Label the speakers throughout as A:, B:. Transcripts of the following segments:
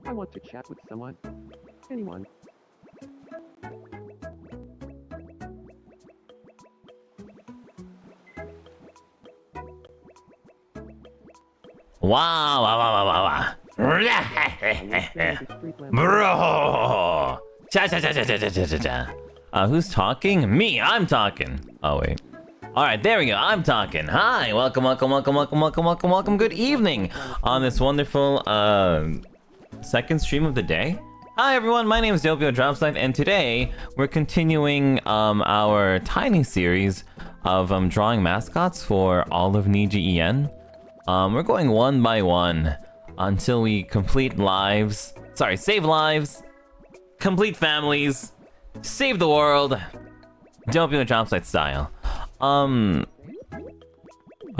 A: I want to chat with someone. Anyone.
B: Wow, wow, wow, wow, wow. Bro! Cha cha cha cha cha cha cha cha. Who's talking? Me, I'm talking. Oh, wait. Alright, there we go. I'm talking. Hi, welcome, welcome, welcome, welcome, welcome, welcome, welcome. Good evening on this wonderful, second stream of the day. Hi, everyone. My name is Doppio Dropscythe, and today we're continuing, our tiny series of, drawing mascots for all of NIJISANJI. We're going one by one until we complete lives. Sorry, save lives, complete families, save the world. Doppio Dropscythe style. I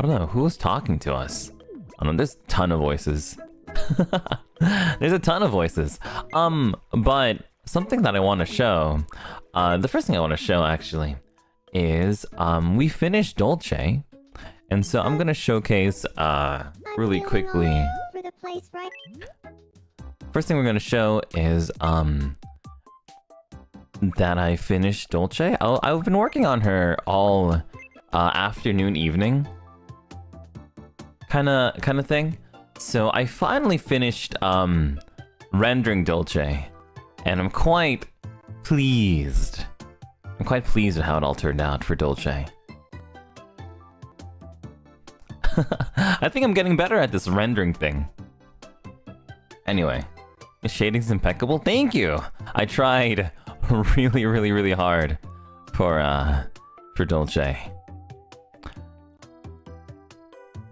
B: don't know who was talking to us. I don't know. There's a ton of voices. There's a ton of voices. But something that I want to show. The first thing I want to show actually is we finished Dolce. And so I'm gonna showcase really quickly. First thing we're gonna show is that I finished Dolce. I've been working on her all afternoon, evening, kind of thing. So I finally finished rendering Dolce, and I'm quite pleased. I'm quite pleased with how it all turned out for Dolce. I think I'm getting better at this rendering thing. Anyway, the shading's impeccable. Thank you. I tried really, really, really hard for Dolce.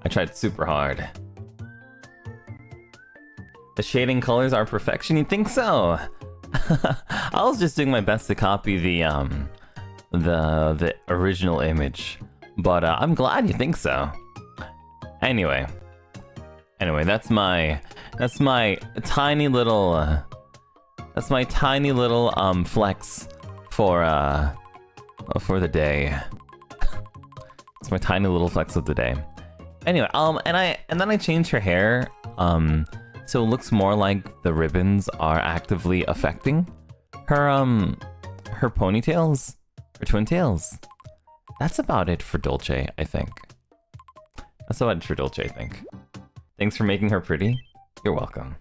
B: I tried super hard. The shading colors are perfection. You think so? I was just doing my best to copy the original image, but I'm glad you think so. Anyway, that's my tiny little flex for the day. It's my tiny little flex of the day. Anyway, and then I changed her hair, so it looks more like the ribbons are actively affecting her ponytails, her twin tails. That's about it for Dolce, I think. That's about it for Dolce, I think. Thanks for making her pretty. You're welcome.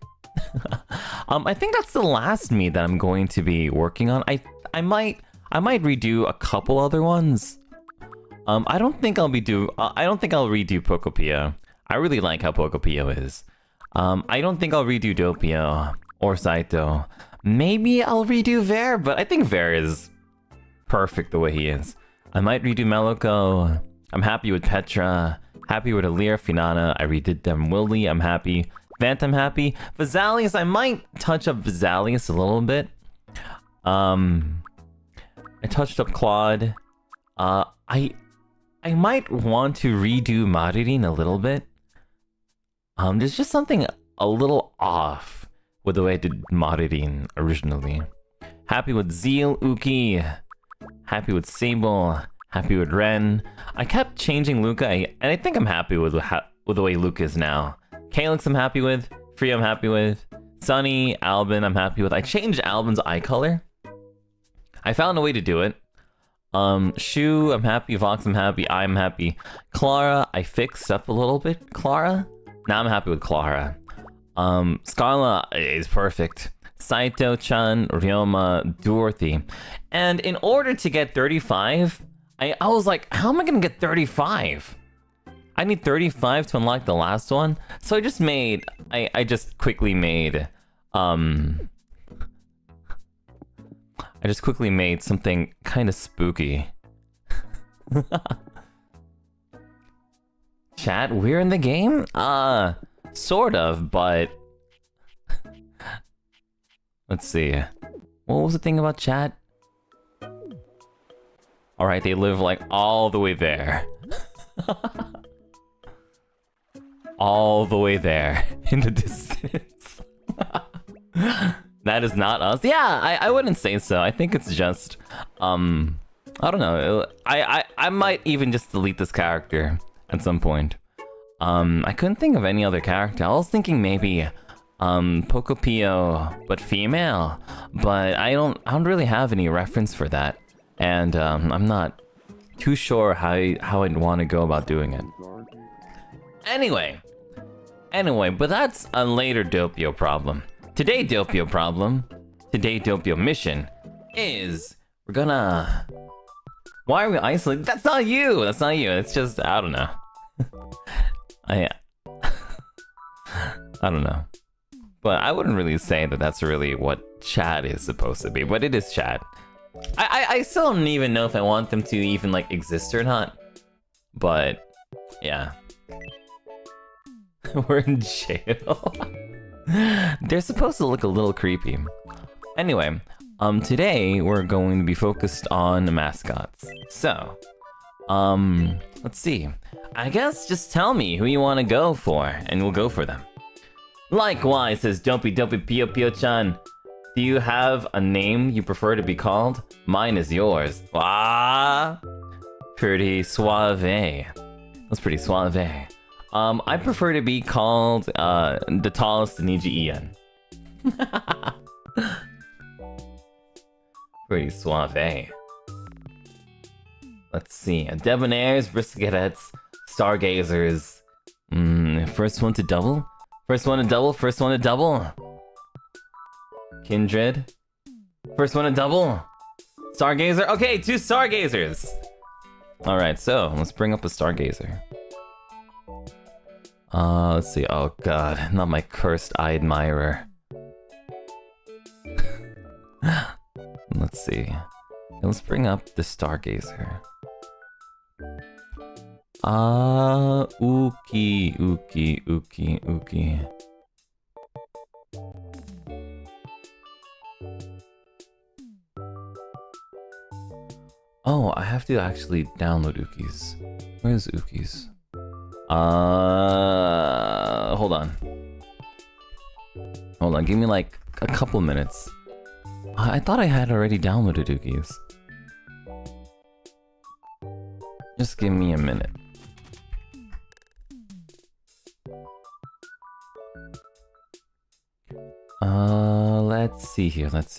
B: I think that's the last me that I'm going to be working on. I might redo a couple other ones. I don't think I'll redo Pokopio. I really like how Pokopio is. I don't think I'll redo Doppio or Saito. Maybe I'll redo Ver, but I think Ver is perfect the way he is. I might redo Meloco. I'm happy with Petra. Happy with Alir, Finana. I redid them. Willy, I'm happy. Vant, I'm happy. Vizalius, I might touch up Vizalius a little bit. I touched up Claude. I might want to redo Modine a little bit. There's just something a little off with the way I did Modine originally. Happy with Zeal, Uki. Happy with Sable. Happy with Ren. I kept changing Luca, and I think I'm happy with the way Luca is now. Calyx I'm happy with. Free I'm happy with. Sunny, Albin I'm happy with. I changed Albin's eye color. I found a way to do it. Shu I'm happy. Vox I'm happy. I'm happy. Clara I fixed up a little bit. Clara? Now I'm happy with Clara. Scarla is perfect. Saito-chan, Ryoma, Dorothy. And in order to get 35... I was like, how am I gonna get 35? I need 35 to unlock the last one. So I just made, I just quickly made something kind of spooky. Chat, we're in the game? Sort of, but... Let's see. What was the thing about chat? Alright, they live like all the way there. All the way there in the distance. That is not us. Yeah, I wouldn't say so. I think it's just, I don't know. I might even just delete this character at some point. I couldn't think of any other character. I was thinking maybe, Pocopio, but female. But I don't really have any reference for that. And, I'm not too sure how I'd want to go about doing it. Anyway, but that's a later Doppio problem. Today Doppio mission is we're gonna. Why are we isolated? That's not you. It's just I don't know. I don't know. But I wouldn't really say that that's really what chat is supposed to be. But it is chat. I still don't even know if I want them to even like exist or not. But yeah. We're in jail. They're supposed to look a little creepy. Anyway, today we're going to be focused on mascots. So, let's see. I guess just tell me who you want to go for, and we'll go for them. Likewise, says Doppio Pio Pio Chan. Do you have a name you prefer to be called? Mine is yours. Ah, pretty suave. That's pretty suave. I prefer to be called the tallest Niji-ian. Pretty suave. Let's see. Debonairs, Briskettes, Stargazers. First one to double? First one to double. Kindred. First one to double. Stargazer. Okay, 2 Stargazers. Alright, so let's bring up a Stargazer. Let's see. Oh god, not my cursed eye admirer. Let's see. Let's bring up the Stargazer. Uki. Oh, I have to actually download Ukis. Where's Ukis? Hold on, give me like a couple minutes. I thought I had already downloaded Ukis. Just give me a minute. Let's see here. Let's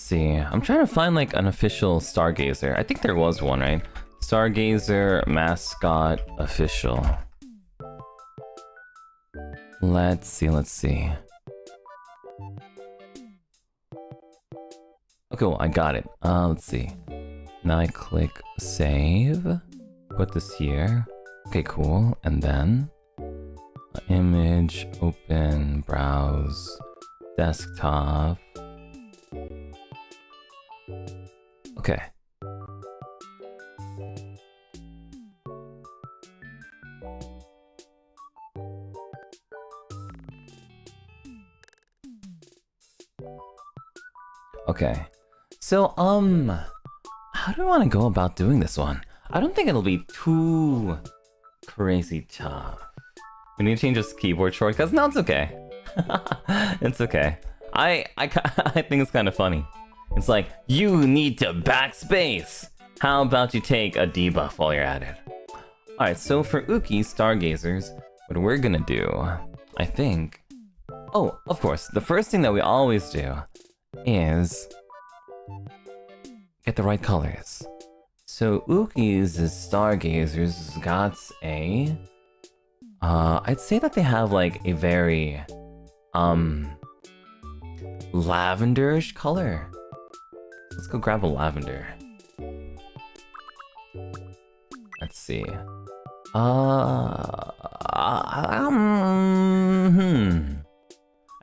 B: see. I'm trying to find like an official Stargazer. I think there was one, right? Stargazer mascot official. Let's see. Okay, well, I got it. Let's see. Now I click save. Put this here. Okay, cool. And then image, open, browse, desktop. Okay. Okay. So, how do I want to go about doing this one? I don't think it'll be too crazy tough. We need to change this keyboard shortcuts. No, it's okay. It's okay. I think it's kind of funny. It's like, you need to backspace. How about you take a debuff while you're at it? Alright, so for Uki Stargazers, what we're gonna do, I think... Oh, of course, the first thing that we always do is get the right colors. So Uki's Stargazers got a... I'd say that they have like a very... lavenderish color. Let's go grab a lavender. Let's see. I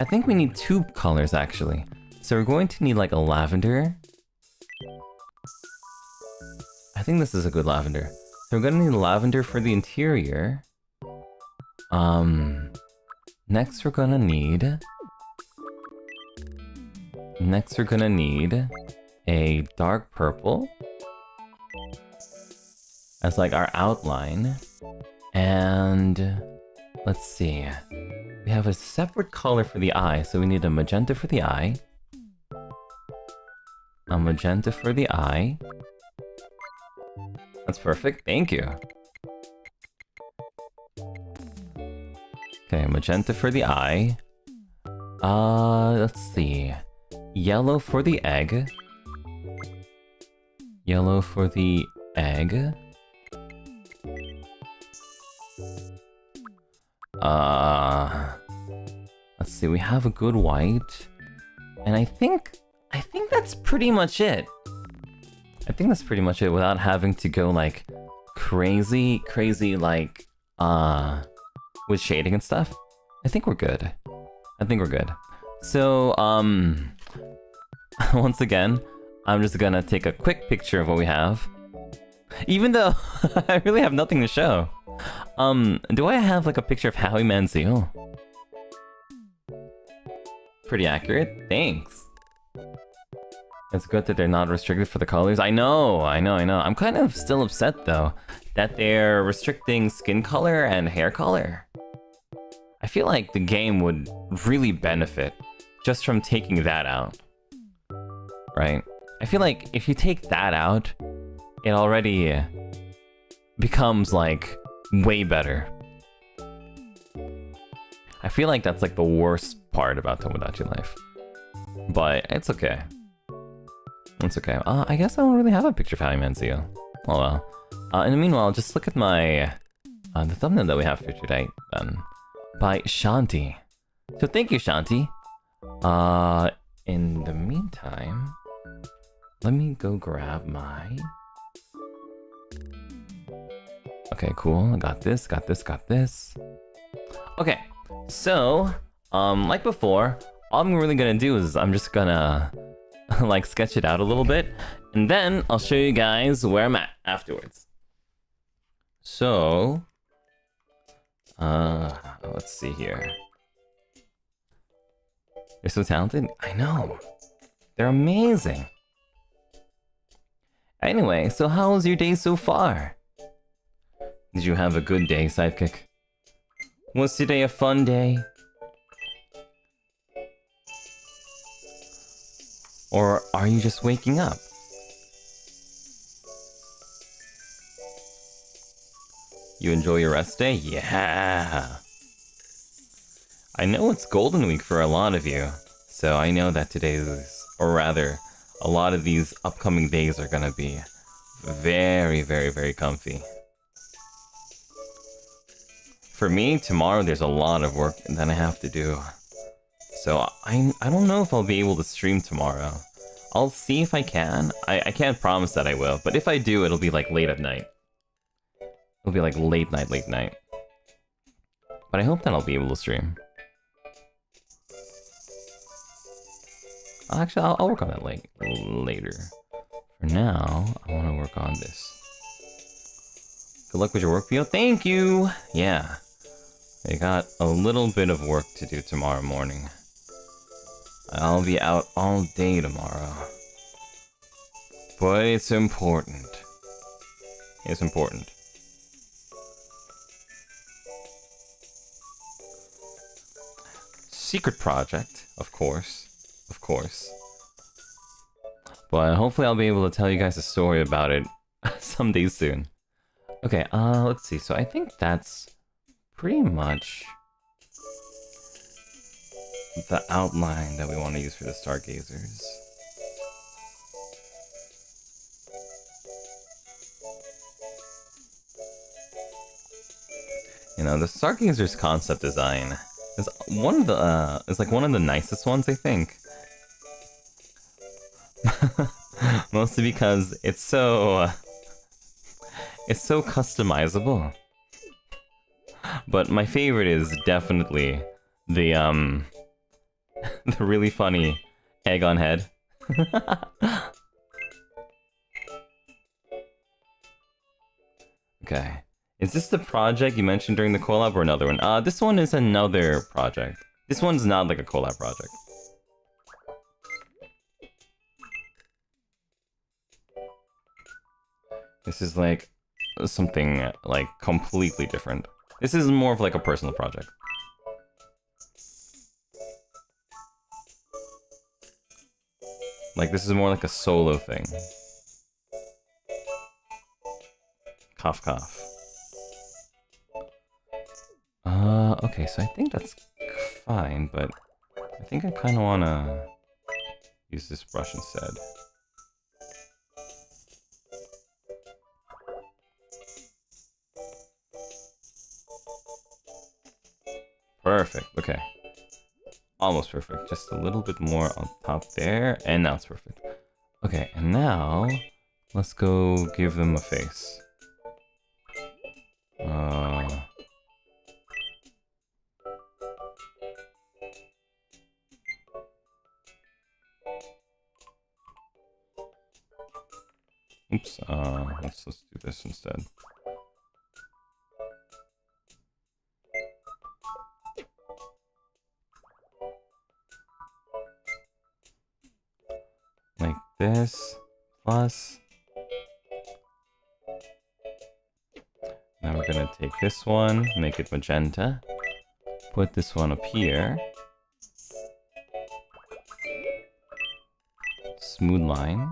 B: think we need 2 colors actually. So we're going to need like a lavender. I think this is a good lavender. So we're gonna need lavender for the interior. Next we're gonna need Next, we're gonna need a dark purple as like our outline. And let's see. We have a separate color for the eye, so we need a magenta for the eye. A magenta for the eye. That's perfect, thank you. Okay, magenta for the eye. Let's see. Yellow for the egg. Yellow for the egg. Let's see, we have a good white. And I think that's pretty much it. I think that's pretty much it without having to go like crazy like with shading and stuff. I think we're good. I think we're good. So once again, I'm just gonna take a quick picture of what we have. Even though I really have nothing to show. Do I have like a picture of Howie Manziel? Pretty accurate, thanks. It's good that they're not restricted for the colors. I know. I'm kind of still upset though that they're restricting skin color and hair color. I feel like the game would really benefit just from taking that out. Right? I feel like if you take that out, it already becomes like way better. I feel like that's like the worst part about Tomodachi life. But it's okay. It's okay. I guess I don't really have a picture of Howie Manziel. Oh well. In the meanwhile, just look at my the thumbnail that we have for today then. By Shanti. So thank you, Shanti. In the meantime, let me go grab my... Okay, cool. I got this. Okay, so, like before, all I'm really gonna do is I'm just gonna like sketch it out a little bit, and then I'll show you guys where I'm at afterwards. So, let's see here. They're so talented. I know. They're amazing. Anyway, so how was your day so far? Did you have a good day, Sidekick? Was today a fun day? Or are you just waking up? You enjoy your rest day? Yeah! I know it's Golden Week for a lot of you, so I know that today's, or rather, a lot of these upcoming days are gonna be very, very, very comfy. For me, tomorrow there's a lot of work that I have to do. So I don't know if I'll be able to stream tomorrow. I'll see if I can. I can't promise that I will, but if I do, it'll be like late at night. It'll be like late night. But I hope that I'll be able to stream. Actually, I'll work on that later. For now, I want to work on this. Good luck with your work, Pio. Thank you! Yeah. I got a little bit of work to do tomorrow morning. I'll be out all day tomorrow. But it's important. It's important. Secret project, of course. Of course. But hopefully I'll be able to tell you guys a story about it someday soon. Okay, let's see. So I think that's pretty much the outline that we want to use for the Stargazers. You know, the Stargazers concept design is one of the is like one of the nicest ones, I think. Mostly because it's so customizable. But my favorite is definitely the the really funny egg on head. Okay. Is this the project you mentioned during the collab or another one? This one is another project. This one's not like a collab project. This is like something like completely different. This is more of like a personal project. Like this is more like a solo thing. Cough cough. Okay, so I think that's fine, but I think I kind of want to use this brush instead. Perfect, okay. Almost perfect, just a little bit more on top there, and now it's perfect. Okay, and now, let's go give them a face. Oops, let's do this instead. Like this, plus. Now we're gonna take this one, make it magenta. Put this one up here. Smooth line.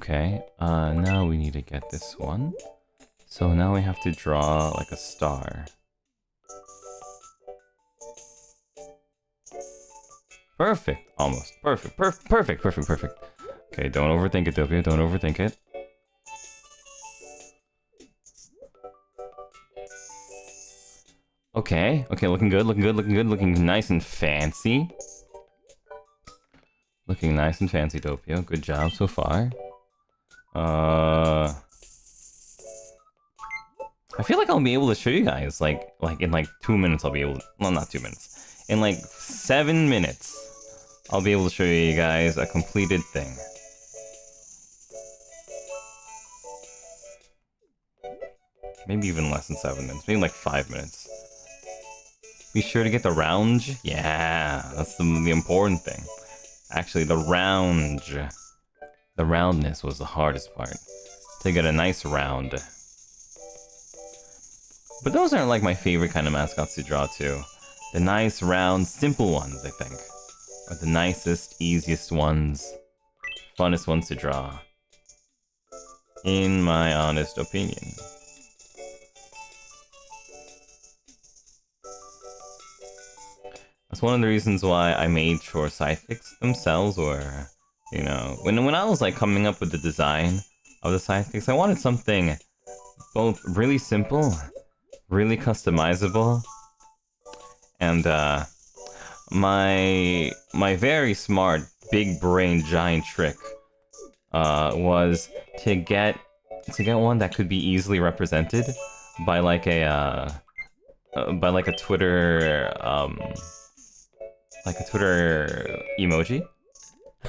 B: Okay, now we need to get this one. So now we have to draw like a star. Perfect, almost. Perfect, perfect. Okay, don't overthink it, Doppio, don't overthink it. Okay, looking good, looking nice and fancy. Looking nice and fancy, Doppio. Good job so far. I feel like I'll be able to show you guys, like in like 2 minutes I'll be able to, well, not 2 minutes. In like 7 minutes, I'll be able to show you guys a completed thing. Maybe even less than 7 minutes, maybe like 5 minutes. Be sure to get the round. Yeah, that's the important thing. Actually, the roundness was the hardest part. To get a nice round. But those aren't like my favorite kind of mascots to draw too. The nice, round, simple ones, I think, are the nicest, easiest ones, funnest ones to draw. In my honest opinion. That's one of the reasons why I made sure Scythics themselves were, you know, when I was like coming up with the design of the Scythics, I wanted something both really simple, really customizable, and my very smart, big brain giant trick was to get one that could be easily represented by like a Twitter emoji.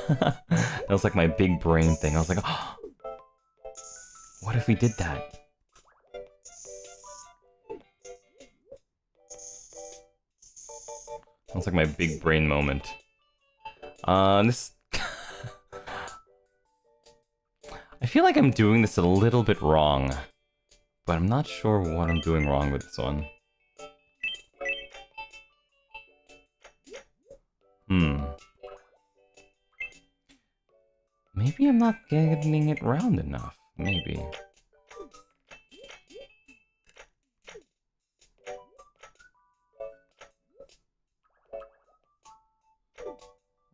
B: That was like my big brain thing. I was like, oh, what if we did that? That's like my big brain moment. This... I feel like I'm doing this a little bit wrong, but I'm not sure what I'm doing wrong with this one. Maybe I'm not getting it round enough. Maybe.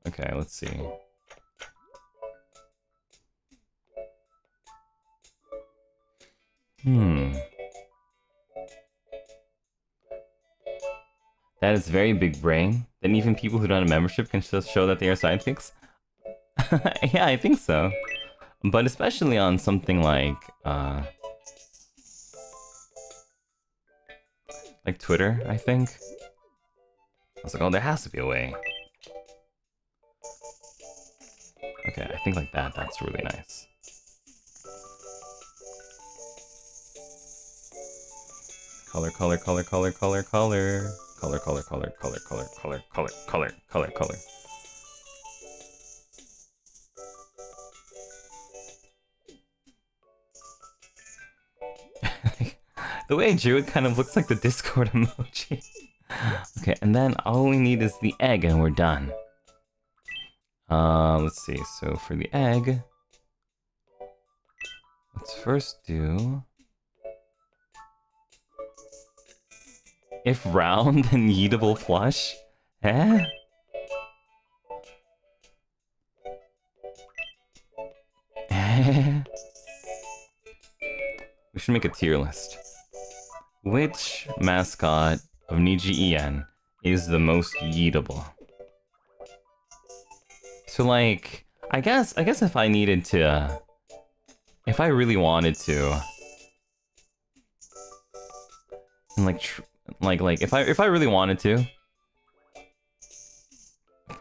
B: Okay, let's see. That is very big brain. Then even people who don't have membership can just show that they are sidekicks? Yeah, I think so. But especially on something like Twitter, I think. I was like, oh, there has to be a way. Okay, I think like that, that's really nice. Color. Color, color, color, color, color, color, color, color, color, color. The way I drew it kind of looks like the Discord emoji. Okay, and then all we need is the egg and we're done. Let's see. So for the egg, let's first do... If round, then yeetable plush? Eh? Eh? We should make a tier list. Which mascot of NIJISANJI is the most yeetable? So like, I guess if I needed to, if I really wanted to, and like if I really wanted to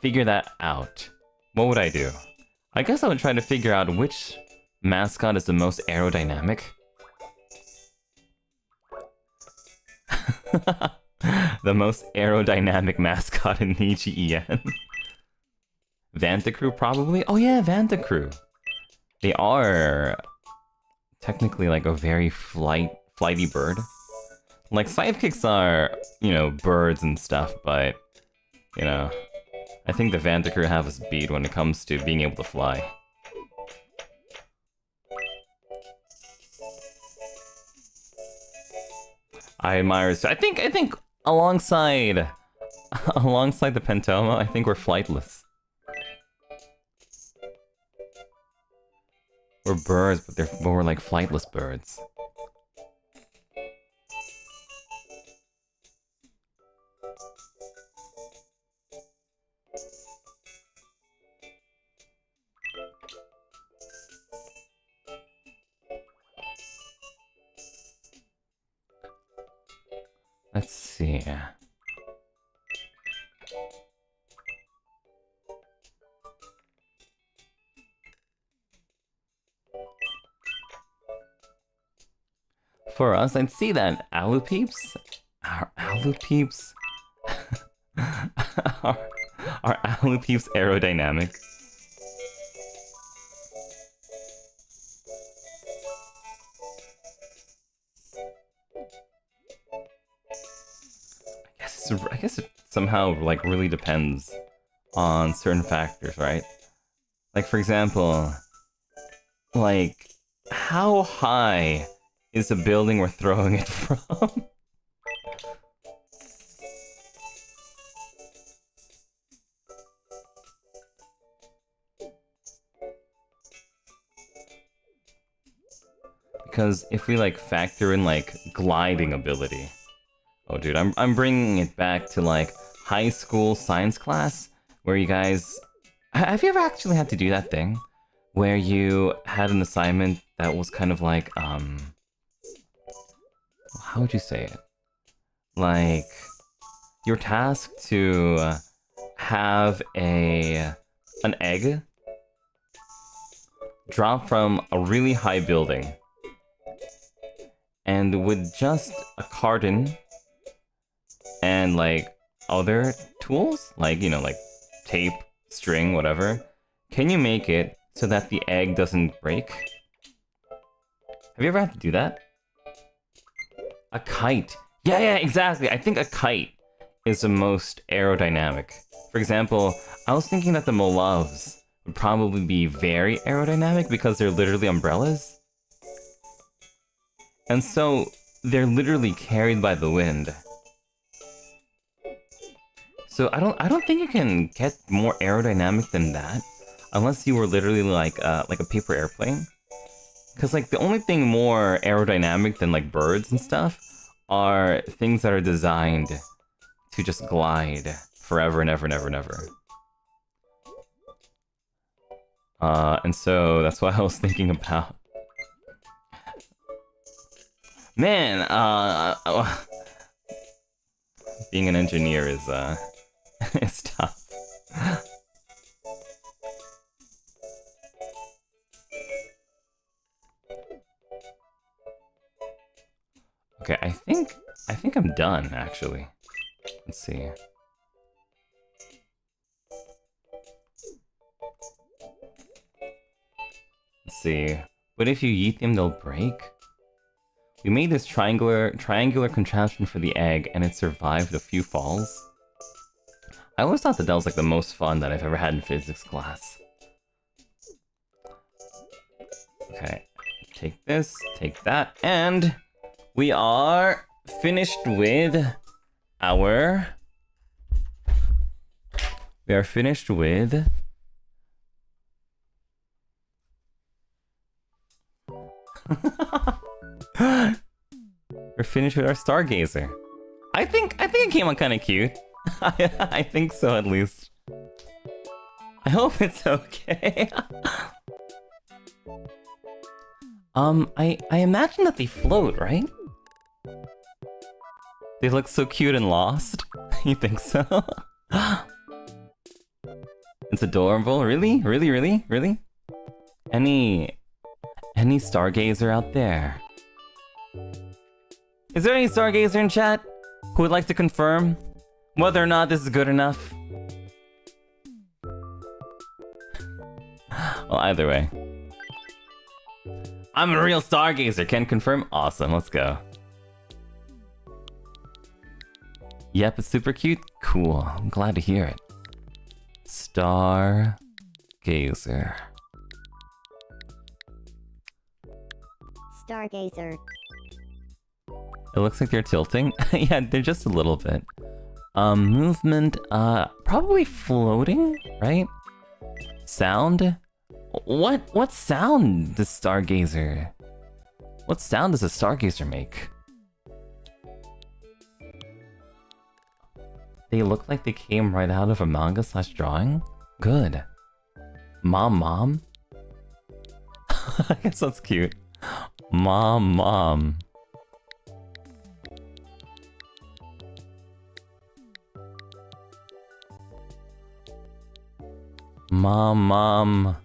B: figure that out, what would I do? I guess I would try to figure out which mascot is the most aerodynamic. The most aerodynamic mascot in NIJISANJI. Vantacrew probably? Oh yeah, Vantacrew. They are technically like a very flighty bird. Like sidekicks are, you know, birds and stuff, but you know, I think the Vantacrew have us beat when it comes to being able to fly. I admire it. I think alongside the Pentoma, I think we're flightless. We're birds, but we're like flightless birds. Let's see. For us, I'd see that Alupeeps, our Alupeeps, are Alupeeps aerodynamic? I guess it somehow like really depends on certain factors, right? Like for example, like how high is the building we're throwing it from? Because if we like factor in like gliding ability. Oh dude, I'm bringing it back to like high school science class where you guys... Have you ever actually had to do that thing? Where you had an assignment that was kind of like, how would you say it? Like, you're tasked to have an egg drop from a really high building. And with just a carton and like other tools, like, you know, like tape, string, whatever, can you make it so that the egg doesn't break? Have you ever had to do that? A kite. Yeah, exactly. I think a kite is the most aerodynamic. For example, I was thinking that the Molovs would probably be very aerodynamic because they're literally umbrellas. And so they're literally carried by the wind. So I don't think you can get more aerodynamic than that, unless you were literally like a paper airplane. Because like the only thing more aerodynamic than like birds and stuff are things that are designed to just glide forever and ever and ever and ever. And so that's what I was thinking about. Man, being an engineer is it's tough. Okay, I think I'm done actually. Let's see. Let's see. What if you yeet them, they'll break? We made this triangular contraption for the egg, and it survived a few falls. I always thought that was like the most fun that I've ever had in physics class. Okay, take this, take that, and we are finished with our... We are finished with... We're finished with our Stargazer. I think it came out kind of cute. I think so, at least. I hope it's okay. I imagine that they float, right? They look so cute and lost. You think so? It's adorable. Really? Really? Really? Really? Any Stargazer out there? Is there any Stargazer in chat who would like to confirm whether or not this is good enough? Well, either way. I'm a real Stargazer, can confirm? Awesome, let's go. Yep, it's super cute? Cool, I'm glad to hear it. Stargazer.
C: Stargazer.
B: It looks like they're tilting. Yeah, they're just a little bit. Movement, probably floating, right? Sound? What sound does Stargazer... What sound does a Stargazer make? They look like they came right out of a manga/drawing? Good. Mom? I guess that's cute. Mom. Mom. Mama.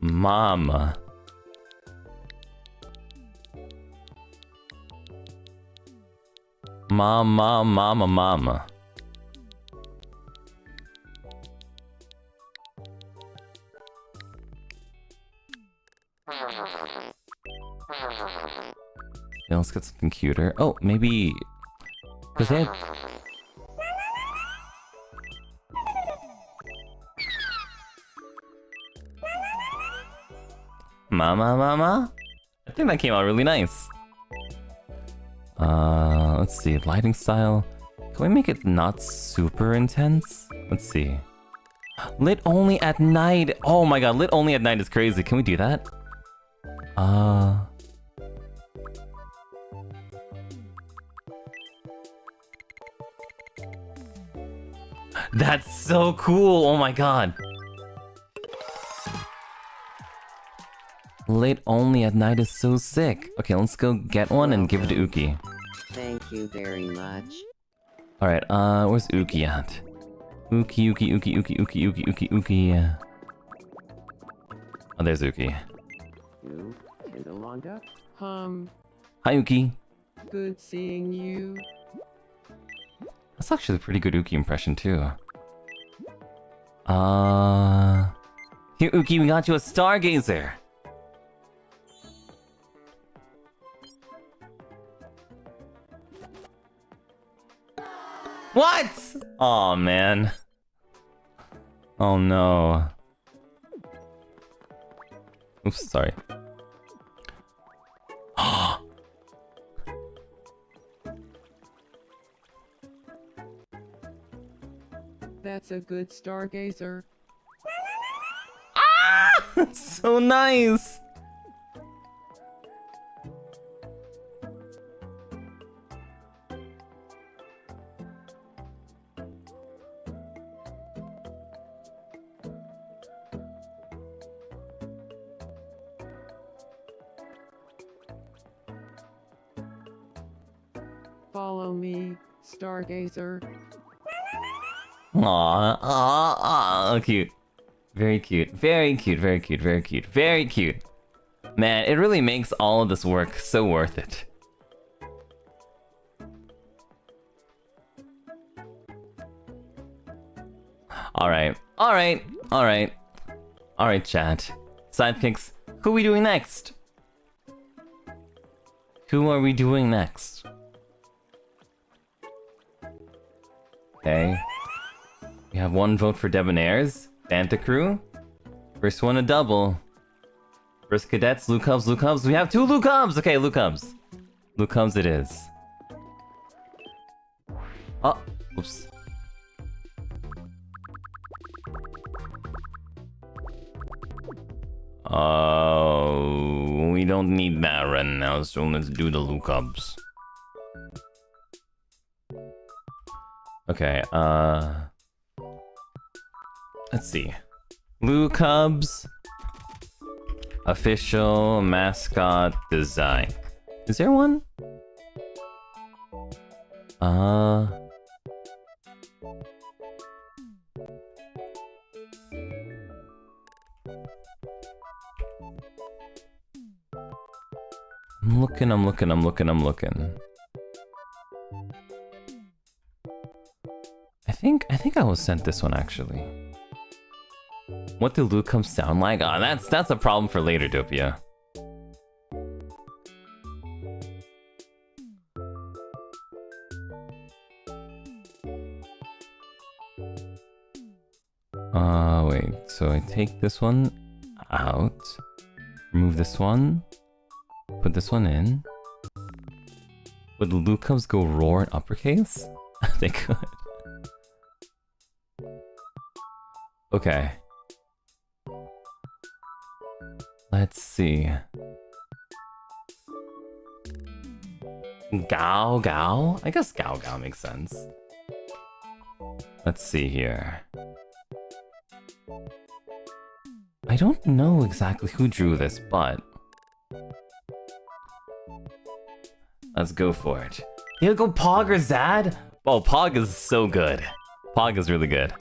B: Mama. Yeah, let's get something cuter. Oh, maybe... Because they had... Mama? I think that came out really nice. Let's see, lighting style. Can we make it not super intense? Let's see. Lit only at night. Oh my god, lit only at night is crazy. Can we do that? That's so cool. Oh my god. Lit only at night is so sick. Okay, let's go get one and give it to Uki.
D: Thank you very much.
B: Alright, where's Uki at? Uki. Oh, there's Uki.
A: You, Kindalonga?
B: Hi, Uki.
A: Good seeing you.
B: That's actually a pretty good Uki impression, too. Here, Uki, we got you a Stargazer! What? Aw, man. Oh no. Oops, sorry.
A: That's a good Stargazer.
B: Ah! So nice!
A: Follow me, Stargazer.
B: Aww, cute. Very cute. Very cute. Man, it really makes all of this work so worth it. Alright, chat. Sidekicks, who are we doing next? Who are we doing next? Okay. We have one vote for Debonair's Santa Crew. First one a double. First cadets, Lucubs. We have 2 Lucubs! Okay, Lucubs. Lucubs it is. Oh, oops. Oh, we don't need that right now, so let's do the Lucubs. Okay, let's see. Lucubs official mascot design. Is there one? I'm looking. I think I was sent this one actually. What do Lucubs sound like? Ah, that's a problem for later, Doppio. Wait. So I take this one out, remove this one, put this one in. Would Lucubs go roar in uppercase? They could. Okay. Let's see. Gao? I guess Gao makes sense. Let's see here. I don't know exactly who drew this, but let's go for it. He'll go Pog or Zad? Oh, Pog is so good. Pog is really good.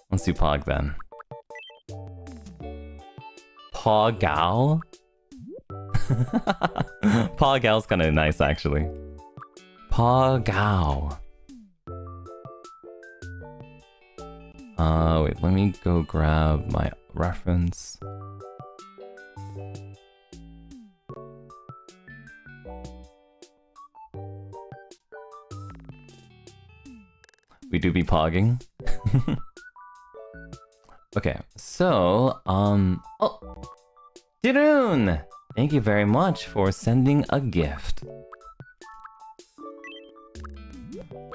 B: Let's do Pog then. Pog Gao? Pog Gao's kind of nice actually. Pog Gao. Wait, let me go grab my reference. We do be pogging. Okay, so, oh! Jiroon! Thank you very much for sending a gift.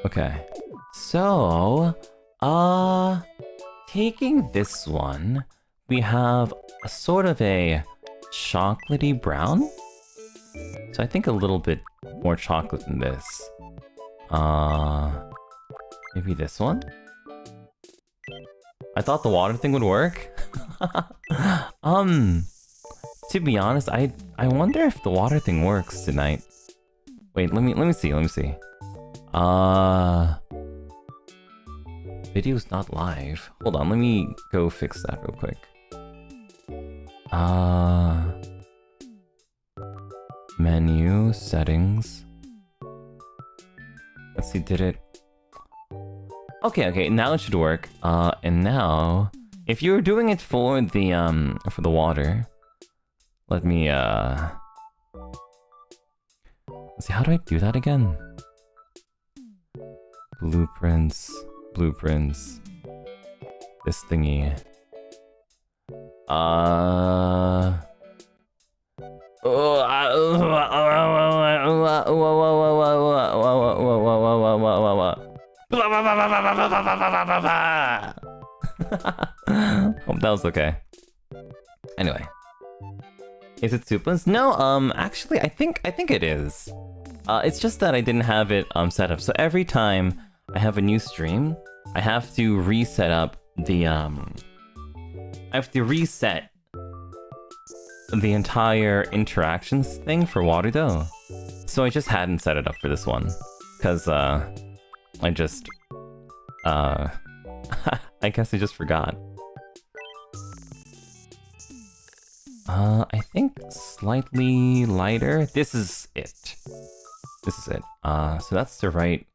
B: Okay, so, taking this one, we have a sort of a chocolatey brown. So I think a little bit more chocolate than this. Maybe this one? I thought the water thing would work. To be honest, I wonder if the water thing works tonight. Wait, let me see. Video's not live. Hold on, let me go fix that real quick. Menu, settings. Let's see, did it? Okay, now it should work. And now, if you're doing it for the water, let me, let's see, how do I do that again? Blueprints, this thingy. Hope that was okay. Anyway, is it Supans? No, actually, I think it is. It's just that I didn't have it set up. So every time I have a new stream, I have to reset up the I have to reset the entire interactions thing for Waterdo. So I just hadn't set it up for this one, because I just I guess I just forgot. I think slightly lighter. This is it. So that's the right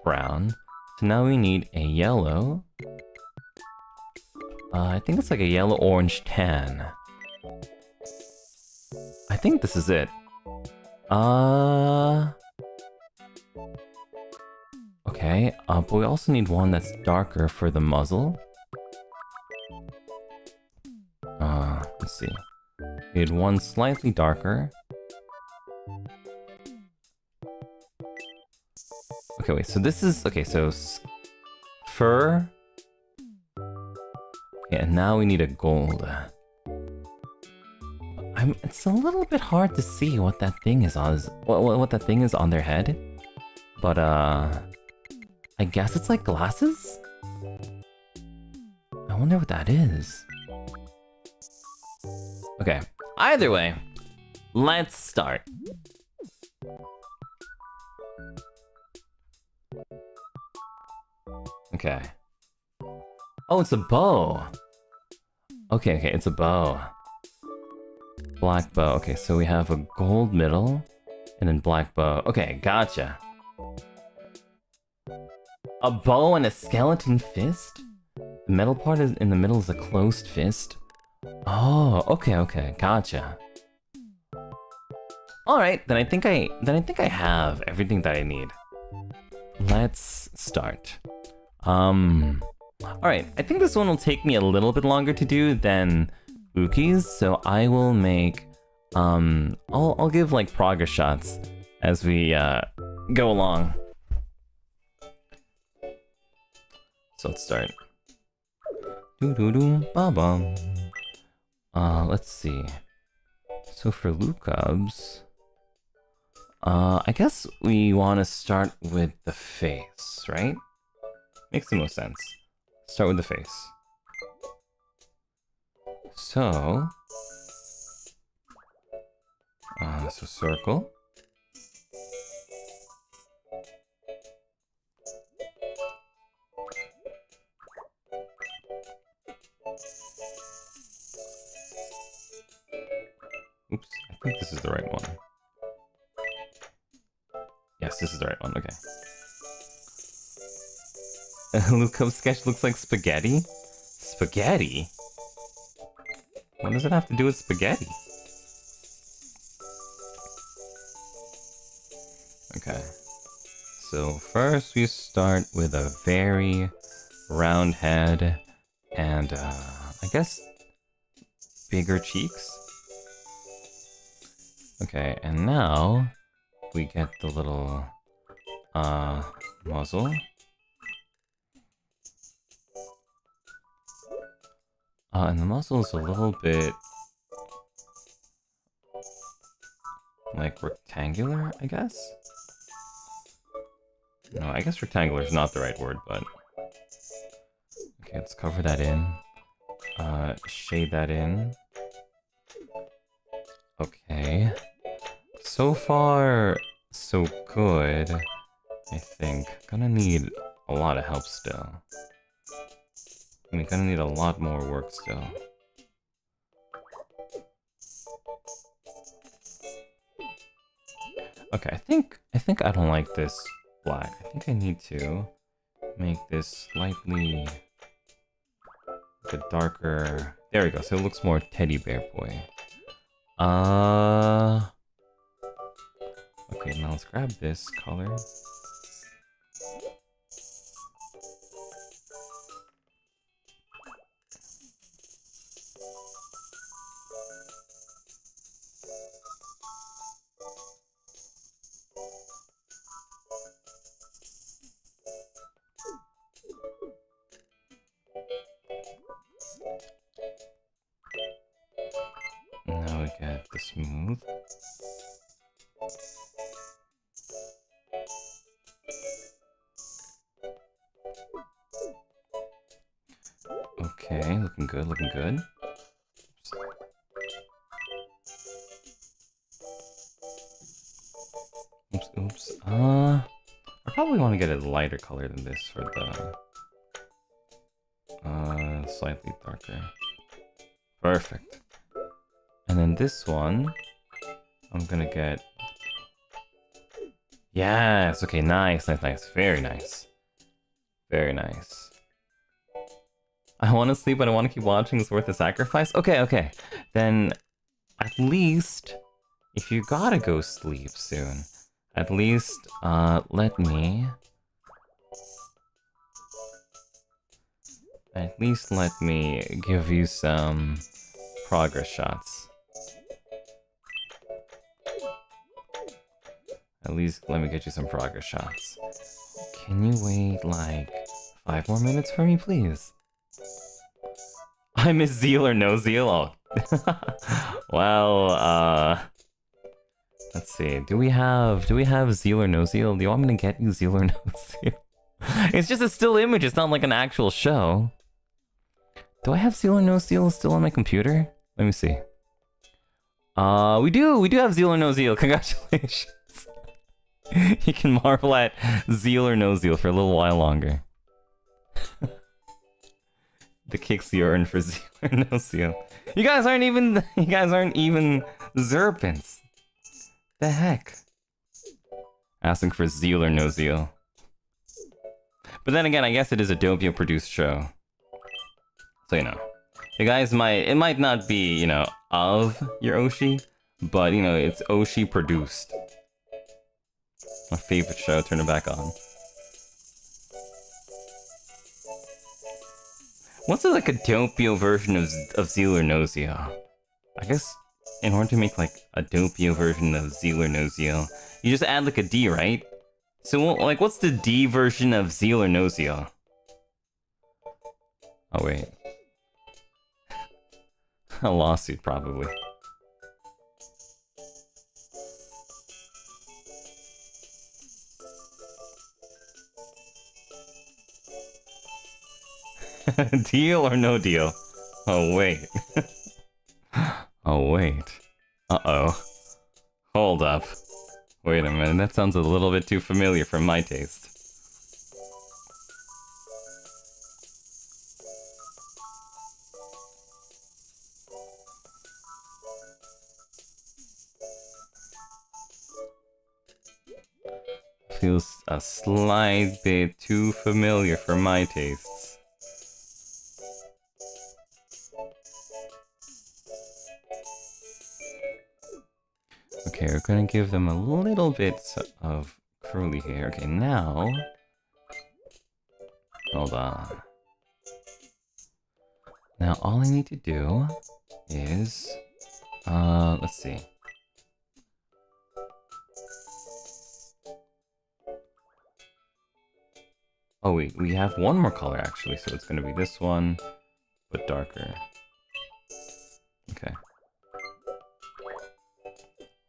B: brown. So now we need a yellow I think it's like a yellow-orange tan. I think this is it. Okay, but we also need one that's darker for the muzzle. Let's see. We need one slightly darker. Okay, wait, so this is... Okay, so... Fur. Okay, and now we need a gold. It's a little bit hard to see what that thing is on... What that thing is on their head. But, I guess it's like glasses? I wonder what that is. Okay, either way, let's start. Okay. Oh, it's a bow. Okay, it's a bow. Black bow. Okay, so we have a gold middle and then black bow. Okay, gotcha. A bow and a skeleton fist? The metal part is in the middle is a closed fist. Oh, okay, gotcha. Alright, then I think I have everything that I need. Let's start. Alright, I think this one will take me a little bit longer to do than Uki's, so I will make I'll give like progress shots as we go along. So let's start. Ba-bum. Let's see. So for Lucub's, I guess we want to start with the face, right? Makes the most sense. Start with the face. So, so circle. Oops, I think this is the right one. Yes, this is the right one, okay. Lucub's sketch looks like spaghetti? Spaghetti? What does it have to do with spaghetti? Okay. So first we start with a very round head and I guess bigger cheeks. Okay, and now we get the little muzzle. And the muzzle is a little bit like rectangular, I guess? No, I guess rectangular is not the right word, but okay, let's cover that in. Shade that in. Okay. So far, so good, I think. Gonna need a lot of help still. We're gonna need a lot more work still. Okay, I think I don't like this black. I think I need to make this slightly a darker. There we go. So it looks more teddy bear boy. Okay, now let's grab this color. Now we get the smooth. Okay, looking good, looking good. Oops. I probably want to get a lighter color than this for the slightly darker. Perfect. And then this one, I'm gonna get... Yes! Okay, nice. Very nice. Very nice. I want to sleep, but I want to keep watching. It's worth the sacrifice. Okay, okay. Then, at least, if you gotta go sleep soon, at least, let me give you some progress shots. At least let me get you some progress shots. Can you wait like 5 more minutes for me, please? I miss Zeal or no Zeal. Oh. Well, let's see. Do we have Zeal or no Zeal? Do you want me to get you Zeal or no Zeal? It's just a still image. It's not like an actual show. Do I have Zeal or no Zeal still on my computer? Let me see. We do have Zeal or no Zeal. Congratulations. You can marvel at Zeal or no Zeal for a little while longer. The kicks you earn for Zeal or no Zeal. You guys aren't even Zerpents. The heck? Asking for Zeal or no Zeal. But then again, I guess it is a Doppio produced show. So you know. You guys it might not be, you know, of your Oshi, but you know, it's Oshi produced. My favorite show, turn it back on. What's like a Doppio version of Zeal or no Zeal? I guess in order to make like a Doppio version of Zeal or no Zeal, you just add like a D, right? So like what's the D version of Zeal or no Zeal? Oh wait. A lawsuit probably. Deal or no deal? Oh wait. Oh wait. Uh-oh. Hold up. Wait a minute, that sounds a little bit too familiar for my taste. Feels a slight bit too familiar for my tastes. Okay, we're gonna give them a little bit of curly hair. Okay, now... Hold on. Now all I need to do is... let's see. Oh wait, we have one more color actually, so it's gonna be this one, but darker. Okay.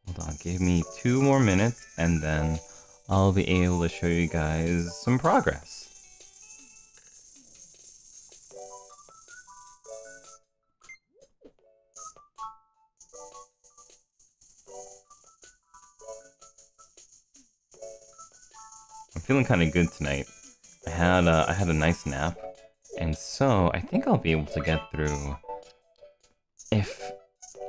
B: Hold on, give me 2 more minutes, and then I'll be able to show you guys some progress. I'm feeling kind of good tonight. I had a nice nap, and so I think I'll be able to get through. If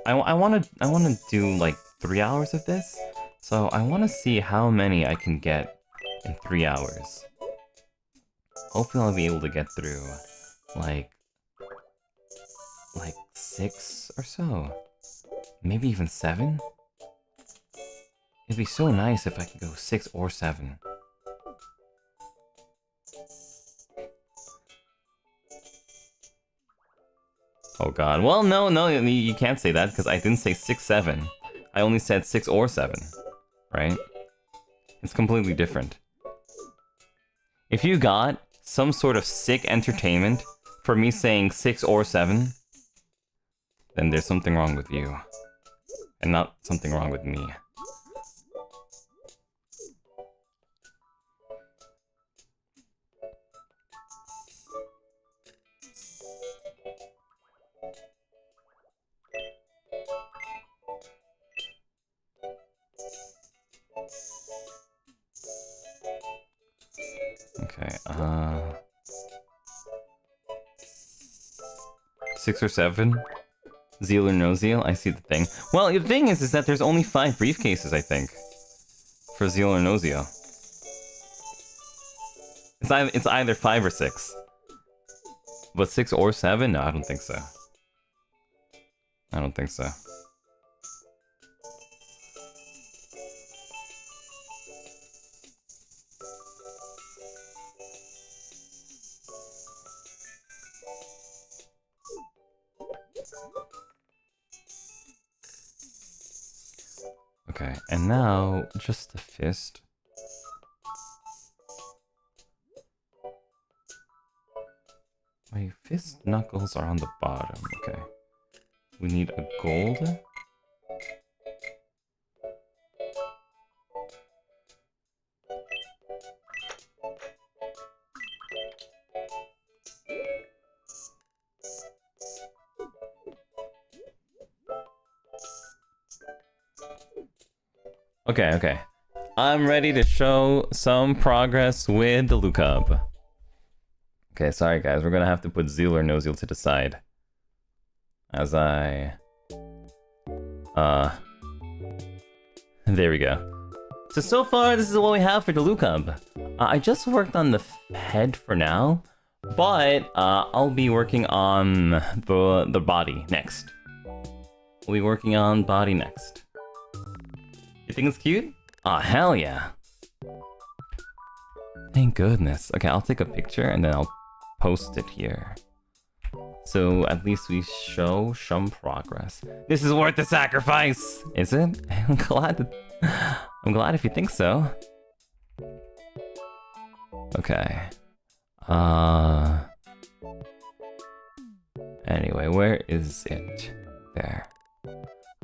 B: I want to do like 3 hours of this, so I want to see how many I can get in 3 hours. Hopefully I'll be able to get through like 6 or so, maybe even 7. It'd be so nice if I could go 6 or 7. Oh god, well no, you can't say that because I didn't say 6, 7. I only said 6 or 7, right? It's completely different. If you got some sort of sick entertainment for me saying 6 or 7, then there's something wrong with you. And not something wrong with me. Okay, 6 or 7? Zeal or no Zeal? I see the thing. Well, the thing is that there's only 5 briefcases, I think. For Zeal or no Zeal. It's either 5 or 6. But 6 or 7? No, I don't think so. I don't think so. Okay, and now just the fist. My fist knuckles are on the bottom. Okay. We need a gold. Okay, okay. I'm ready to show some progress with the Lucub. Okay, sorry guys, we're gonna have to put Zeal or no Zeal to the side. As I... There we go. So far, this is what we have for the Lucub. I just worked on the head for now, but I'll be working on the body next. We'll be working on body next. You think it's cute? Aw, hell yeah. Thank goodness. Okay, I'll take a picture and then I'll post it here. So at least we show some progress. This is worth the sacrifice! Is it? I'm glad if you think so. Okay. Anyway, where is it? There.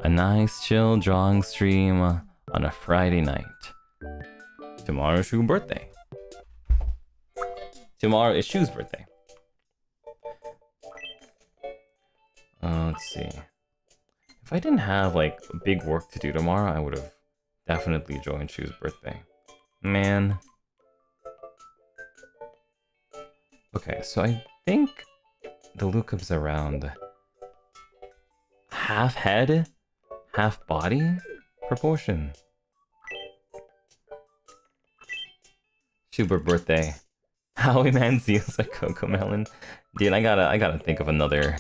B: A nice chill drawing stream on a Friday night. Tomorrow's Shu's birthday. Tomorrow is Shu's birthday. Let's see. If I didn't have like big work to do tomorrow, I would have definitely joined Shu's birthday. Man. Okay, so I think the Lucub's around half head, half body proportion. Super birthday. Howie Man feels like Coco Melon. Dude, I gotta think of another.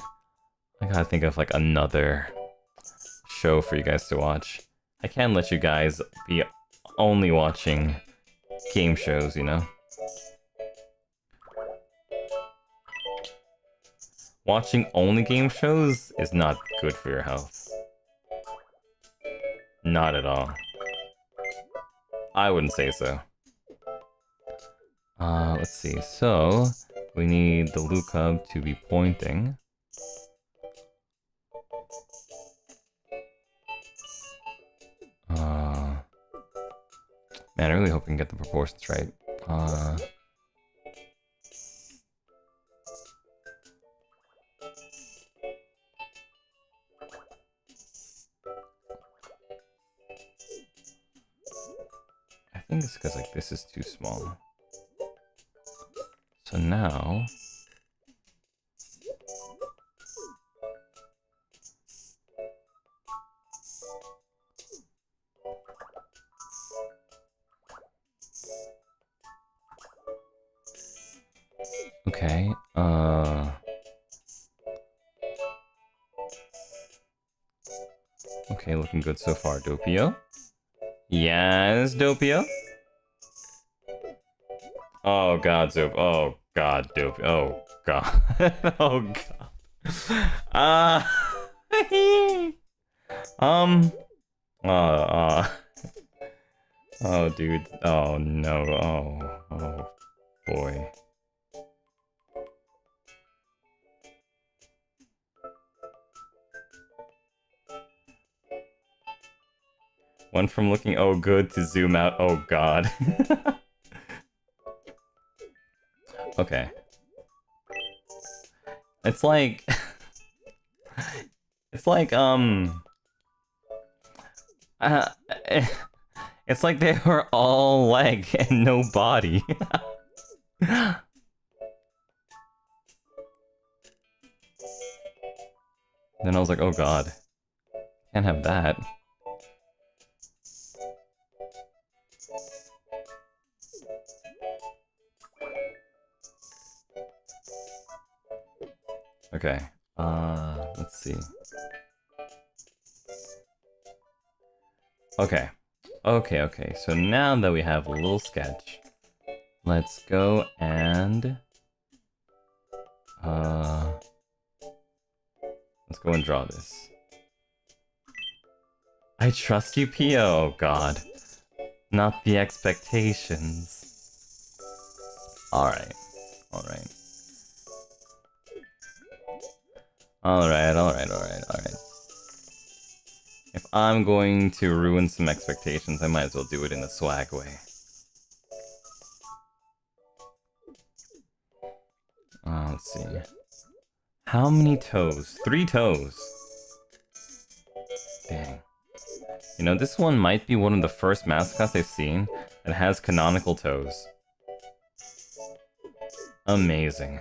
B: I gotta think of like another show for you guys to watch. I can't let you guys be only watching game shows, you know? Watching only game shows is not good for your health. Not at all. I wouldn't say so. Let's see. So, we need the Lucub to be pointing. Man, I really hope we can get the proportions right. I think it's because like this is too small. So now okay, okay, looking good so far, Doppio. Yes, Doppio. Oh god, Zoop. Oh god, Dope. Oh god. Oh god. Oh dude. Oh no. Oh boy. Went from looking oh good to zoom out. Oh god. Okay. It's like... it's like, it's like they were all leg and no body. Then I was like, oh god. Can't have that. Okay. Let's see. Okay. Okay. So now that we have a little sketch, let's go and let's go and draw this. I trust you, Pio. Oh god. Not the expectations. Alright. If I'm going to ruin some expectations, I might as well do it in the swag way. Let's see. How many toes? 3 toes. Dang. You know, this one might be one of the first mascots I've seen that has canonical toes. Amazing.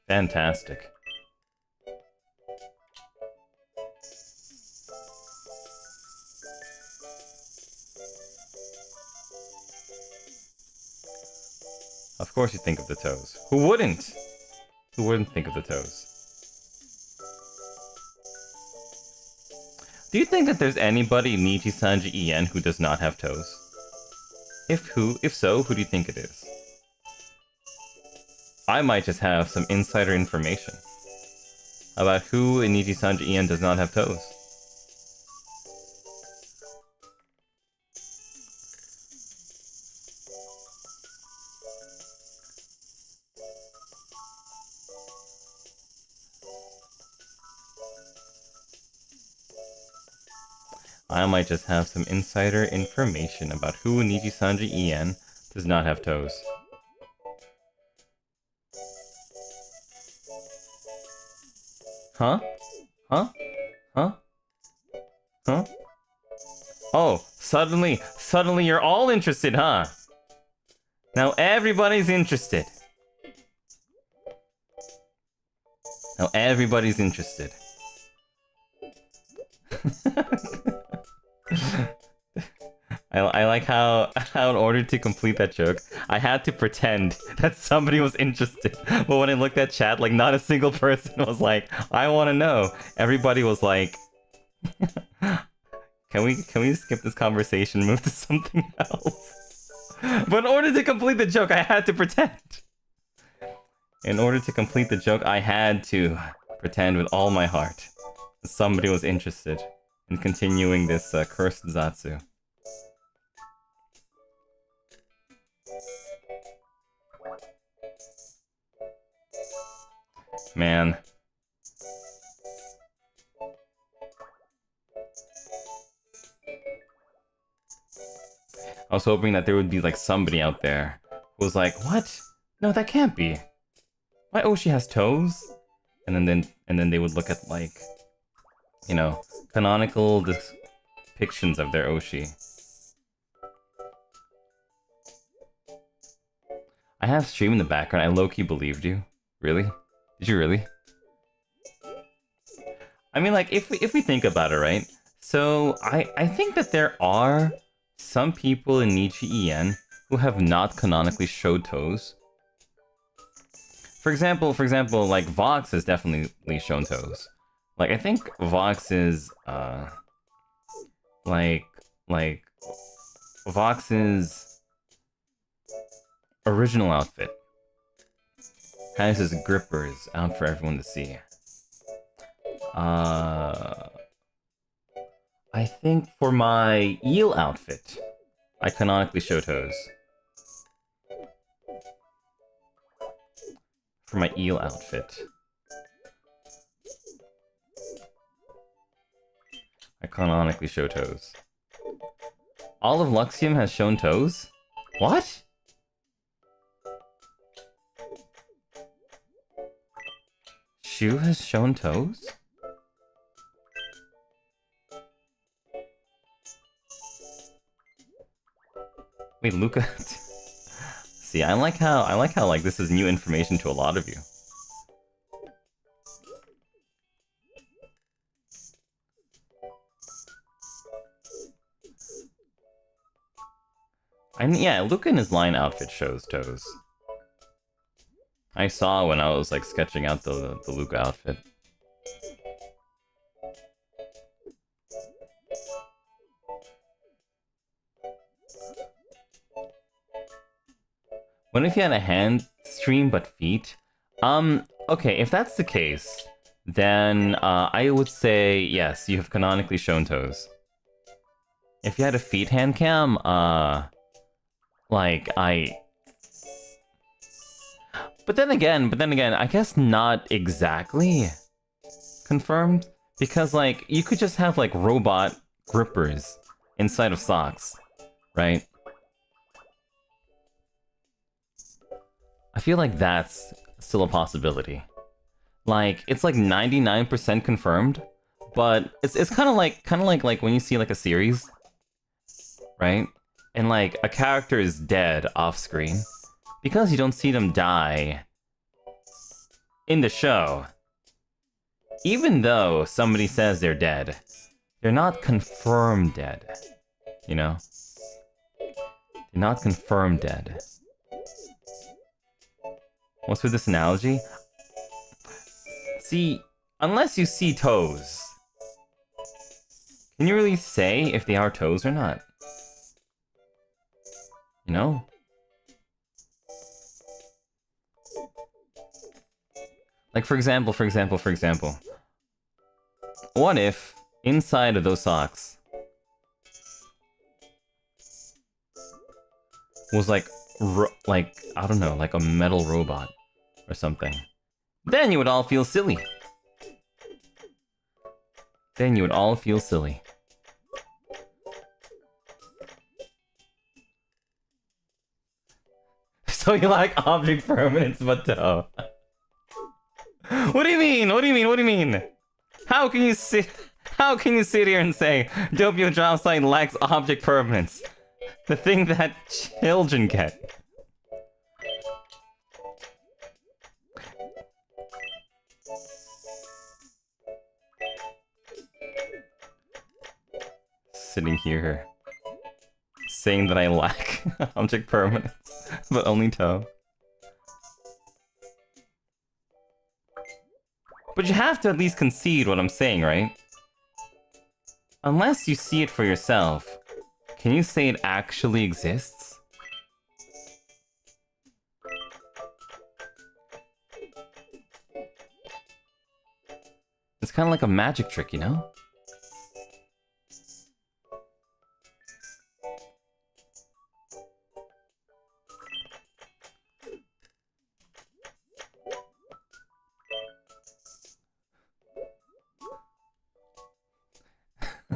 B: Fantastic. Of course you think of the toes. Who wouldn't? Who wouldn't think of the toes? Do you think that there's anybody in NIJISANJI EN who does not have toes? If so, who do you think it is? I might just have some insider information about who in NIJISANJI EN does not have toes. I might just have some insider information about who in NIJISANJI EN does not have toes. Huh? Oh, suddenly you're all interested, huh? Now everybody's interested. I like how in order to complete that joke, I had to pretend that somebody was interested. But when I looked at chat, like not a single person was like, I want to know. Everybody was like, can we skip this conversation and move to something else? But in order to complete the joke, I had to pretend. In order to complete the joke, I had to pretend with all my heart that somebody was interested in continuing this cursed Zatsu. Man. I was hoping that there would be like somebody out there who was like, what? No, that can't be. Why Oshi has toes? And then they would look at like, you know, canonical depictions of their Oshi. I have stream in the background. I low-key believed you. Really? Did you really? I mean, like, if we think about it, right? So, I think that there are some people in Nichi En who have not canonically showed toes. For example, like, Vox has definitely shown toes. Like, I think Vox's, Vox's original outfit has his grippers out for everyone to see. I think for my eel outfit, I canonically show toes. For my eel outfit. I canonically show toes. All of Luxium has shown toes? What? Shu has shown toes? Wait, Luca. See, I like how like this is new information to a lot of you. Yeah, Luca in his line outfit shows toes. I saw when I was like sketching out the Luca outfit. What if you had a hand stream but feet? Okay, if that's the case, then I would say yes, you have canonically shown toes. If you had a feet hand cam, like But then again, I guess not exactly confirmed, because like you could just have like robot grippers inside of socks, right? I feel like that's still a possibility. Like it's like 99% confirmed, but it's kind of like when you see like a series, right? And like a character is dead off screen, because you don't see them die in the show. Even though somebody says they're dead, they're not confirmed dead, you know? They're not confirmed dead. What's with this analogy? See, unless you see toes, can you really say if they are toes or not? You know? Like for example, what if inside of those socks was like I don't know, like a metal robot or something? Then you would all feel silly. So you like object permanence but toe. What do you mean? How can you sit here and say Doppio Dropscythe lacks object permanence? The thing that children get. Sitting here saying that I lack object permanence, but only toe. But you have to at least concede what I'm saying, right? Unless you see it for yourself, can you say it actually exists? It's kind of like a magic trick, you know?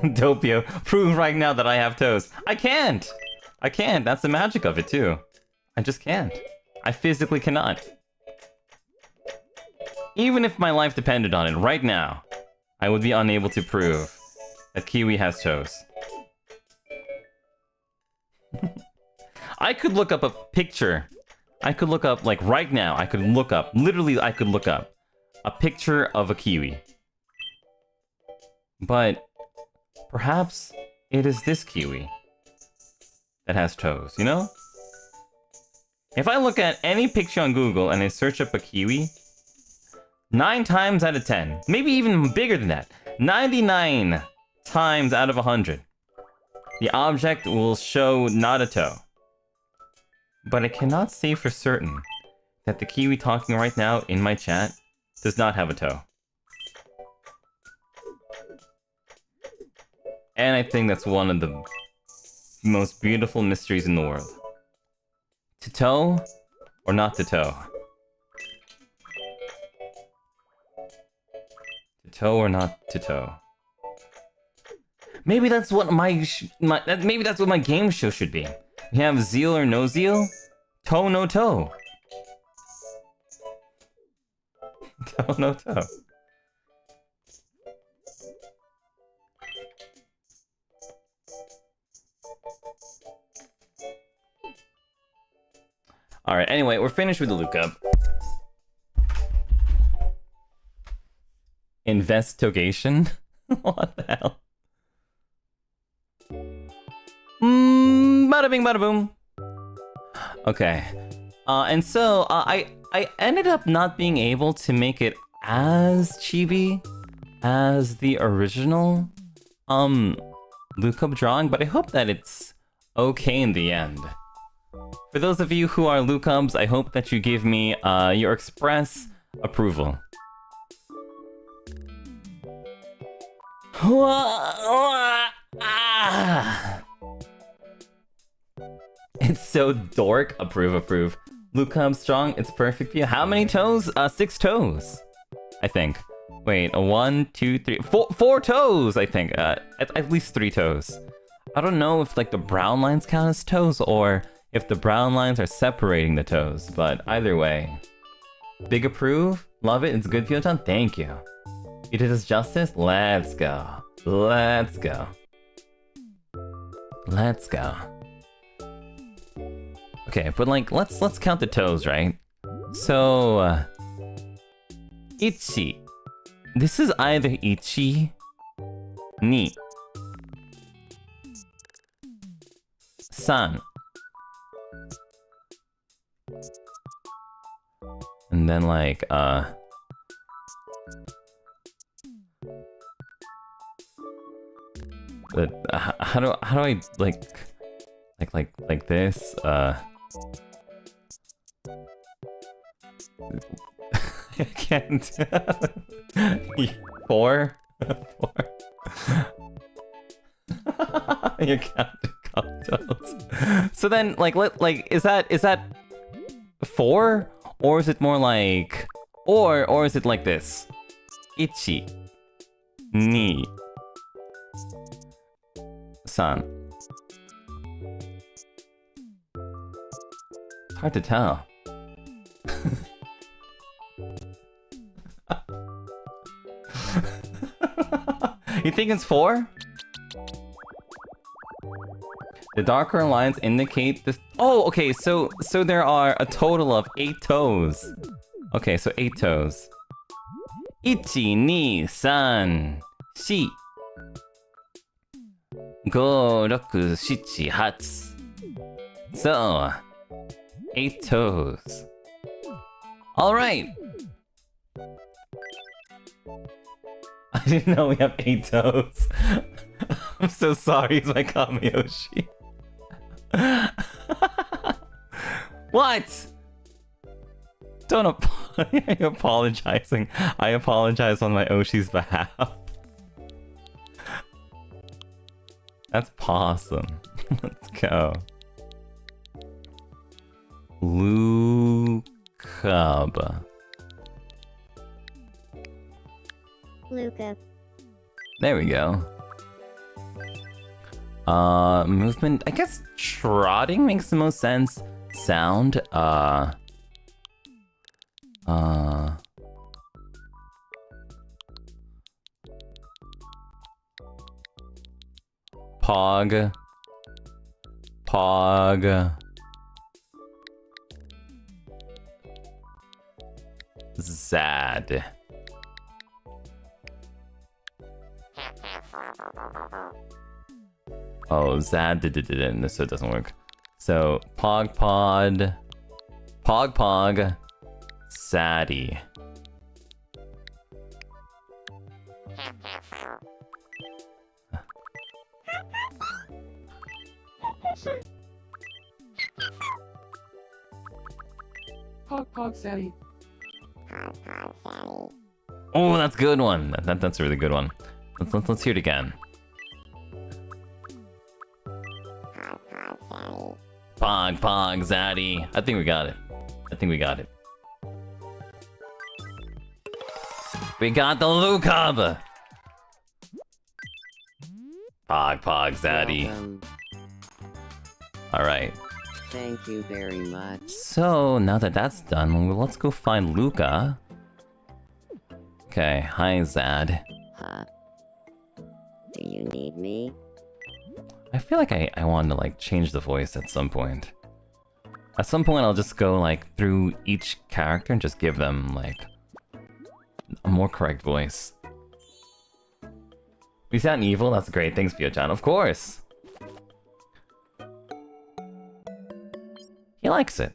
B: Doppio, prove right now that I have toes. I can't! That's the magic of it, too. I just can't. I physically cannot. Even if my life depended on it right now, I would be unable to prove that Kiwi has toes. I could look up a picture. I could look up, like right now, I could look up a picture of a kiwi. But perhaps it is this kiwi that has toes, you know? If I look at any picture on Google and I search up a kiwi, 9 times out of 10, maybe even bigger than that, 99 times out of 100, the object will show not a toe. But I cannot say for certain that the kiwi talking right now in my chat does not have a toe. And I think that's one of the most beautiful mysteries in the world. To toe or not to toe? To toe or not to toe? Maybe that's what maybe that's what my game show should be. You have zeal or no zeal? Toe no toe. Toe no toe. Alright, anyway, we're finished with the Lucub. Investigation? What the hell? Bada bing, bada boom. Okay. And so, I I ended up not being able to make it as chibi as the original Lucub drawing, but I hope that it's okay in the end. For those of you who are Lucubs, I hope that you give me your express approval. It's so dork. Approve. Lucub strong. It's perfect for you. How many toes? 6 toes, I think. Wait, 1, 2, 3, 4 toes, I think. At least 3 toes. I don't know if like the brown lines count as toes or if the brown lines are separating the toes, but either way. Big approve. Love it. It's good, Pyotan. Thank you. You did us justice. Let's go. Let's go. Let's go. Okay, but like let's count the toes, right? So ichi. This is either ichi, ni, san, and then like how do I like this I can't. 4? 4. You can't toes. So then, like, is that 4, or is it more like, or is it like this? Ichi, ni, san. It's hard to tell. You think it's 4? The darker lines indicate this. Oh, okay, so there are a total of 8 toes. Okay, so 8 toes. 1, 2, 3, 4 5, 6, 7, 8. So 8 toes. Alright. I didn't know we have 8 toes. I'm so sorry, it's my Kamiyoshi. What? Don't you're apologizing. I apologize on my Oshi's behalf. That's awesome. Let's go. Lucub.
C: Luca.
B: There we go. Movement. I guess trotting makes the most sense. Sound. Pog. Zad. Oh, Zad didn't, so it doesn't work. So, Pog, Zaddy.
A: Pog Saddy.
B: Oh, that's a good one. That's a really good one. Let's hear it again. Pog, Zaddy. I think we got it. We got the Lucub! Pog, Zaddy. Alright.
D: Thank you very much.
B: So, now that that's done, let's go find Luca. Okay, hi Zad.
D: Huh? Do you need me?
B: I feel like I want to like change the voice at some point. At some point I'll just go like through each character and just give them like a more correct voice. We sound evil? That's great. Thanks, Pio-chan. Of course! He likes it.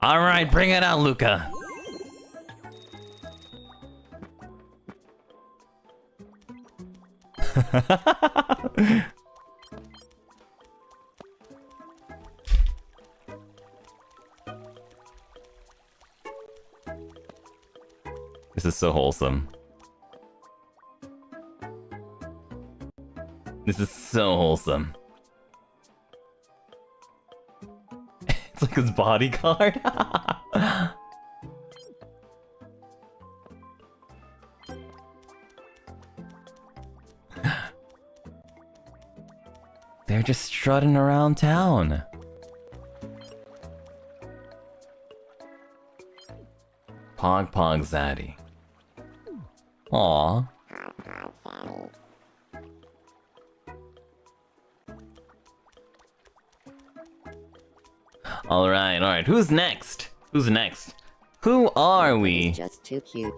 B: Alright, bring it out, Luca. This is so wholesome. This is so wholesome. It's like his bodyguard. They're just strutting around town. Pog Pog Zaddy. Aww. Alright. Who's next? Who's next? Who are we?
D: Just too cute.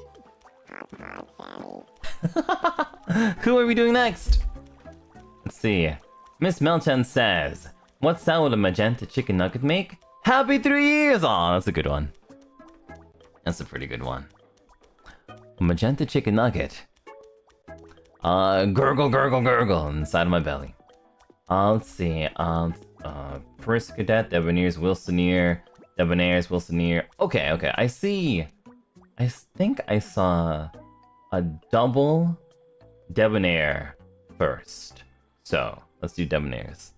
B: Who are we doing next? Let's see. Miss Melchan says, what sound would a magenta chicken nugget make? Happy 3 years! Aw, that's a good one. That's a pretty good one. A magenta chicken nugget. Gurgle, gurgle, gurgle inside of my belly. Let's see. Pris Cadet, Debonair's Wilsoneer, Debonair's Wilsoneer. Okay, I see. I think I saw a double Debonair first. So, let's do Debonair's.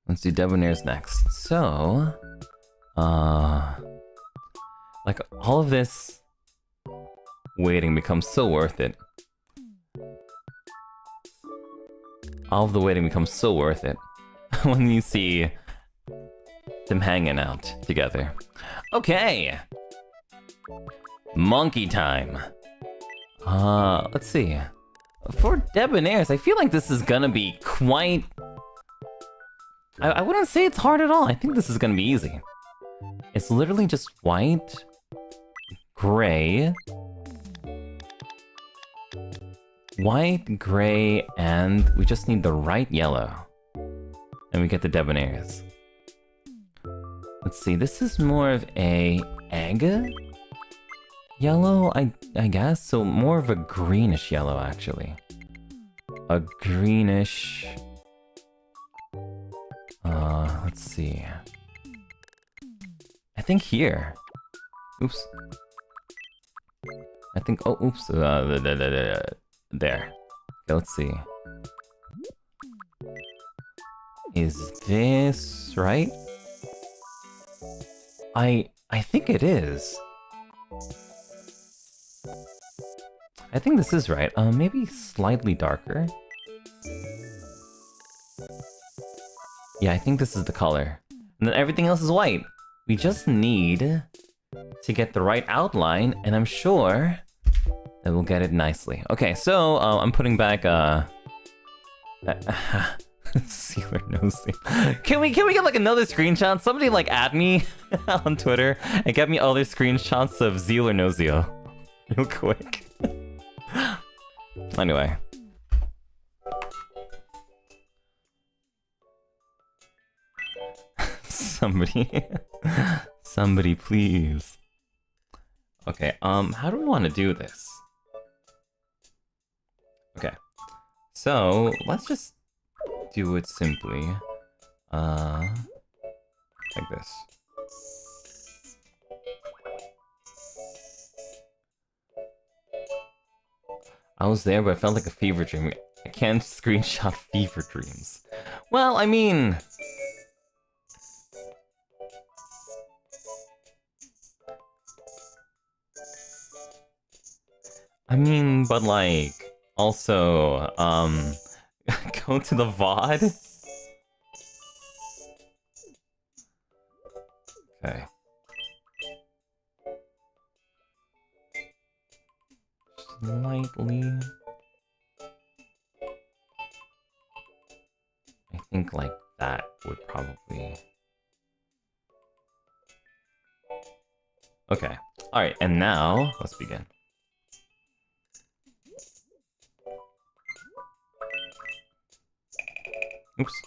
B: Let's do Debonair's next. So, like, all of this waiting becomes so worth it. All of the waiting becomes so worth it when you see them hanging out together. Okay! Monkey time! Let's see. For Debonairs, I feel like this is gonna be quite... I wouldn't say it's hard at all. I think this is gonna be easy. It's literally just white, gray, and we just need the right yellow. And we get the Debonairs. Let's see, this is more of a egg yellow, I guess? So more of a greenish yellow, actually. A greenish... let's see. I think here. Oops. I think... Oh, oops. There. Okay, let's see. Is this right? I think it is. I think this is right. Maybe slightly darker. Yeah, I think this is the color. And then everything else is white. We just need to get the right outline, and I'm sure that we'll get it nicely. Okay, so I'm putting back Sealer Nosy. Can we get like another screenshot? Somebody like add me on Twitter and get me other screenshots of Zeal or Nosio real quick. Anyway. Somebody please. Okay, how do we want to do this? Okay. So, let's just do it simply. Like this. I was there, but I felt like a fever dream. I can't screenshot fever dreams. Well, I mean... but like, also, go to the VOD? Okay. Slightly. I think like that would probably... Okay. Alright, and now, let's begin. Oops.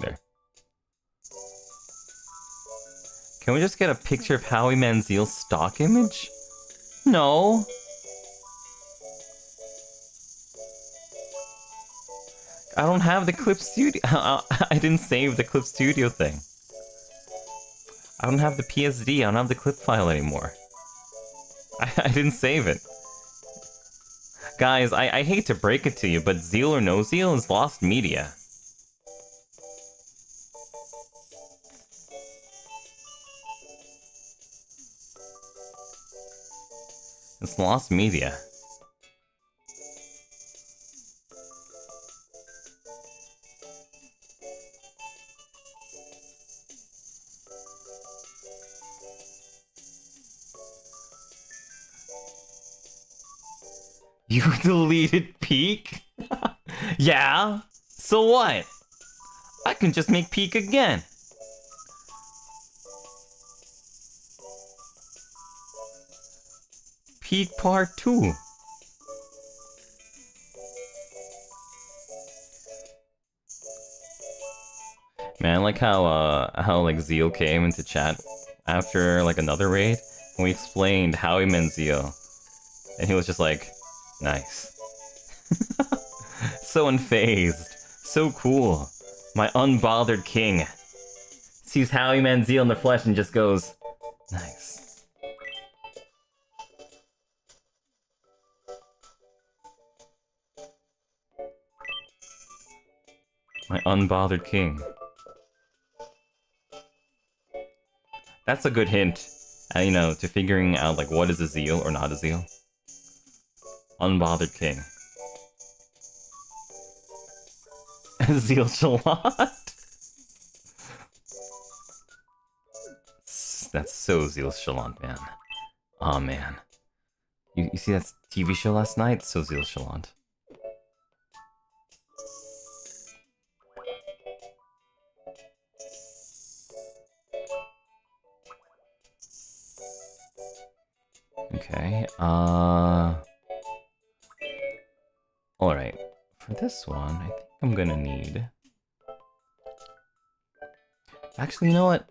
B: There. Can we just get a picture of Howie Manziel's stock image? No. I don't have the Clip Studio. I didn't save the Clip Studio thing. I don't have the PSD. I don't have the clip file anymore. I didn't save it. Guys, I hate to break it to you, but Zeal or No Zeal is lost media. It's lost media. You deleted Peak? Yeah? So what? I can just make Peak again. Peak Part 2. Man, I like how like Zeal came into chat after like another raid and we explained Howie Manziel. And he was just like, nice. So unfazed. So cool. My unbothered king. Sees Howie Manziel in the flesh and just goes, nice. My unbothered king. That's a good hint, you know, to figuring out like what is a Zeal or not a Zeal. Unbothered king. Zeal Shalot. That's so Zeal Shalot, man. Oh man. You see that TV show last night? So Zeal Shalot. Okay, alright, for this one, I think I'm gonna need... Actually, you know what?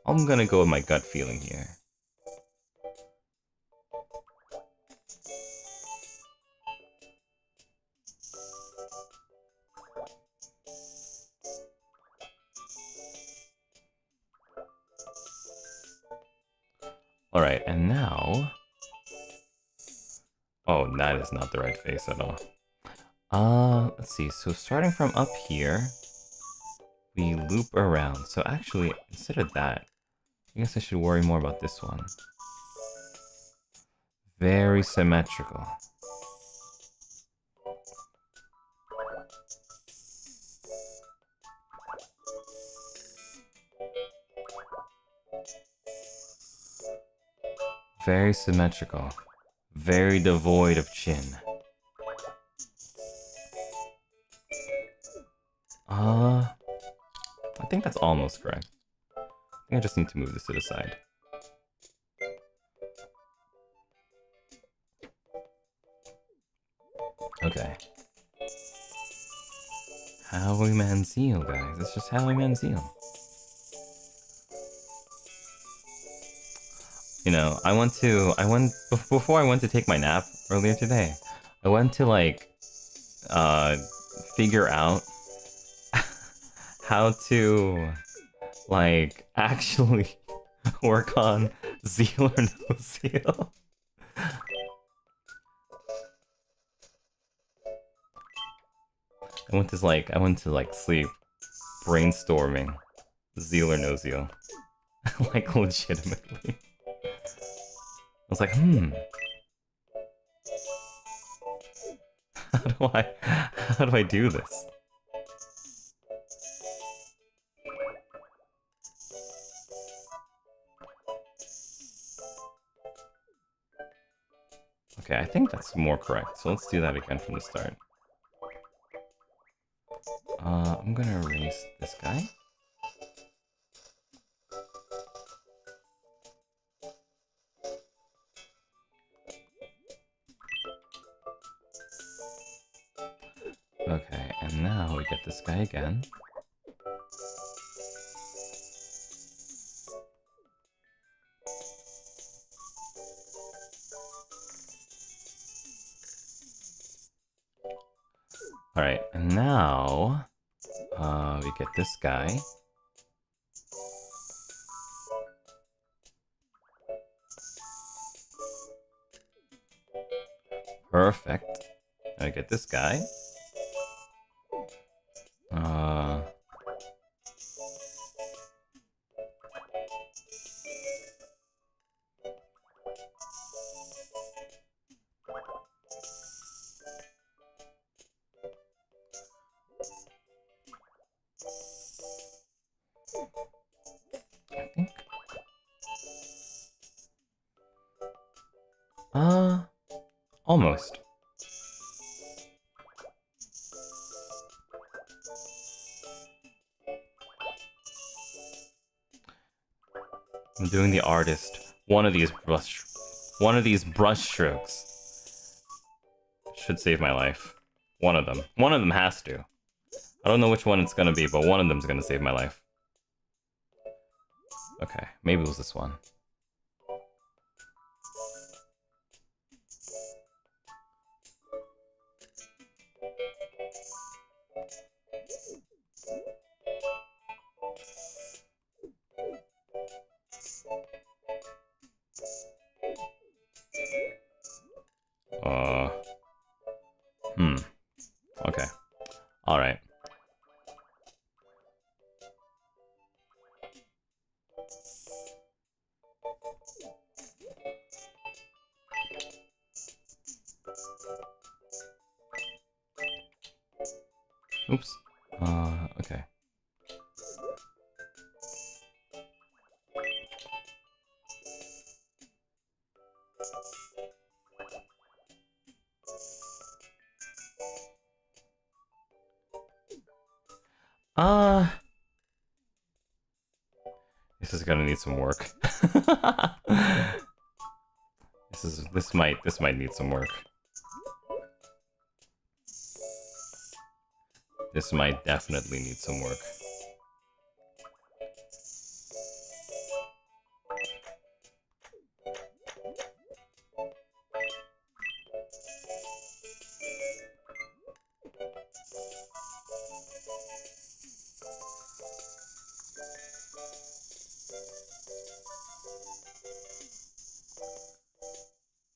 B: I'm gonna go with my gut feeling here. Alright, and now... Oh, that is not the right face at all. Let's see. So starting from up here, we loop around. So actually, instead of that, I guess I should worry more about this one. Very symmetrical. Very symmetrical. Very devoid of chin. I think that's almost correct. I think I just need to move this to the side. Okay. Howie Manziel, guys. It's just Howie Manziel. You know, before I went to take my nap earlier today, I went to, like, figure out how to, like, actually work on Zeal or No Zeal. I went to sleep brainstorming Zeal or No Zeal. Like, legitimately. I was like, how do I do this? Okay, I think that's more correct. So let's do that again from the start. I'm gonna erase this guy. Okay, and now we get this guy again. Alright, and now we get this guy. Perfect. I get this guy. I think. Almost. I'm doing the artist. One of these brush strokes should save my life. One of them. One of them has to. I don't know which one it's gonna be, but one of them's gonna save my life. Okay, maybe it was this one. Okay. Alright. Oops. Okay. This is gonna need some work. This might need some work. This might definitely need some work.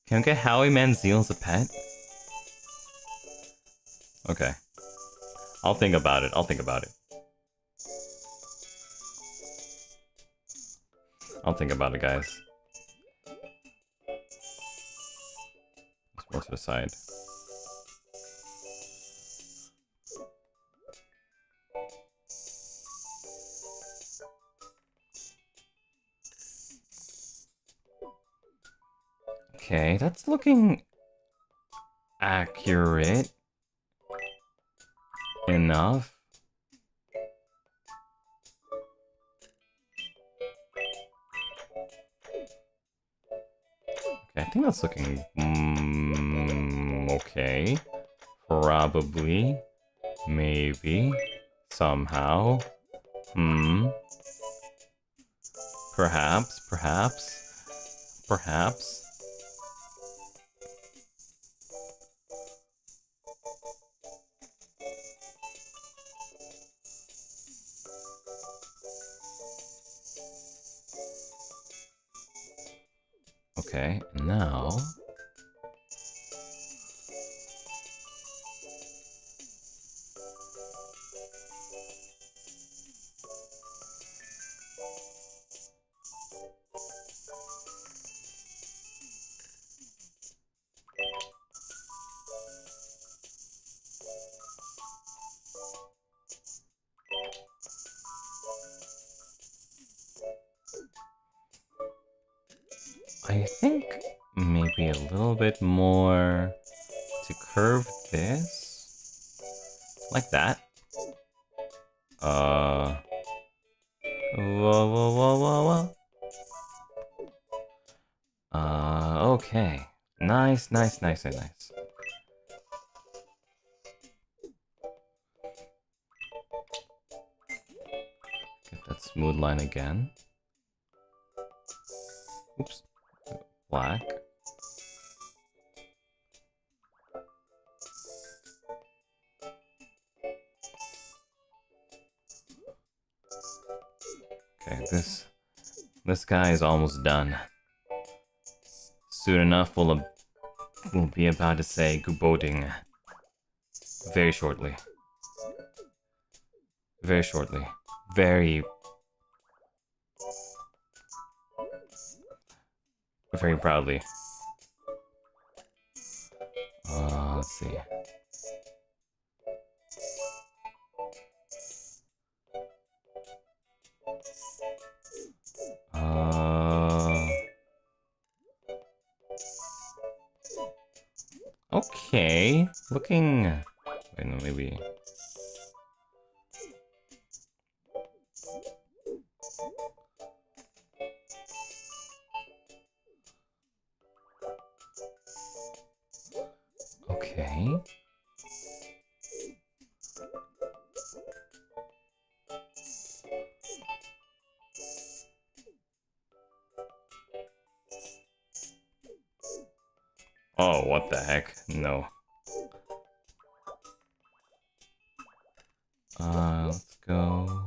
B: Can I get Howie Manziel as a pet? Okay. I'll think about it. I'll think about it. I'll think about it, guys. Let's more to the side. Okay, that's looking accurate enough. Okay, I think that's looking okay. Probably. Maybe. Somehow. Perhaps. Perhaps. Okay, now... I think maybe a little bit more to curve this. Like that. Whoa. Okay. Nice. Get that smooth line again. Oops. Black. This guy is almost done. Soon enough, we'll be about to say Guboding. Very shortly. Very shortly. Very proudly. Let's see. Okay. Looking. Wait, no, maybe. Okay. Oh, what the heck? No. Let's go.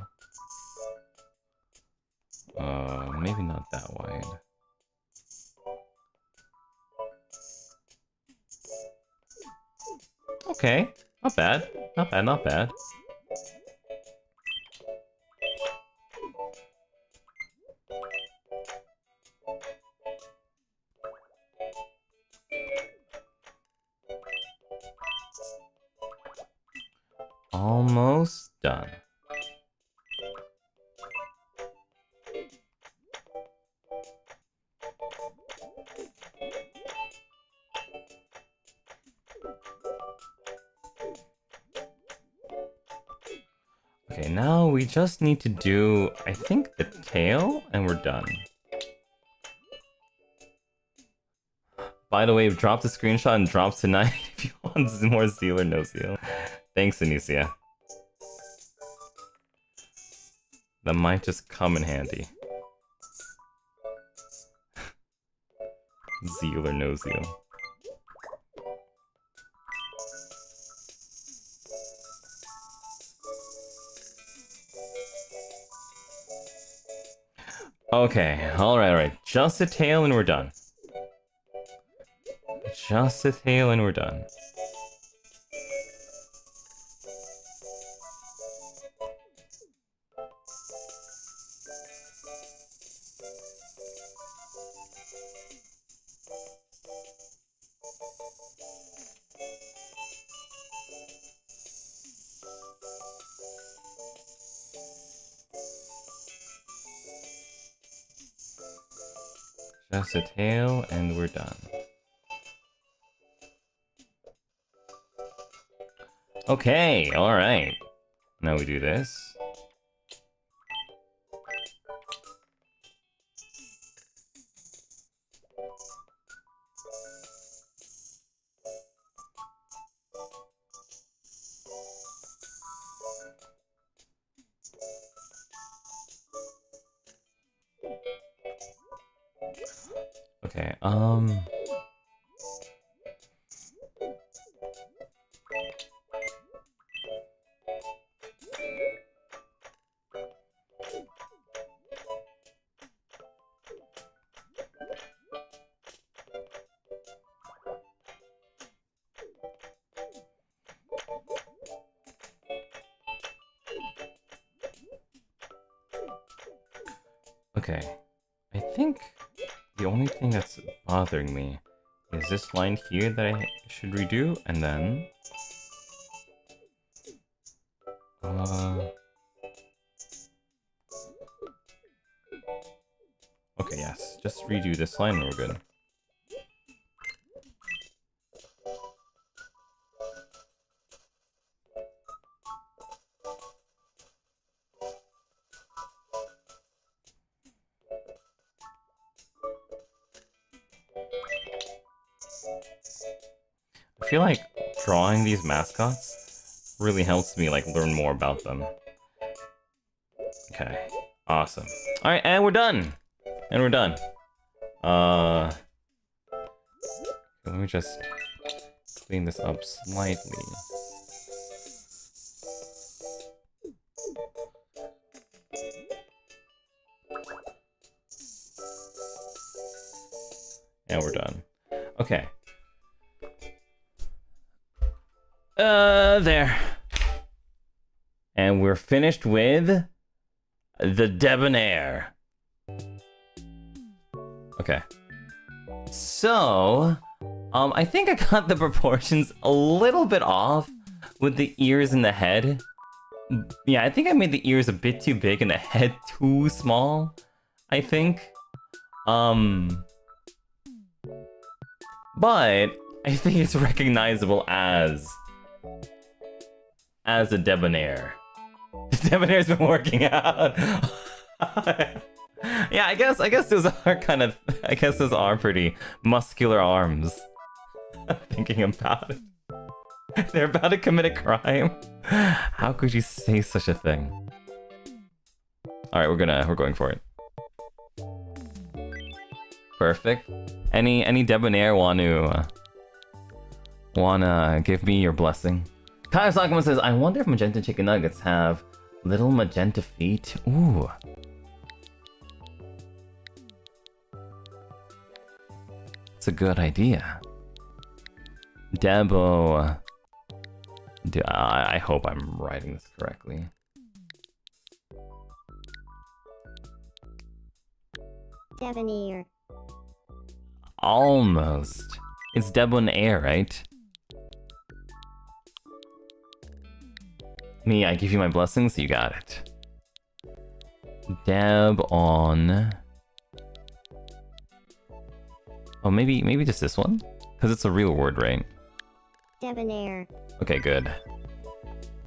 B: Maybe not that wide. Okay, not bad. Not bad, not bad. Almost done. Okay, now we just need to do, I think, the tail, and we're done. By the way, drop the screenshot and drop tonight if you want more zeal or no zeal. Thanks, Anicia. That might just come in handy. Zeal or no zeal. Okay, alright. Just a tail and we're done. Just a tail and we're done. Just a tail and we're done. Okay, alright. Now we do this. Okay, okay, I think the only thing that's bothering me is this line here that I should redo, and then... Okay, yes, just redo this line and we're good. I feel like drawing these mascots really helps me like learn more about them. Okay, awesome. Alright, and we're done! And we're done. Let me just clean this up slightly. And we're done. Okay. There. And we're finished with the Debonair. Okay. So, I think I got the proportions a little bit off with the ears and the head. Yeah, I think I made the ears a bit too big and the head too small, I think. But I think it's recognizable as a Debonair. The Debonair's been working out. Yeah, I guess those are those are pretty muscular arms. Thinking about it. They're about to commit a crime. How could you say such a thing? Alright, we're going for it. Perfect. Any Debonair wanna give me your blessing? Kyle Sakuma says, I wonder if magenta chicken nuggets have little magenta feet. Ooh. It's a good idea. Debo. I hope I'm writing this correctly.
C: Debonair.
B: Almost. It's Debonair, right? Me, I give you my blessings, you got it. Deb on. Oh, maybe just this one? Because it's a real word, right?
C: Debonair.
B: Okay, good.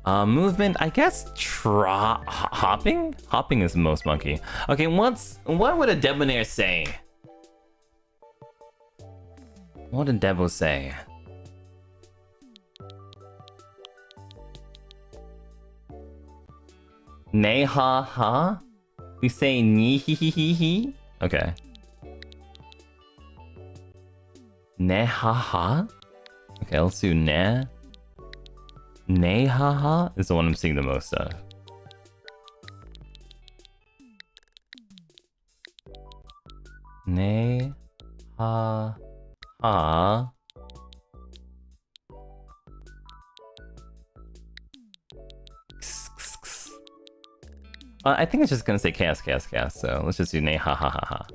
B: Movement, I guess hopping? Hopping is most monkey. Okay, what would a Debonair say? What did Debo say? Ne ha ha? We say ni hi hi hi hi? Okay. Ne ha ha? Okay, let's do ne. Ne ha ha is the one I'm seeing the most of. Ne ha ha. I think it's just gonna say chaos, chaos, chaos, so let's just do ne ha ha ha ha.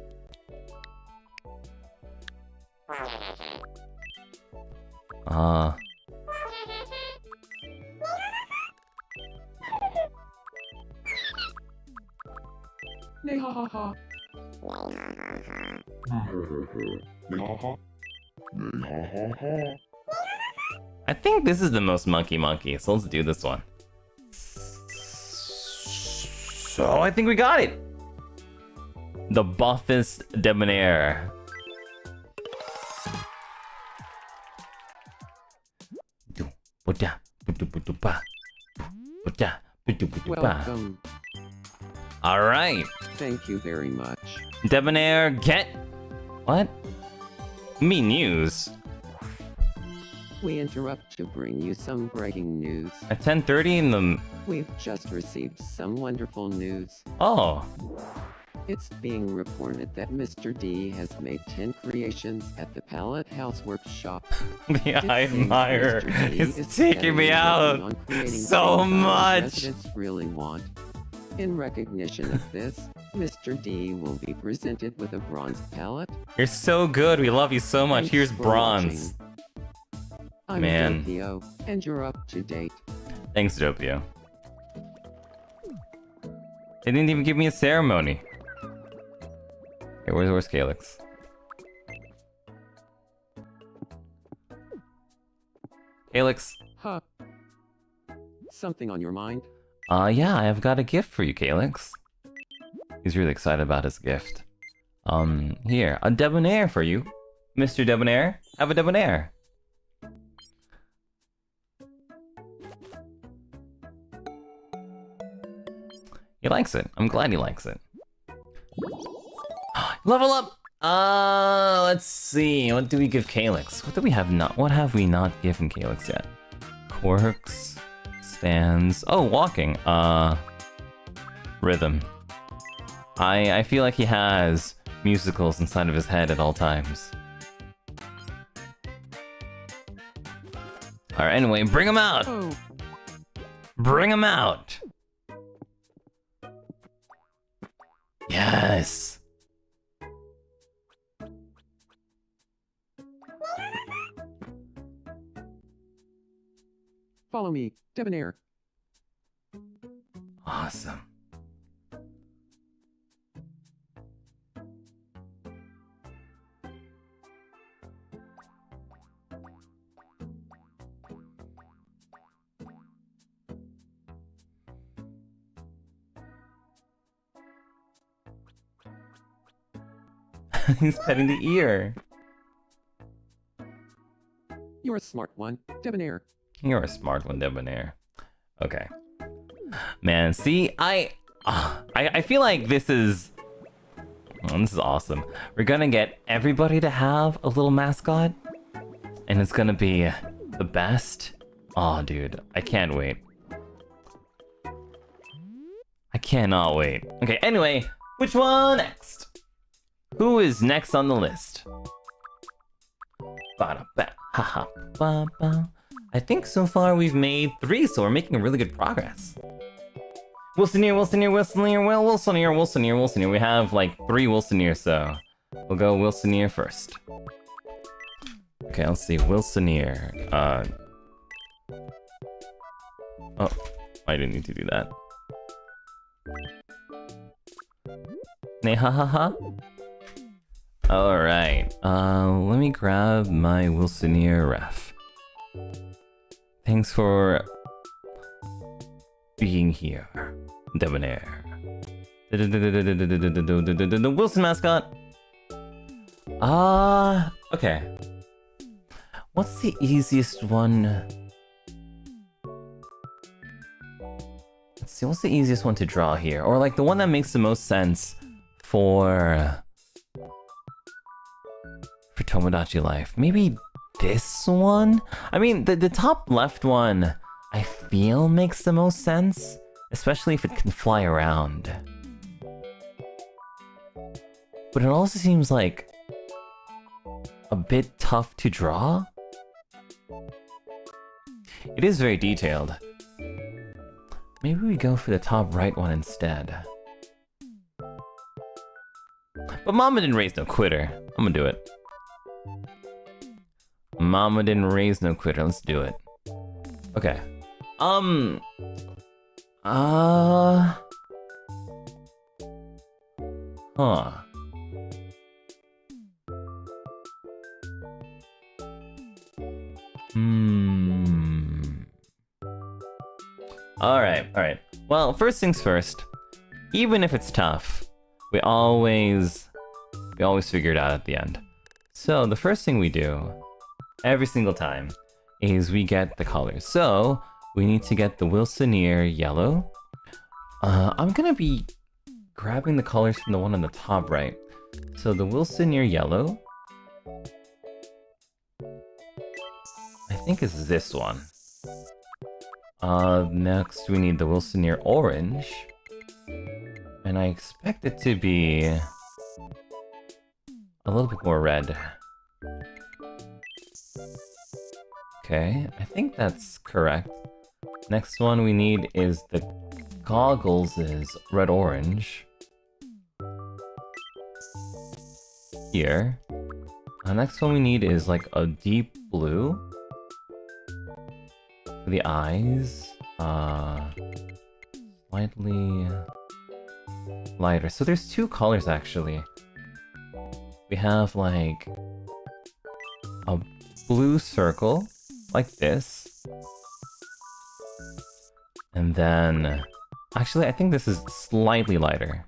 A: Nay ha ha ha.
B: I think this is the most monkey, so let's do this one. So I think we got it! The buffest Debonair.
A: Welcome.
B: Alright.
A: Thank you very much.
B: Debonair, get... What? Me news?
A: We interrupt to bring you some breaking news.
B: At 10:30 in the...
A: We've just received some wonderful news.
B: Oh.
A: It's being reported that Mr. D has made 10 creations at the Palette House Workshop.
B: The
A: It
B: I
A: seems
B: admire
A: Mr. D
B: is taking me
A: steadily
B: out
A: working on creating
B: so
A: things our
B: much.
A: residents really want. In recognition of this, Mr. D will be presented with a bronze palette.
B: You're so good. We love you so much.
A: Thanks
B: Here's
A: for
B: bronze.
A: watching. I'm
B: Man.
A: Doppio, and you're up to date.
B: Thanks, Doppio. They didn't even give me a ceremony. Okay, where's Calyx? Calyx.
A: Huh. Something on your mind?
B: Yeah, I've got a gift for you, Calyx. He's really excited about his gift. Here, a Debonair for you. Mr. Debonair, have a Debonair. He likes it. I'm glad he likes it. Level up! Let's see. What do we give Calyx? What have we not given Calyx yet? Quirks, stands. Oh, walking. Rhythm. I feel like he has musicals inside of his head at all times. Alright, anyway, bring him out!
A: Oh,
B: Bring him out! Yes!
A: follow me, Debonair.
B: Awesome. He's petting the ear.
A: You're a smart one, Debonair.
B: You're a smart one, Debonair. Okay. Man, see, I feel like this is awesome. We're gonna get everybody to have a little mascot, and it's gonna be the best. Oh, dude, I can't wait. I cannot wait. Okay, anyway, which one next? Who is next on the list? I think so far we've made 3, so we're making really good progress. Wilsoneer. We have like 3 Wilsoneer, so we'll go Wilsoneer first. Okay, let's see. Wilsoneer. Oh, I didn't need to do that. Nehahaha. Alright, let me grab my Wilsoneer ref. Thanks for being here, Debonair. The Wilson mascot. Okay. What's the easiest one? Let's see, what's the easiest one to draw here? Or like the one that makes the most sense for Tomodachi life. Maybe this one? I mean, the top left one, I feel makes the most sense, especially if it can fly around. But it also seems like a bit tough to draw. It is very detailed. Maybe we go for the top right one instead. But Mama didn't raise no quitter. I'm gonna do it. Mama didn't raise no quitter. Let's do it. Okay. Huh. Alright. Well, first things first. Even if it's tough, we always figure it out at the end. So the first thing we do every single time is we get the colors. So we need to get the Wilsoneer yellow. I'm gonna be grabbing the colors from the one on the top right. So the Wilsoneer yellow, I think is this one. Next we need the Wilsoneer orange, and I expect it to be a little bit more red. Okay, I think that's correct. Next one we need is the goggles is red-orange. Here. Next one we need is like a deep blue. For the eyes, slightly lighter. So there's 2 colors actually. We have like a blue circle, like this. And then, actually I think this is slightly lighter.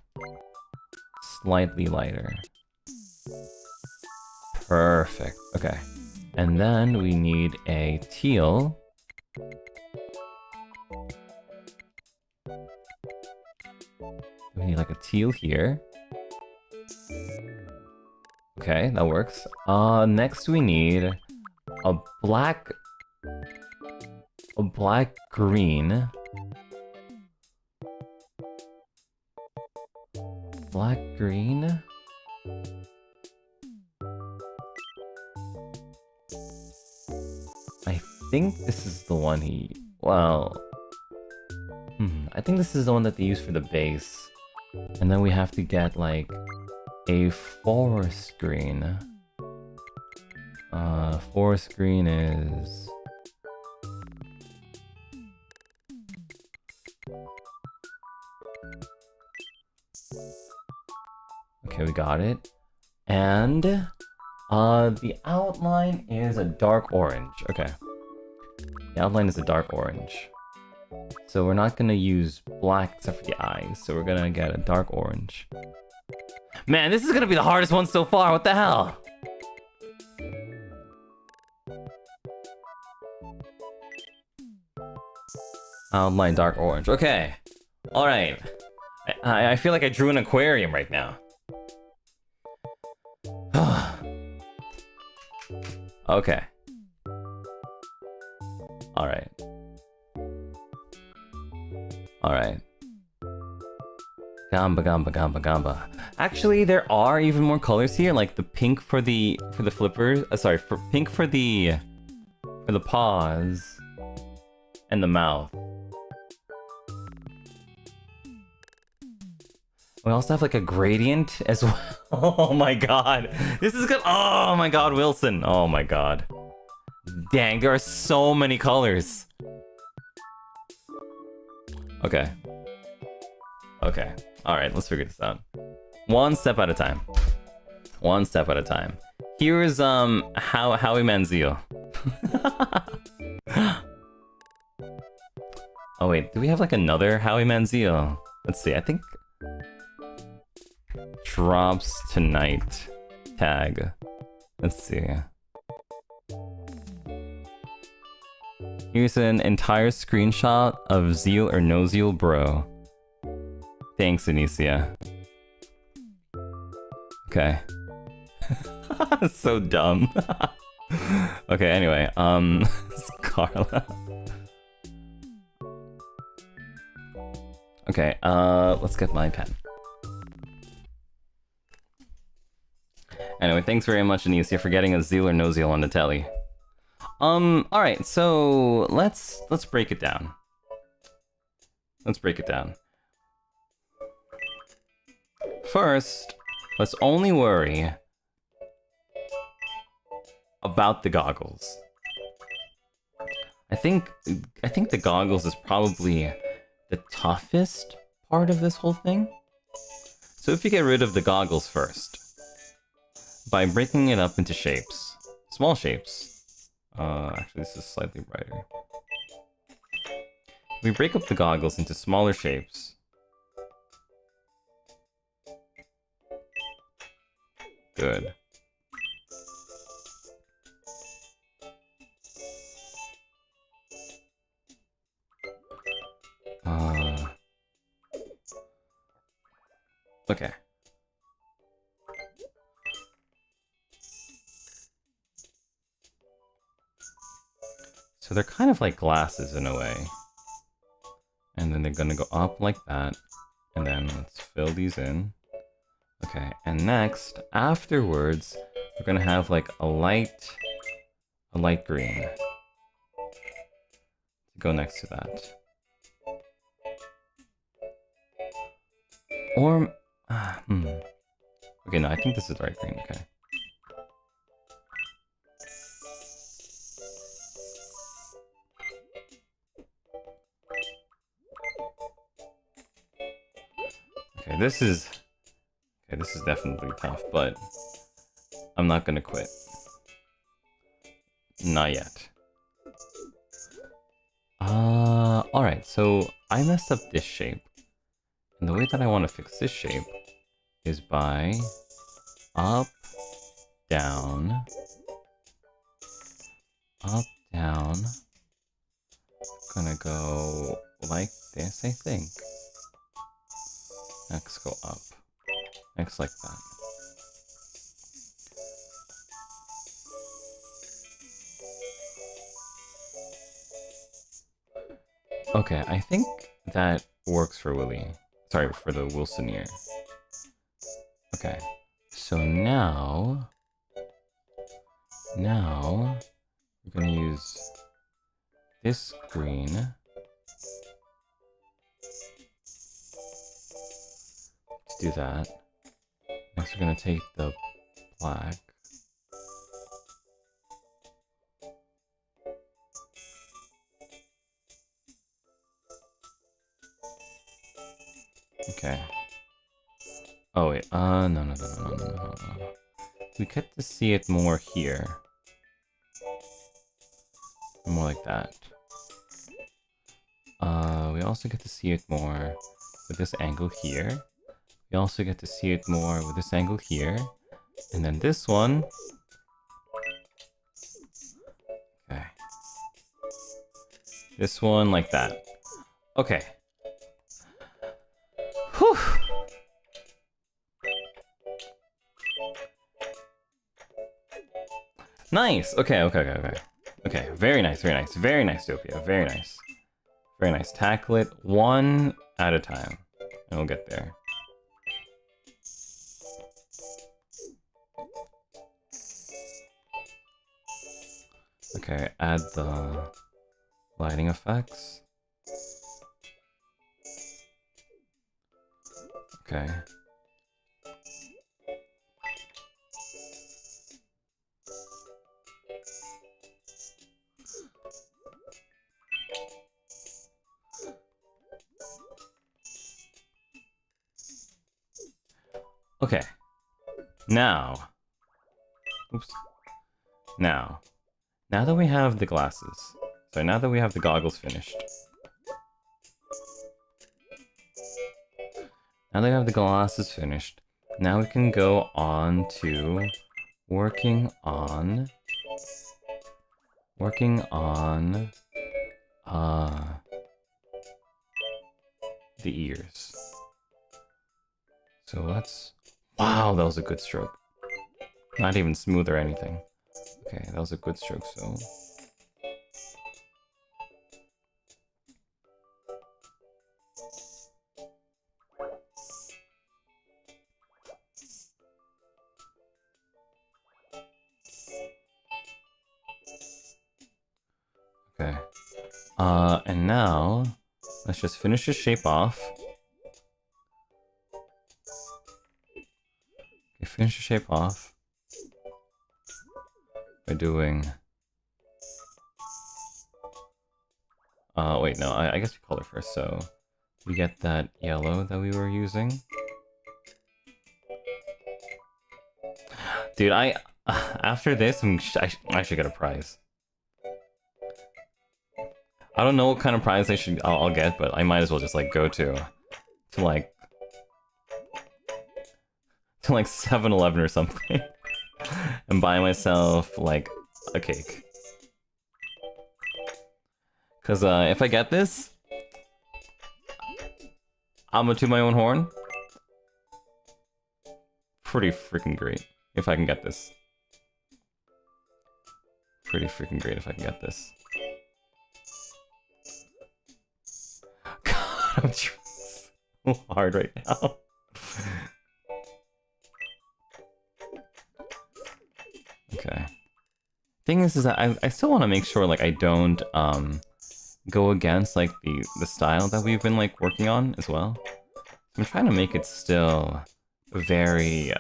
B: Slightly lighter. Perfect, okay. And then we need a teal. We need like a teal here. Okay, that works. Next we need a black green. Black green. I think this is the one he... Well... I think this is the one that they use for the base. And then we have to get, like, a forest green. Forest green is... Okay, we got it. And the outline is a dark orange. Okay. The outline is a dark orange. So we're not gonna use black except for the eyes. So we're gonna get a dark orange. Man, this is gonna be the hardest one so far. What the hell? Outline dark orange. Okay. Alright. I feel like I drew an aquarium right now. Okay. Alright. Alright. Gamba, gamba, gamba, gamba. Actually, there are even more colors here, like the pink for the flippers. Sorry, for pink for the paws and the mouth. We also have like a gradient as well. Oh my god. This is good. Oh my god, Wilson. Oh my god. Dang, there are so many colors. Okay. Okay. Alright, let's figure this out. One step at a time. One step at a time. Here's Howie Manziel. Oh wait, do we have like another Howie Manziel? Let's see, I think drops tonight tag. Let's see. Here's an entire screenshot of Zeal or No Zeal bro. Thanks, Anicia. Okay. So dumb. Okay, anyway, Scarla. Okay, let's get my pen. Anyway, thanks very much, Anicia, for getting a Zeal or No Zeal on the telly. Alright, so let's break it down. Let's break it down. First, let's only worry about the goggles. I think the goggles is probably the toughest part of this whole thing. So if you get rid of the goggles first, by breaking it up into shapes, small shapes. Actually, this is slightly brighter. We break up the goggles into smaller shapes. Good. Okay. So they're kind of like glasses in a way. And then they're gonna go up like that. And then let's fill these in. Okay, and next, afterwards, we're gonna have like a light green to go next to that. Or, okay, no, I think this is light green, okay. Okay, this is definitely tough, but I'm not gonna quit. Not yet. Alright, so I messed up this shape. And the way that I want to fix this shape is by up, down, up, down. Gonna go like this, I think. Next, go up. Next, like that. Okay, I think that works for Willie. Sorry, for the Wilson ear. Okay, so now we're gonna use this green. Let's do that. Next, we're gonna take the black. Okay. Oh wait, no. We get to see it more here. More like that. We also get to see it more with this angle here. We also get to see it more with this angle here. And then this one. Okay. This one like that. Okay. Whew. Nice. Okay. Okay, very nice, Doppio. Very nice. Very nice. Tackle it one at a time, and we'll get there. Okay, add the lighting effects. Okay. Okay. Now. Oops. Now that we have the glasses. So now that we have the goggles finished. Now that we have the glasses finished, now we can go on to working on the ears. So let's... Wow, that was a good stroke. Not even smooth or anything. Okay, that was a good stroke, so... Okay. And now, let's just finish the shape off. Okay, finish the shape off by doing... wait, no, I guess we color first, so we get that yellow that we were using. Dude, after this, I should get a prize. I don't know what kind of prize I'll get, but I might as well just like go to like 7-Eleven or something and buy myself like a cake. Cause if I get this, I'm gonna toot my own horn. Pretty freaking great if I can get this. Pretty freaking great if I can get this. God, I'm trying so hard right now. Okay. Thing is that I still want to make sure like I don't go against like the style that we've been like working on as well. I'm trying to make it still very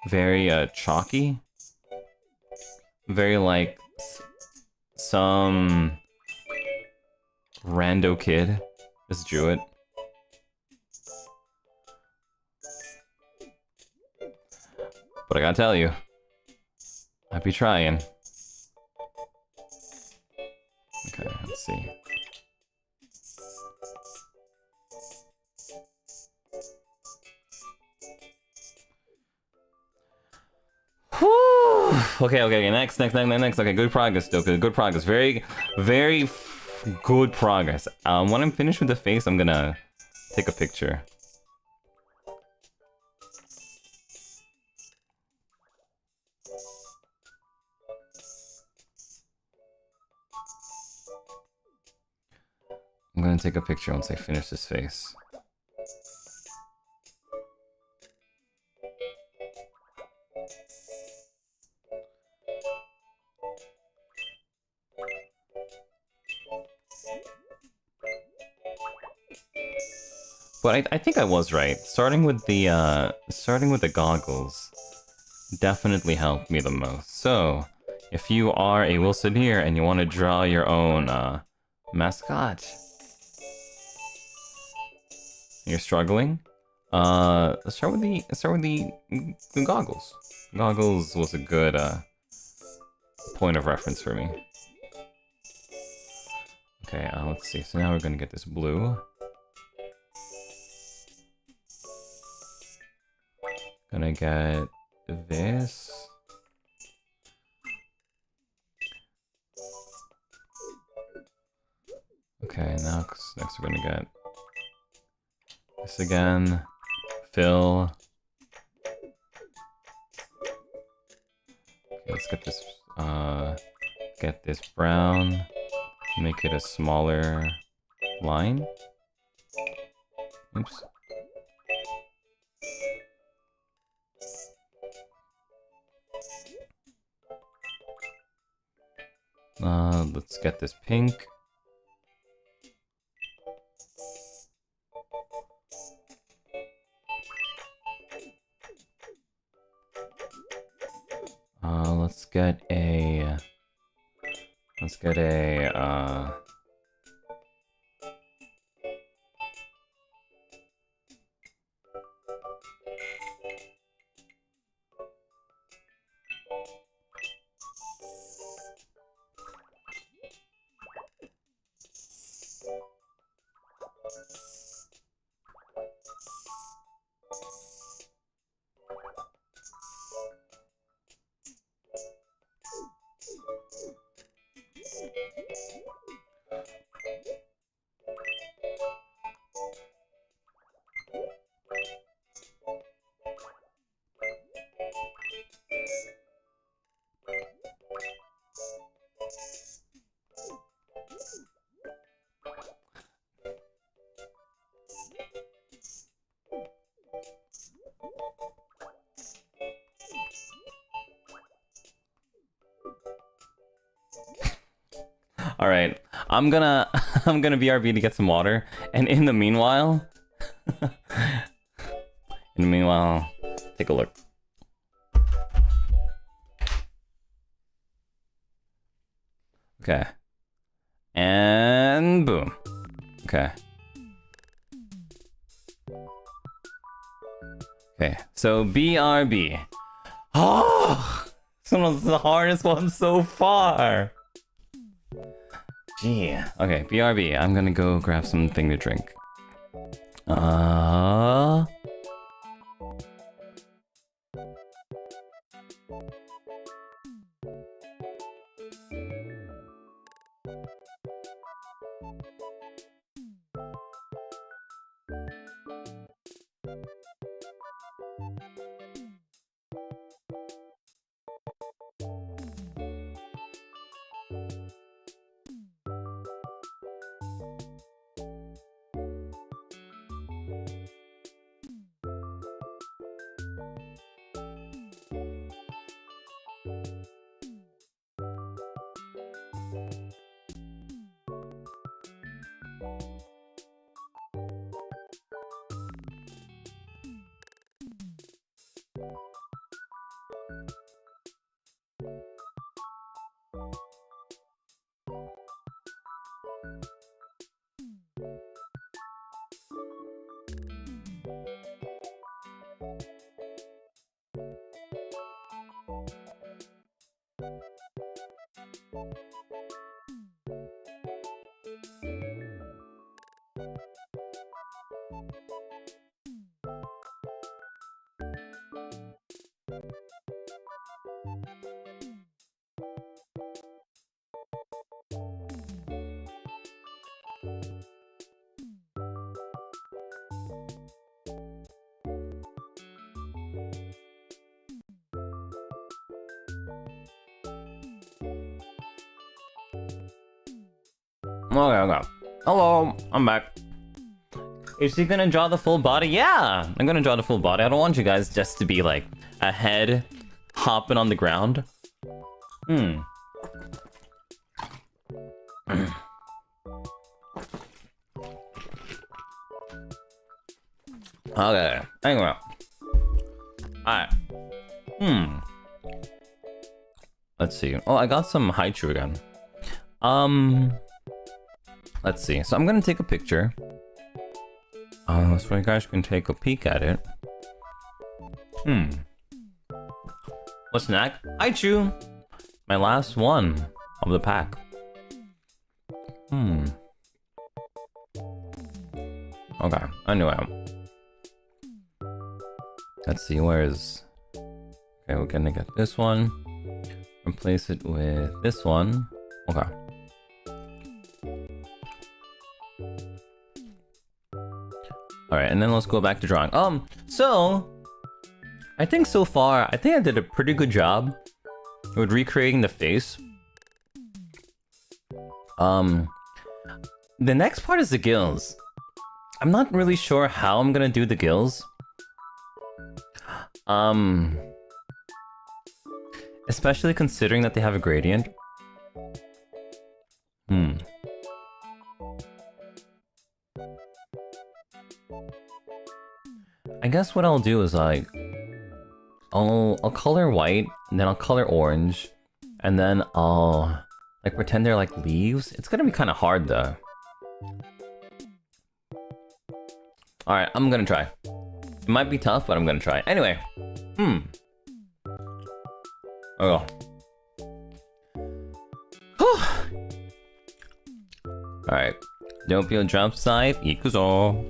B: very chalky. Very like some rando kid just drew it. But I gotta tell you, I'd be trying. Okay, let's see. Whew. Okay, next. Okay, good progress, Doka. Good progress. Very good progress. When I'm finished with the face, I'm gonna take a picture. I'm gonna take a picture once I finish this face. But I think I was right. Starting with the goggles definitely helped me the most. So, if you are a Wilsoneer and you want to draw your own mascot, you're struggling. Let's start with the goggles. Goggles was a good point of reference for me. Okay, let's see. So now we're gonna get this blue. Gonna get this. Okay, next we're gonna get this again. Fill. Okay, let's get this brown. Make it a smaller line. Oops. Let's get this pink. Let's get a Alright, I'm gonna BRB to get some water, and in the meanwhile, take a look. Okay. And boom. Okay. Okay, so BRB. Oh! This one was the hardest one so far! Gee. Okay, BRB. I'm gonna go grab something to drink. Okay. Hello, I'm back. Is he gonna draw the full body? Yeah, I'm gonna draw the full body. I don't want you guys just to be like a head hopping on the ground. Okay. Anyway. Alright. Let's see. Oh, I got some Haichu again. Let's see. So I'm gonna take a picture. So you guys can take a peek at it. What's next? Haichu! My last one of the pack. Okay, anyway. Let's see, where is... Okay, we're gonna get this one. Replace it with this one. Okay. Alright, and then let's go back to drawing. So... I think so far, I think I did a pretty good job with recreating the face. The next part is the gills. I'm not really sure how I'm gonna do the gills. Especially considering that they have a gradient. I guess what I'll do is like... I'll color white, and then I'll color orange, and then I'll like pretend they're like leaves. It's gonna be kind of hard though. Alright, I'm gonna try. It might be tough, but I'm gonna try. Anyway. Oh. Alright. Doppio Dropscythe, ikuzo.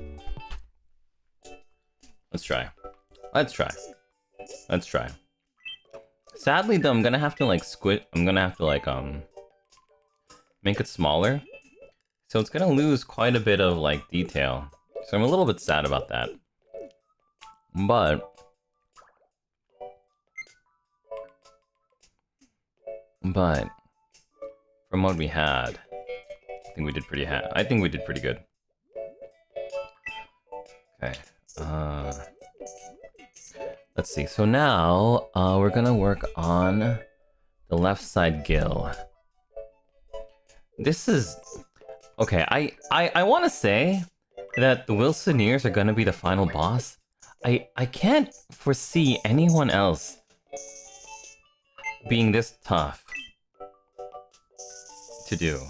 B: Let's try. Let's try. Let's try. Sadly though, I'm gonna have to like make it smaller. So it's gonna lose quite a bit of like detail. So I'm a little bit sad about that. But from what we had, I think we did pretty good. Okay. Let's see. So now we're gonna work on the left side gill. This is okay. I want to say that the Wilsoneers are gonna be the final boss. I can't foresee anyone else being this tough to do.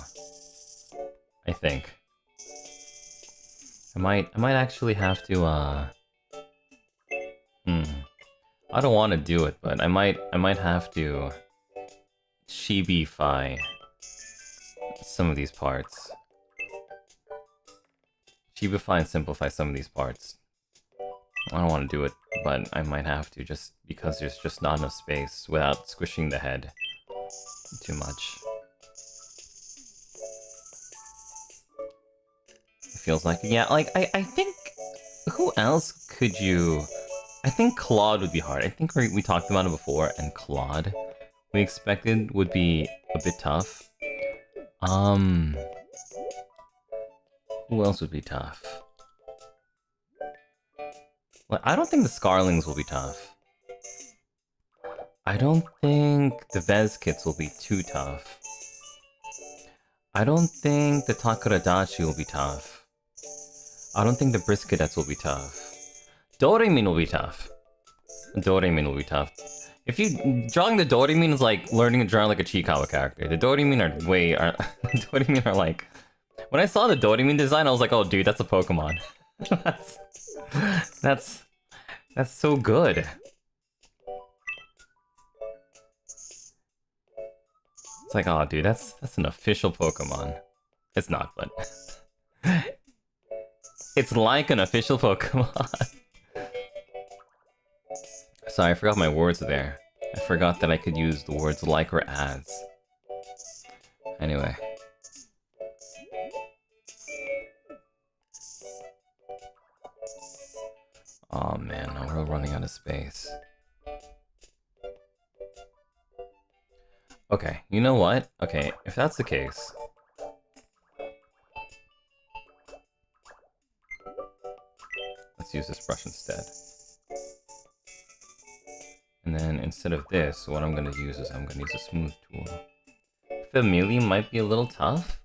B: I think I might actually have to I don't want to do it, but I might have to chibi-fy some of these parts. Chibi-fy and simplify some of these parts. I don't want to do it, but I might have to just because there's just not enough space without squishing the head too much. It feels like, yeah, like I think who else could you... I think Claude would be hard. I think we talked about it before, and Claude we expected would be a bit tough. Who else would be tough? Well, I don't think the Scarlings will be tough. I don't think the Vezkits will be too tough. I don't think the Takuradachi will be tough. I don't think the Briskadets will be tough. ＤoReMin will be tough. DoReMin will be tough. If you... Drawing the DoReMin is like learning to draw like a Chiikawa character. The DoReMin are way... the DoReMin are like... When I saw the DoReMin design, I was like, oh dude, that's a Pokemon. That's so good. It's like, oh dude, that's an official Pokemon. It's not, but... It's like an official Pokemon. Sorry, I forgot my words there. I forgot that I could use the words like or as. Anyway. Oh man, we're running out of space. Okay, you know what? Okay, if that's the case... Let's use this brush instead. And then instead of this, what I'm going to use is I'm going to use a smooth tool. Family might be a little tough.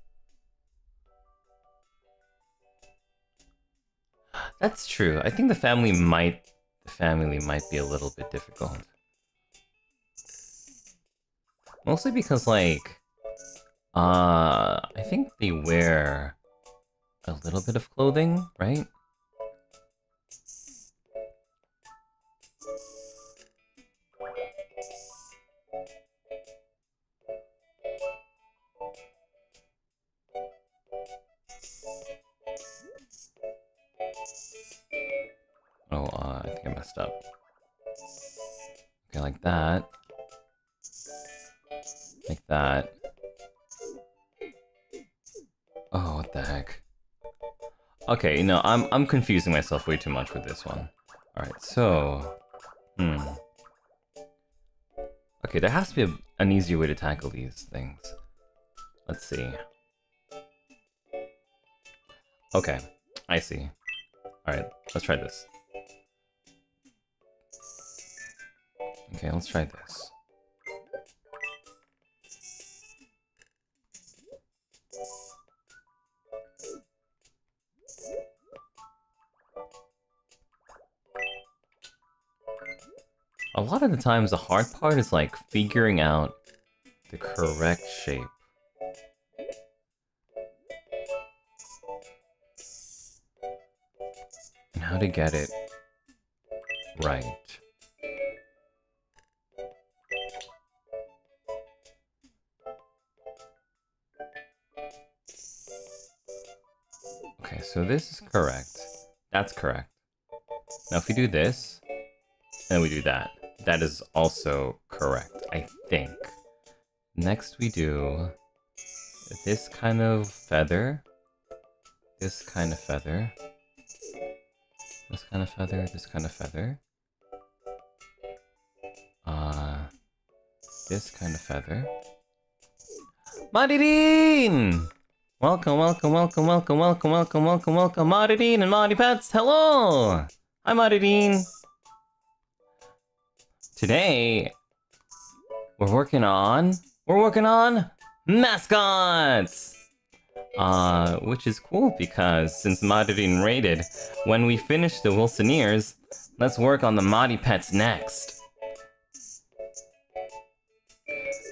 B: That's true. I think the family might be a little bit difficult. Mostly because like I think they wear a little bit of clothing, right? Oh, I think I messed up. Okay, like that. Like that. Oh, what the heck? Okay, no, I'm confusing myself way too much with this one. Alright, so... Okay, there has to be an easier way to tackle these things. Let's see. Okay, I see. Alright, let's try this. Okay, let's try this. A lot of the times, the hard part is like figuring out the correct shape. And how to get it right. Okay, so this is correct. That's correct. Now if we do this, and we do that, that is also correct, I think. Next we do this kind of feather, this kind of feather, this kind of feather, this kind of feather, this kind of feather. Modine! Welcome, welcome, welcome, welcome, welcome, welcome, welcome, welcome, Modine and Modi Pets. Hello! Hi, Modine. Today, we're working on mascots! Which is cool because since Modine raided, when we finish the Wilsoneers, let's work on the Modi Pets next.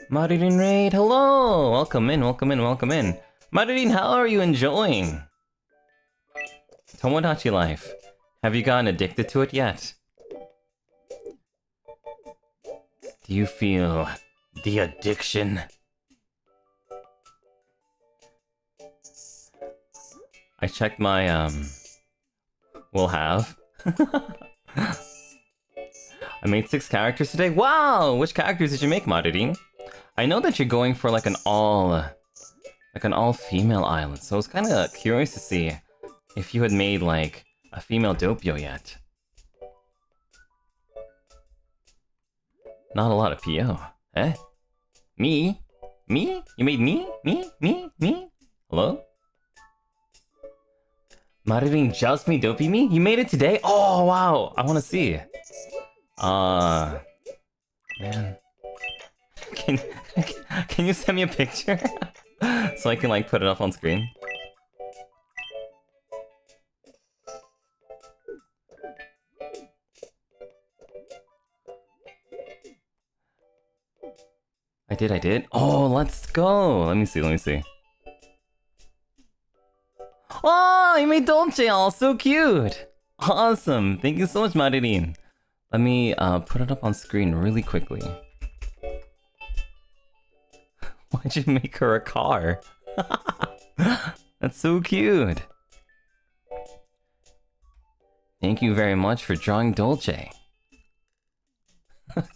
B: Modine raid, hello! Welcome in, welcome in, welcome in. Modine, how are you enjoying Tomodachi life? Have you gotten addicted to it yet? Do you feel the addiction? I checked my, will have. I made 6 characters today. Wow! Which characters did you make, Modine? I know that you're going for like an all-female island, so I was kind of curious to see if you had made like a female Doppio yet. Not a lot of PO, eh? Me? Me? You made me? Me? Me? Me? Hello? Modine just made Doppio me? You made it today? Oh wow! I want to see. Man. Can you send me a picture? So I can like put it up on screen? I did. Oh, let's go! Let me see. Oh, you made Dolce! Oh, so cute! Awesome! Thank you so much, Modine. Let me put it up on screen really quickly. Why'd you make her a car? That's so cute! Thank you very much for drawing Dolce.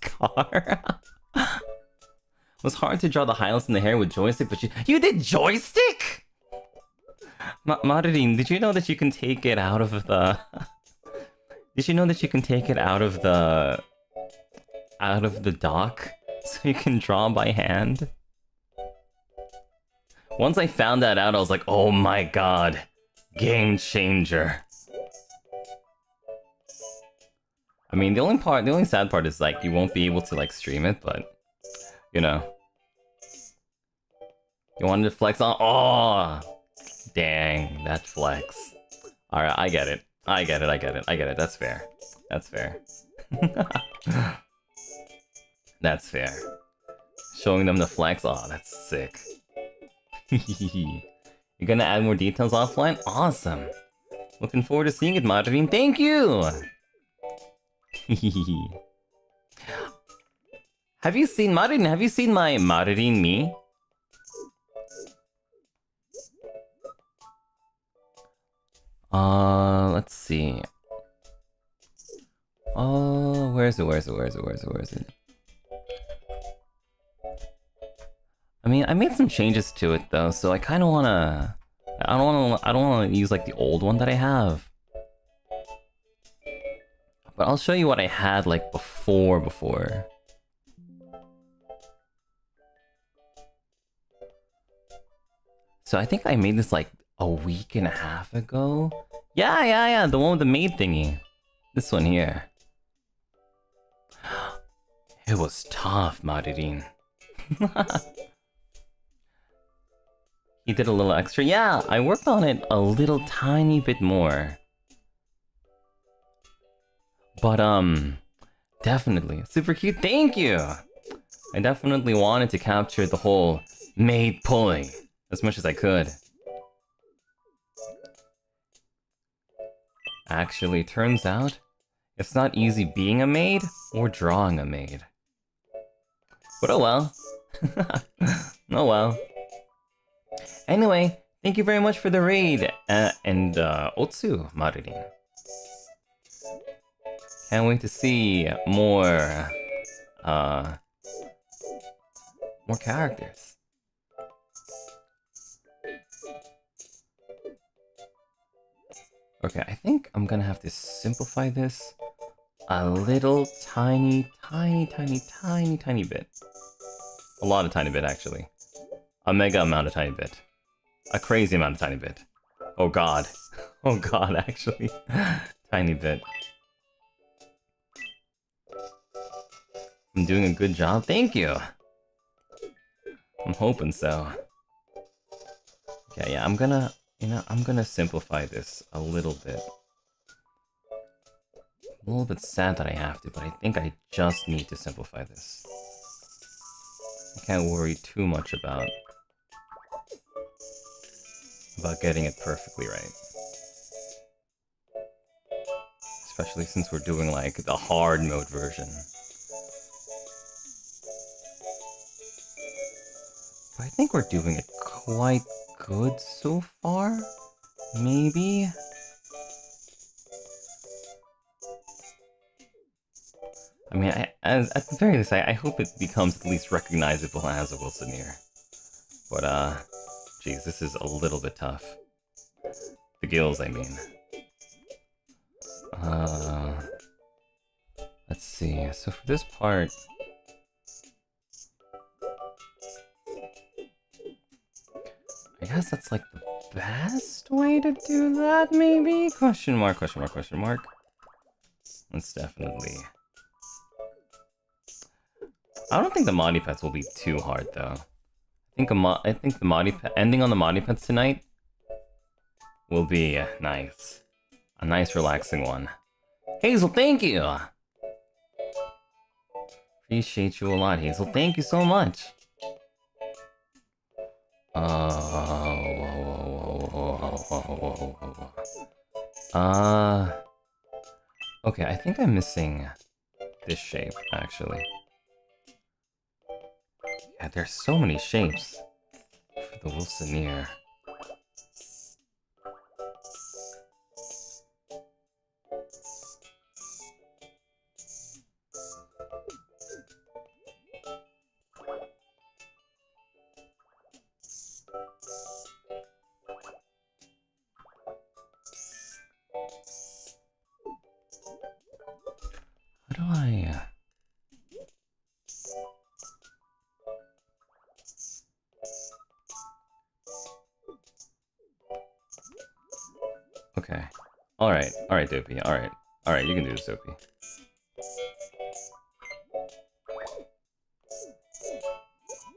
B: Car? It was hard to draw the highlights in the hair with joystick, but you did joystick? Modine, did you know that you can take it out of the... Did you know that you can take it out of the dock so you can draw by hand? Once I found that out, I was like, oh my god, game changer. I mean, the only sad part is like you won't be able to like stream it, but you know. You wanted to flex on? Oh, dang, that flex. Alright, I get it. I get it, I get it, I get it. That's fair. That's fair. That's fair. Showing them the flex. Oh, that's sick. You're gonna add more details offline? Awesome. Looking forward to seeing it, Modine. Thank you! Have you seen Modine? Have you seen my Modine me? Let's see. Oh, where is it? Where is it? Where is it? Where is it? Where is it? I mean, I made some changes to it though, so I kind of wanna. I don't wanna use like the old one that I have. But I'll show you what I had like before. So I think I made this like a week and a half ago. Yeah, the one with the maid thingy. This one here. It was tough, Modine. He did a little extra. Yeah, I worked on it a little tiny bit more. But definitely super cute. Thank you. I definitely wanted to capture the whole maid pulling as much as I could. Actually, turns out it's not easy being a maid or drawing a maid. But oh well. Oh well. Anyway, thank you very much for the raid and Otsu, Modine. Can't wait to see more characters. Okay, I think I'm gonna have to simplify this a little tiny bit. A lot of tiny bit, actually. A mega amount of tiny bit. A crazy amount of tiny bit. Oh god. Oh god, actually. Tiny bit. I'm doing a good job? Thank you! I'm hoping so. Okay, yeah, I'm gonna simplify this a little bit. A little bit sad that I have to, but I think I just need to simplify this. I can't worry too much about getting it perfectly right. Especially since we're doing like the hard mode version. But I think we're doing it quite good so far, maybe? I mean, at the very least, I hope it becomes at least recognizable as a Wilsoneer. But, geez, this is a little bit tough. The gills, I mean. Let's see, so for this part... I guess that's like the best way to do that, maybe? Question mark, question mark, question mark. That's definitely... I don't think the Modi Pets will be too hard, though. I think the Modi Pet... ending on the Modi Pets tonight will be nice. A nice, relaxing one. Hazel, thank you! Appreciate you a lot, Hazel. Thank you so much! Okay, I think I'm missing this shape, actually. Yeah, there's so many shapes for the Wilsoneer. How do I... Okay. Alright, Dopey, alright. Alright, you can do this, Dopey.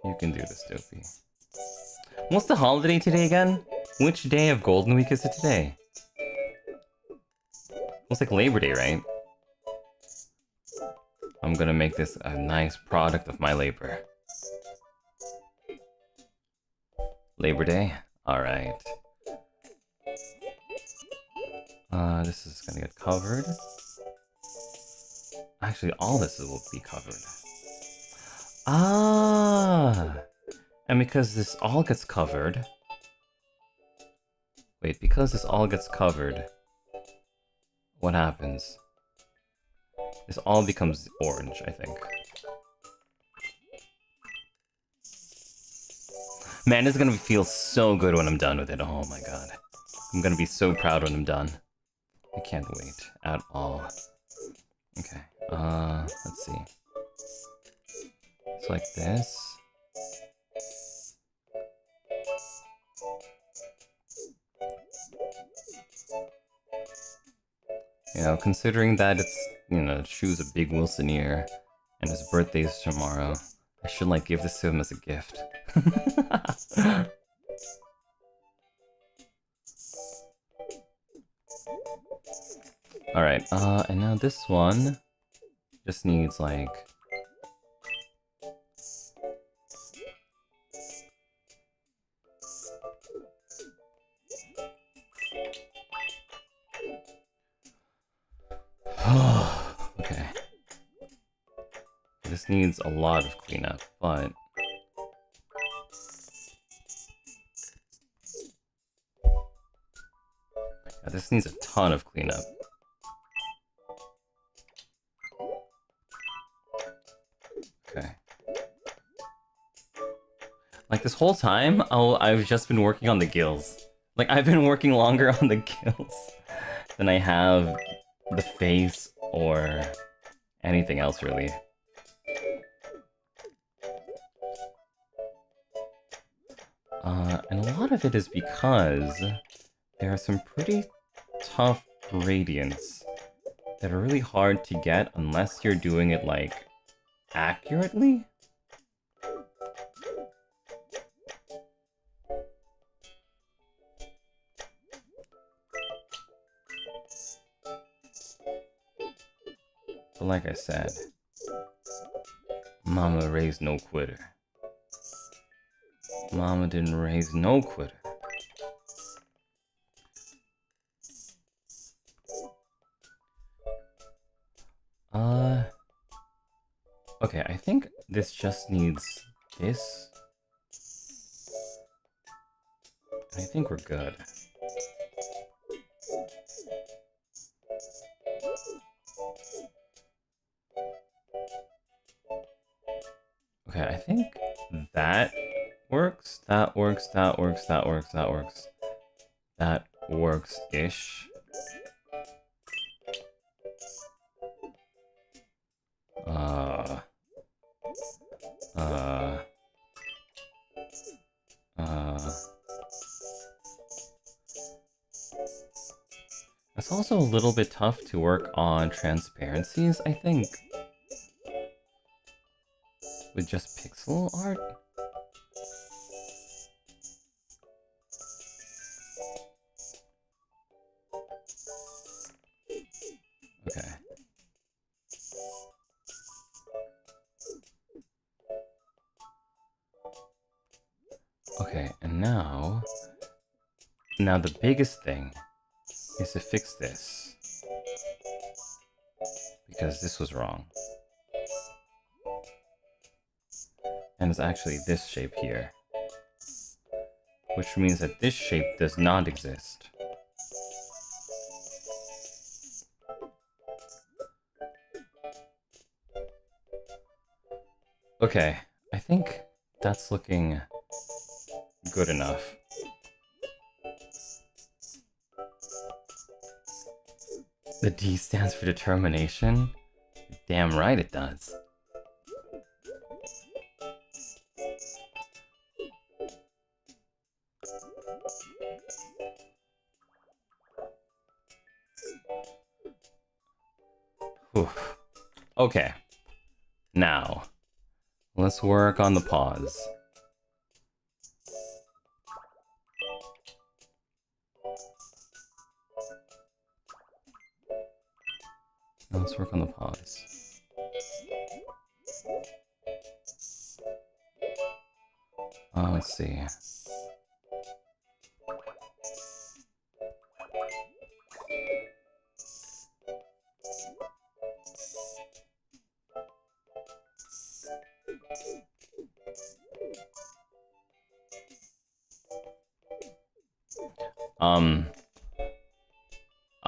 B: You can do this, Dopey. What's the holiday today again? Which day of Golden Week is it today? It's like Labor Day, right? I'm gonna make this a nice product of my labor. Labor Day? Alright. This is gonna get covered. Actually, all this will be covered. Ah! And because this all gets covered... Wait, because this all gets covered, what happens? This all becomes orange, I think. Man, it's gonna feel so good when I'm done with it. Oh my god. I'm gonna be so proud when I'm done. I can't wait at all. Okay, let's see. It's like this. You know, considering that it's, you know, Shu's a big Wilsoneer, and his birthday's tomorrow, I should, like, give this to him as a gift. Alright, and now this one just needs, like... Okay. This needs a lot of cleanup, but... Yeah, this needs a ton of cleanup. Okay. Like, this whole time, I've just been working on the gills. Like, I've been working longer on the gills than I have the face or anything else, really. And a lot of it is because there are some pretty tough gradients that are really hard to get unless you're doing it, like, accurately? But like I said, Mama raised no quitter. Mama didn't raise no quitter. Okay, I think this just needs this. I think we're good. Okay, I think that works. That works, that works, that works, that works. That works-ish. It's also a little bit tough to work on transparencies, I think. With just pixel art? Okay. Okay, and now the biggest thing is to fix this. Because this was wrong. And it's actually this shape here. Which means that this shape does not exist. Okay, I think that's looking good enough. The D stands for determination? Damn right it does. Whew. Okay. Now, let's work on the paws. Now let's work on the paws. Let's see.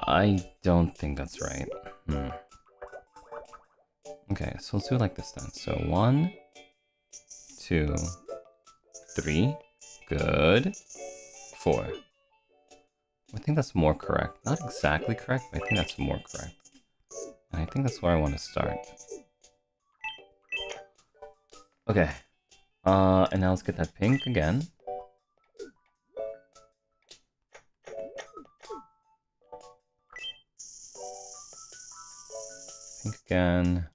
B: I don't think that's right. Okay, so let's do it like this then. So 1, 2, 3. Good. 4. I think that's more correct. Not exactly correct, but I think that's more correct. And I think that's where I want to start. Okay. And now let's get that pink again. Pink again.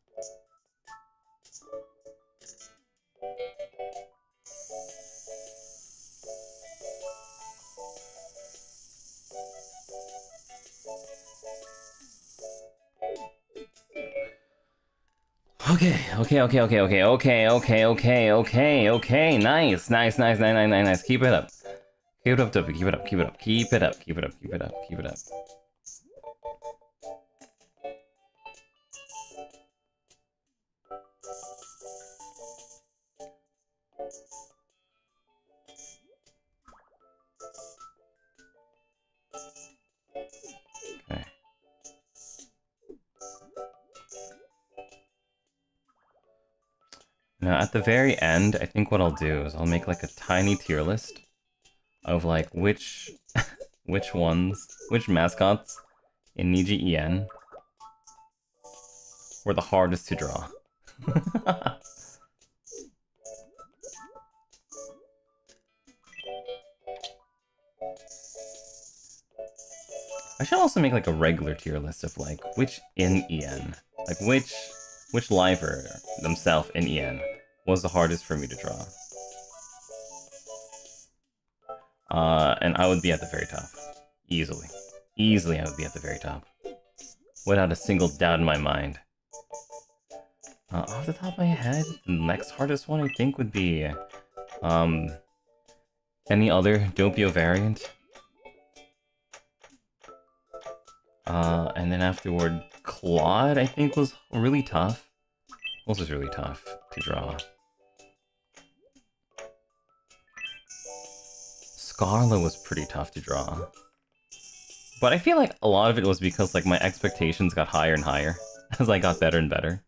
B: Okay. Nice. Keep it up. Keep it up, Doppio. Keep it up. Okay. Now, at the very end, I think what I'll do is I'll make like a tiny tier list of like which mascots in NIJISANJI were the hardest to draw. I should also make like a regular tier list of like which in EN, like which liver themselves in EN was the hardest for me to draw. And I would be at the very top. Easily I would be at the very top. Without a single doubt in my mind. Off the top of my head, the next hardest one I think would be any other Doppio variant. And then afterward, Claude I think was really tough. Was really tough to draw. Scarlet was pretty tough to draw. But I feel like a lot of it was because like my expectations got higher and higher as I got better and better.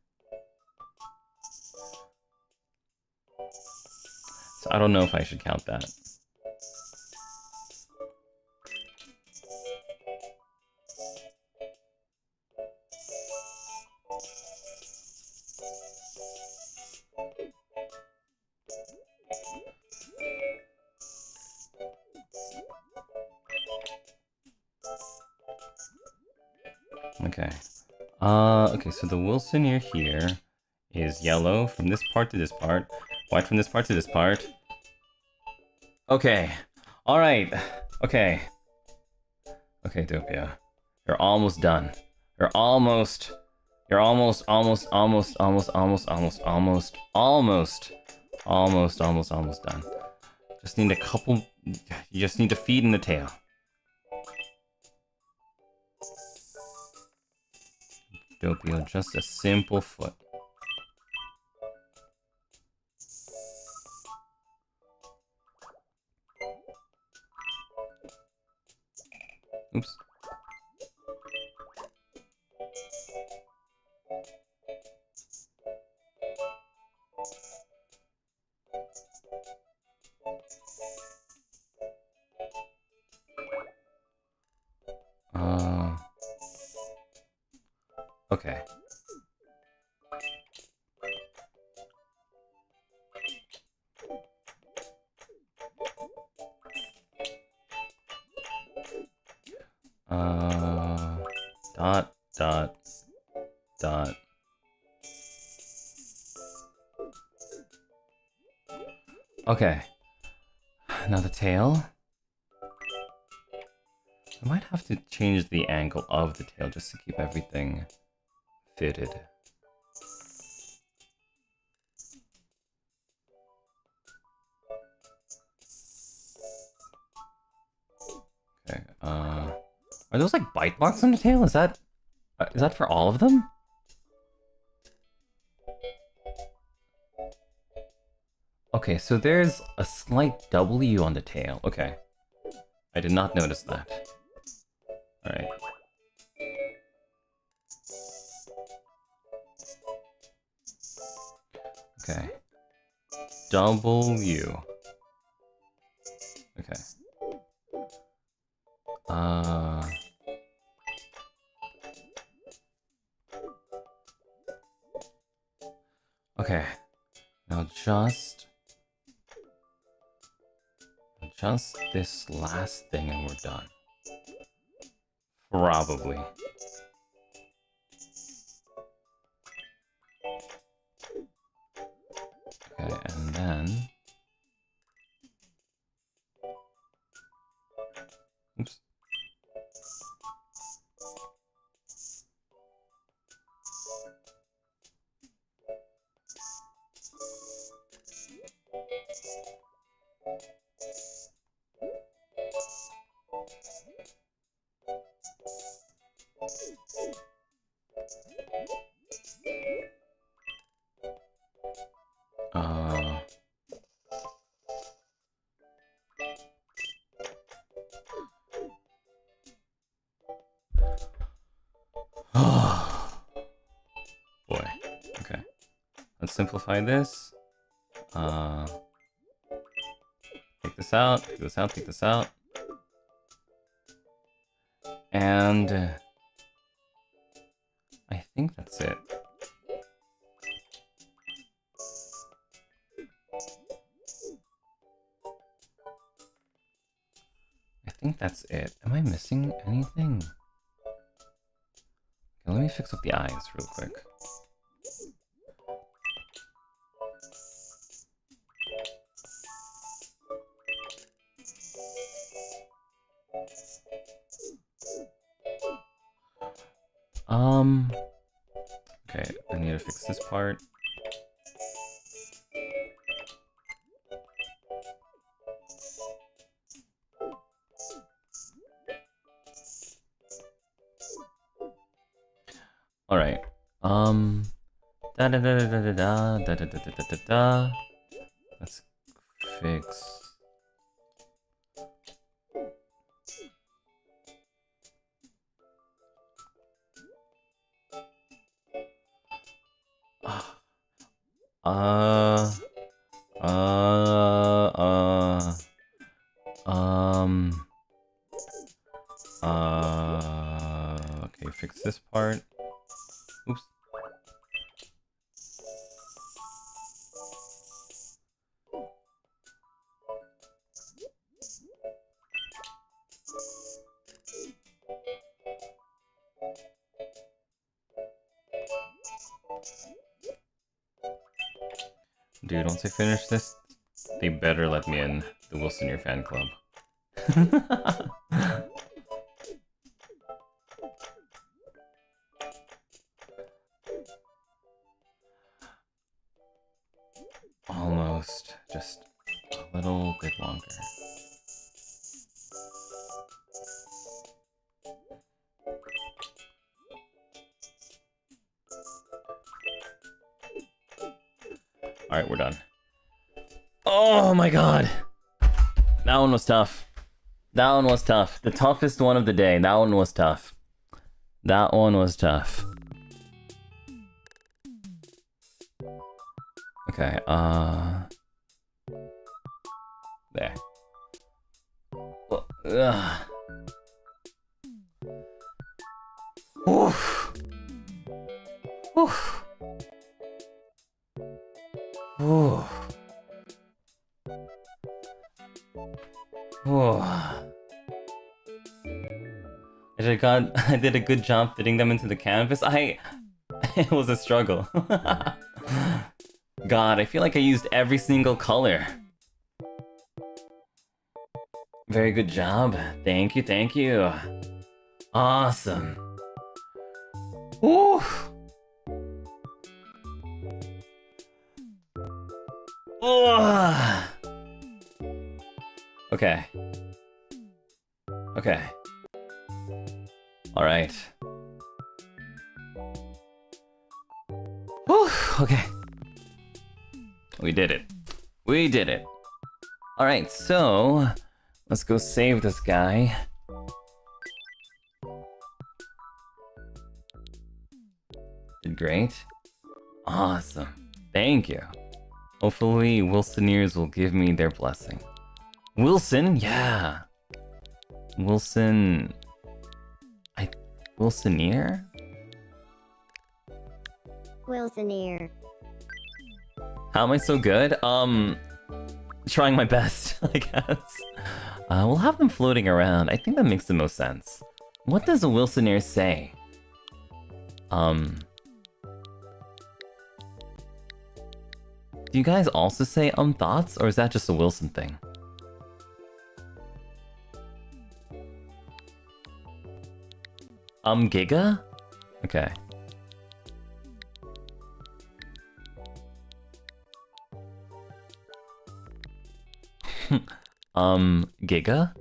B: So I don't know if I should count that. Okay. Okay, so the Wilsoneer here is yellow from this part to this part, white from this part to this part. Okay. Alright. Okay. Okay, Doppio. You're almost done. You're almost done. Just need a couple... You just need to feed in the tail. Doppio, just a simple foot. Oops. Okay. Dot. Okay. Now the tail. I might have to change the angle of the tail just to keep everything fitted. Okay, are those like bite marks on the tail? Is that for all of them? Okay, so there's a slight W on the tail. Okay. I did not notice that. Alright. Okay. W. Okay. Okay. Now just this last thing and we're done. Probably. Okay, and then... Oops. Boy. Okay. Let's simplify this. Take this out, take this out, take this out. And I think that's it. I think that's it. Am I missing anything? Okay, let me fix up the eyes real quick. Okay, I need to fix this part. All right. Da da da da da da da da da da da da. Let's fix. Okay, fix this part. Oops. Dude, once I finish this, they better let me in the Wilson Your Fan Club. Almost. Just a little bit longer. Alright, we're done. Oh my god! That one was tough. That one was tough. The toughest one of the day. That one was tough. That one was tough. Okay, there. Oof. Oof. Ooh. Ooh. I did a good job fitting them into the canvas. It was a struggle. God, I feel like I used every single color. Very good job. Thank you, thank you. Awesome. Ooh. Ugh. Okay. Okay. Alright. Whew, okay. We did it. We did it. Alright, so let's go save this guy. Did great. Awesome. Thank you. Hopefully Wilsoniers will give me their blessing. Wilson? Yeah. Wilson... Wilsonier?
C: Wilsoneer.
B: How am I so good? Trying my best, I guess. We'll have them floating around. I think that makes the most sense. What does a Wilsoneer say? Do you guys also say thoughts, or is that just a Wilson thing? Giga? Okay. Giga?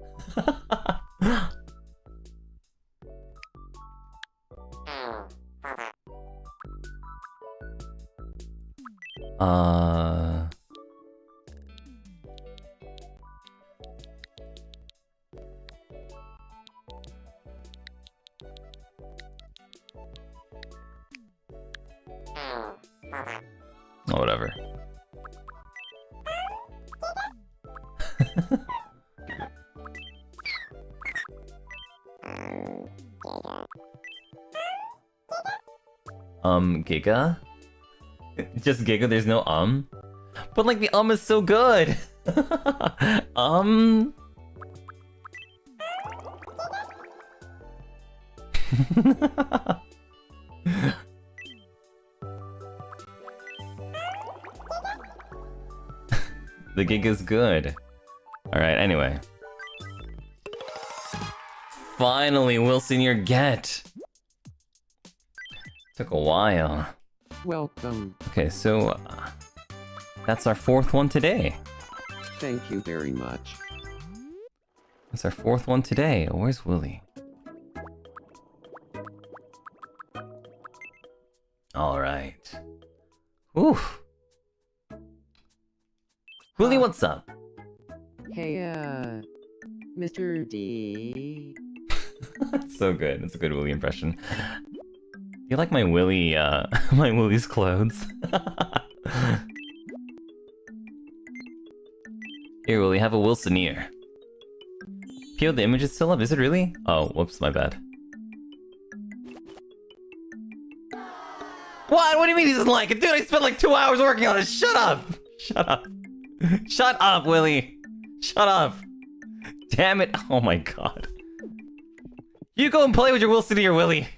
B: Oh, whatever. Giga? Just Giga, there's no But like the is so good! The Giga's good. Alright, anyway. Finally, Wilsonier get! Took a while.
A: Welcome.
B: Okay, so... that's our fourth one today.
A: Thank you very much.
B: That's our fourth one today. Where's Willy? Alright. Oof. Willy, what's up?
A: Hey, Mr. D.
B: That's so good. That's a good Willy impression. You like my Willy, my Willy's clothes? Here, Willy, have a Wilsonier. Pio, the image is still up, is it really? Oh, whoops, my bad. What? What do you mean he doesn't like it? Dude, I spent like 2 hours working on this. Shut up! Shut up. Shut up, Willy! Shut up! Damn it! Oh my god. You go and play with your Wilsonier, Willy!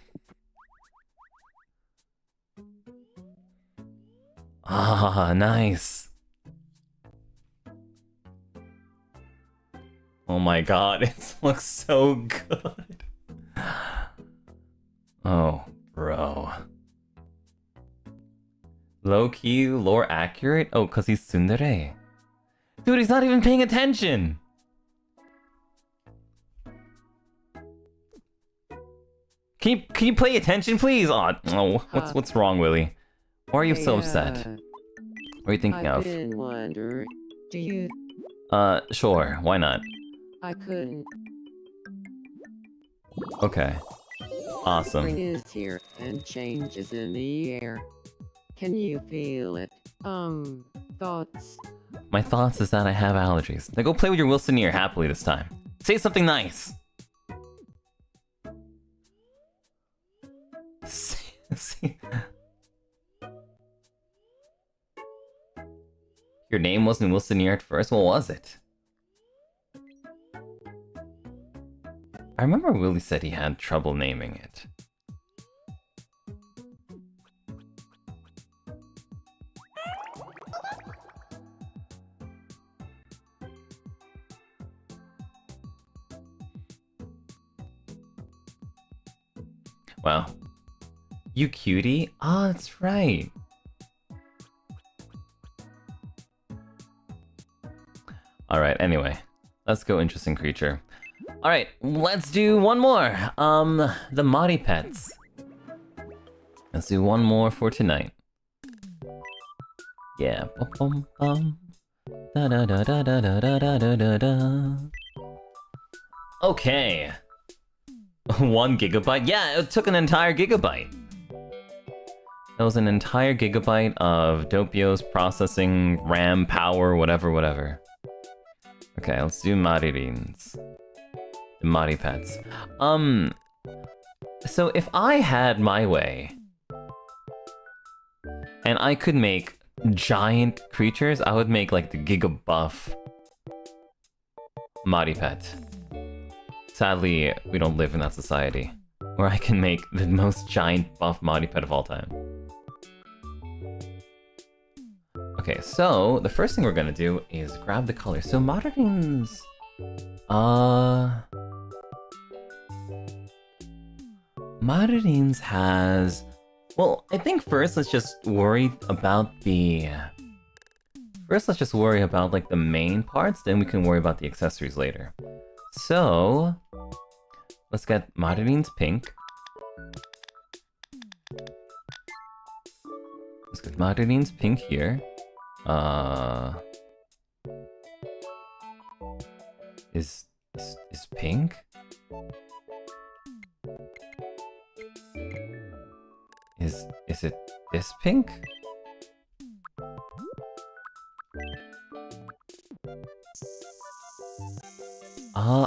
B: Ah, nice. Oh my god, it looks so good. Oh, bro. Low-key, lore accurate? Oh, cause he's tsundere. Dude, he's not even paying attention! Can you pay attention, please? Oh, what's wrong, Willy? Why are you so upset? What are you thinking
A: I've
B: of?
A: been wondering, do you...
B: Sure, why not?
A: I couldn't...
B: Okay. Awesome.
A: Spring is here, and change is in the air. Can you feel it? Thoughts?
B: My thoughts is that I have allergies. Now go play with your Wilsonier happily this time. Say something nice! Your name wasn't Wilsonier at first? What was it? I remember Willy said he had trouble naming it. Wow. You cutie? Oh, that's right. Alright, anyway. Let's go interesting creature. Alright, let's do one more. The Mari Pets. Let's do one more for tonight. Yeah. Bum, bum, bum. Da, da, da, da, da, da, da, da, da, da. Okay. 1 gigabyte? Yeah, it took an entire gigabyte. That was an entire gigabyte of Doppio's processing, RAM, power, whatever. Okay, let's do Maririns. The Mari Pets. So if I had my way, and I could make giant creatures, I would make like the Giga Buff Mari Pet. Sadly, we don't live in that society, where I can make the most giant buff Mari Pet of all time. Okay, so the first thing we're gonna do is grab the color. So Maririns... Maririns has... Well, I think first let's just worry about the... First let's just worry about like the main parts, then we can worry about the accessories later. So... Let's get Maririns pink. Let's get Maririns pink here. Is pink? Is it this pink?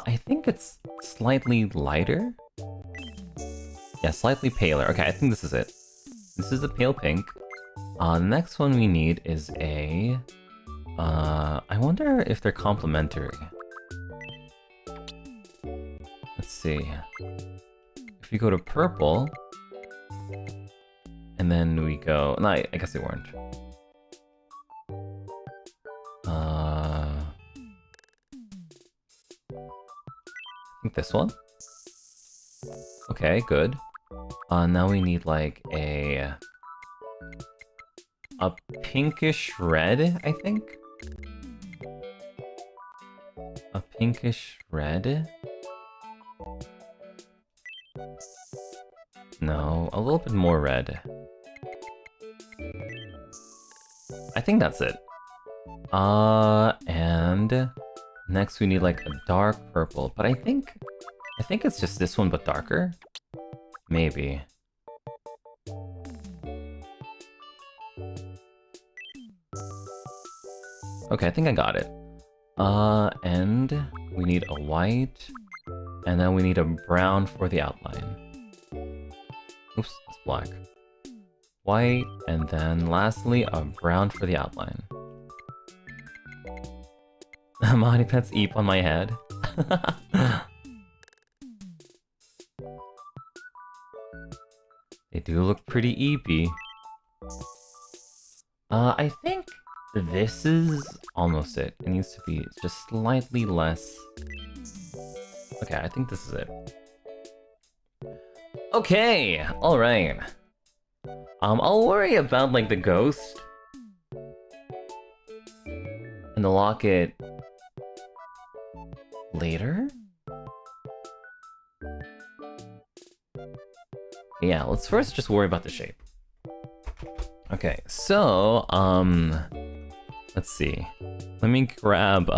B: I think it's slightly lighter. Yeah, slightly paler. Okay, I think this is it. This is a pale pink. The next one we need is a... I wonder if they're complementary. Let's see. If we go to purple... And then we go... No, I guess they weren't. I think this one? Okay, good. Now we need like a pinkish red, I think? A pinkish red? No, a little bit more red. I think that's it. And next we need like a dark purple, but I think it's just this one but darker. Maybe. Okay, I think I got it. And we need a white, and then we need a brown for the outline. Oops, it's black. White, and then lastly, a brown for the outline. Mari Pets eep on my head. They do look pretty eepy. I think this is almost it. It needs to be just slightly less... Okay, I think this is it. Okay, alright. I'll worry about, like, the ghost. And the locket... later? Yeah, let's first just worry about the shape. Okay, so, let's see. Let me grab,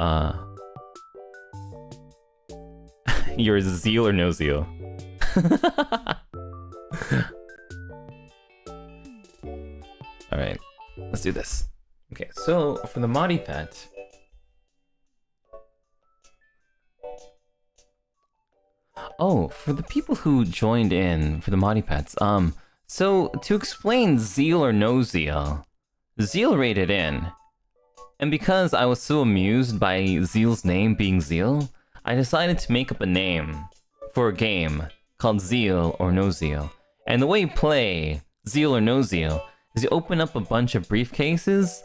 B: your zeal or no zeal. Alright, let's do this. Okay, so, for the Mari Pet... Oh, for the people who joined in for the Mari Pets, so to explain zeal or no zeal, Zeal rated in. And because I was so amused by Zeal's name being Zeal, I decided to make up a name for a game called Zeal or No Zeal. And the way you play Zeal or No Zeal is you open up a bunch of briefcases,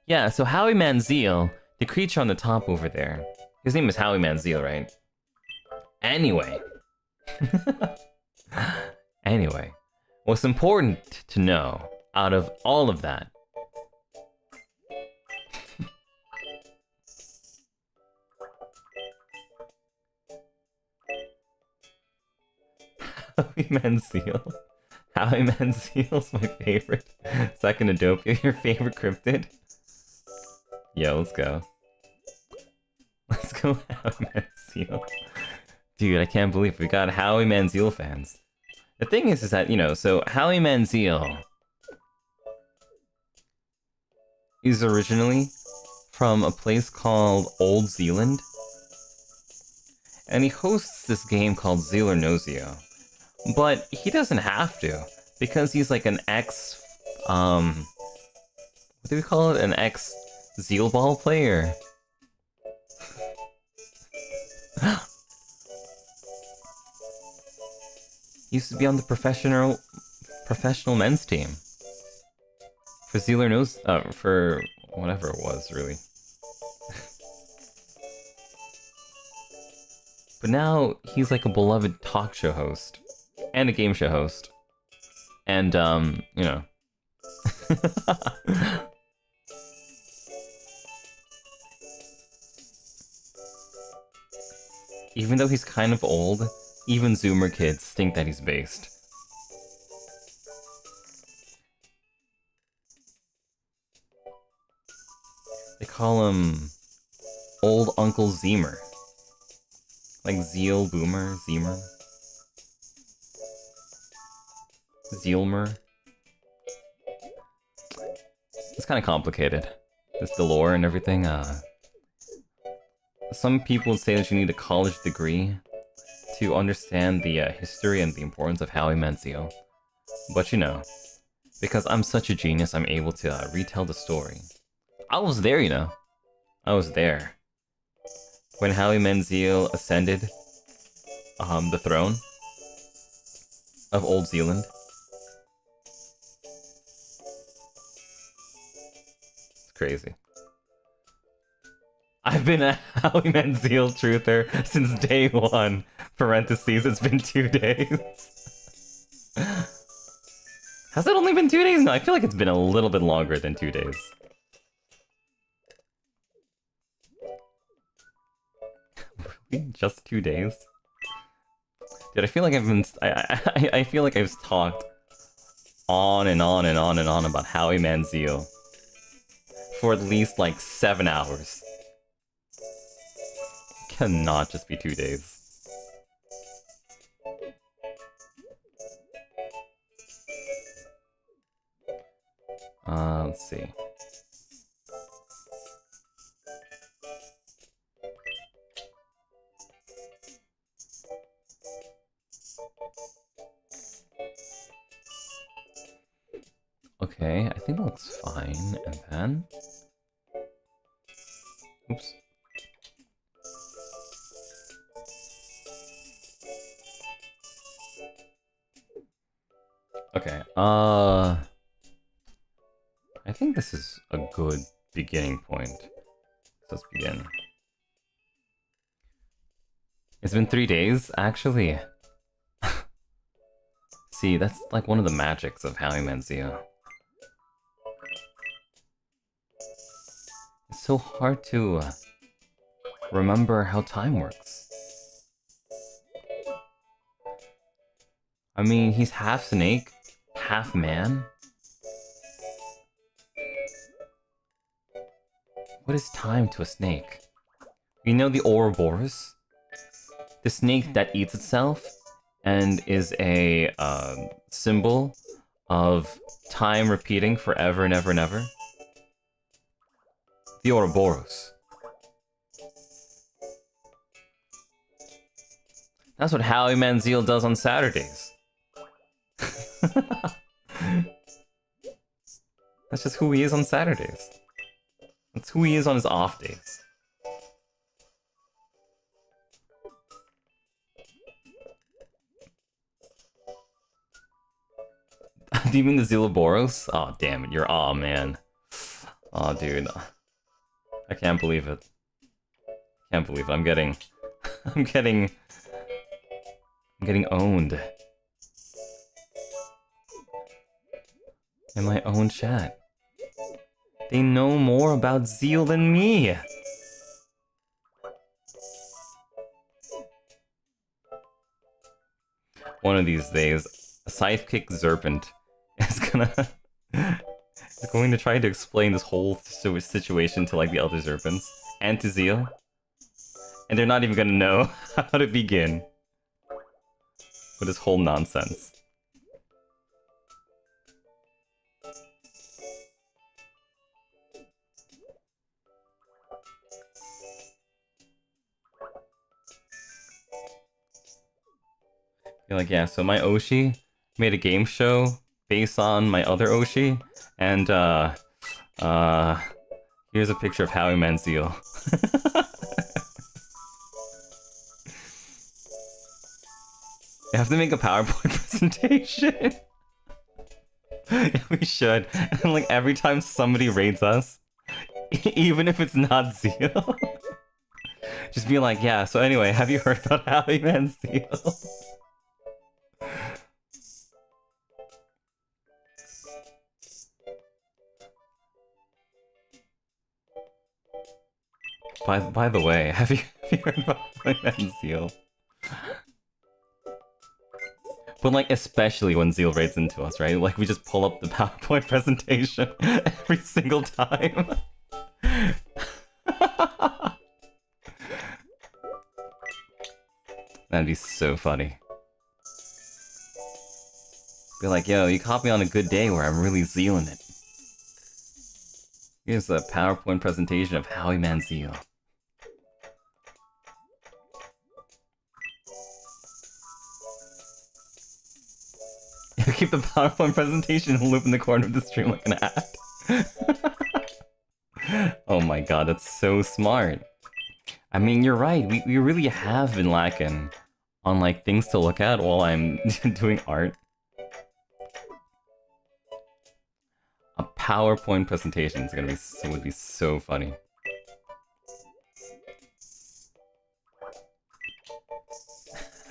B: yeah, so Howie Man Zeal, the creature on the top over there, his name is Howie Man Zeal, right? Anyway. Anyway, what's important to know out of all of that Howie Manziel. Howie Manziel's my favorite. Second to Doppio, your favorite cryptid? Yo, let's go. Let's go, Howie Manziel. Dude, I can't believe we got Howie Manziel fans. The thing is that, you know, so Howie Manziel is originally from a place called Old Zealand. And he hosts this game called Zeal or No Zeal. But he doesn't have to, because he's like an ex, what do we call it? An ex Zeal Ball player. He used to be on the professional men's team. For Zeal or No, for whatever it was, really. But now he's like a beloved talk show host. And a game show host. And, you know. Even though he's kind of old, even Zoomer kids think that he's based. They call him Old Uncle Zeemer. Like Zeal Boomer, Zeemer. Zealmer. It's kind of complicated. This the lore and everything. Some people would say that you need a college degree to understand the history and the importance of Howie Manziel. But you know, because I'm such a genius, I'm able to retell the story. I was there, you know. I was there. When Howie Manziel ascended the throne of Old Zealand. It's crazy. I've been a Howie Manziel truther since day one. Parentheses, it's been 2 days. Has it only been 2 days? No, I feel like it's been a little bit longer than 2 days. Just 2 days? Dude, I feel like I've been... I feel like I've talked on and on and on and on about Howie Manziel for at least like 7 hours. Cannot just be 2 days. Let's see. Okay, I think that looks fine, and then... Oops. Okay, I think this is a good beginning point. Let's begin. It's been 3 days, actually. See, that's like one of the magics of Howie Manziel. It's so hard to remember how time works. I mean, he's half snake, half man. What is time to a snake? You know the Ouroboros? The snake that eats itself and is a symbol of time repeating forever and ever and ever? The Ouroboros. That's what Howie Manziel does on Saturdays. That's just who he is on Saturdays. That's who he is on his off days. Do you mean the Ouroboros? Oh, damn it, you're... Aw, man. Oh, dude. I can't believe it. Can't believe it. I'm getting owned. In my own chat. They know more about Zeal than me! one of these days, Sidekick Serpent is going to try to explain this whole situation to like the other Serpents and to Zeal, and they're not even gonna know how to begin with this whole nonsense. You're like, yeah, so my Oshi made a game show based on my other Oshi, and here's a picture of Howie Manziel. You have to make a PowerPoint presentation. Yeah, we should. And like every time somebody raids us, even if it's not Zeal, just be like, yeah, so anyway, have you heard about Howie Manziel? By the way, have you heard about Howie Manziel? But like, especially when Zeal raids into us, right? Like, we just pull up the PowerPoint presentation every single time. That'd be so funny. Be like, yo, you caught me on a good day where I'm really Zealing it. Here's a PowerPoint presentation of Howie Manziel. Keep the PowerPoint presentation and loop in the corner of the stream like an ad. Oh my god, that's so smart. I mean, you're right. We really have been lacking on like things to look at while I'm doing art. A PowerPoint presentation is gonna be would be so funny.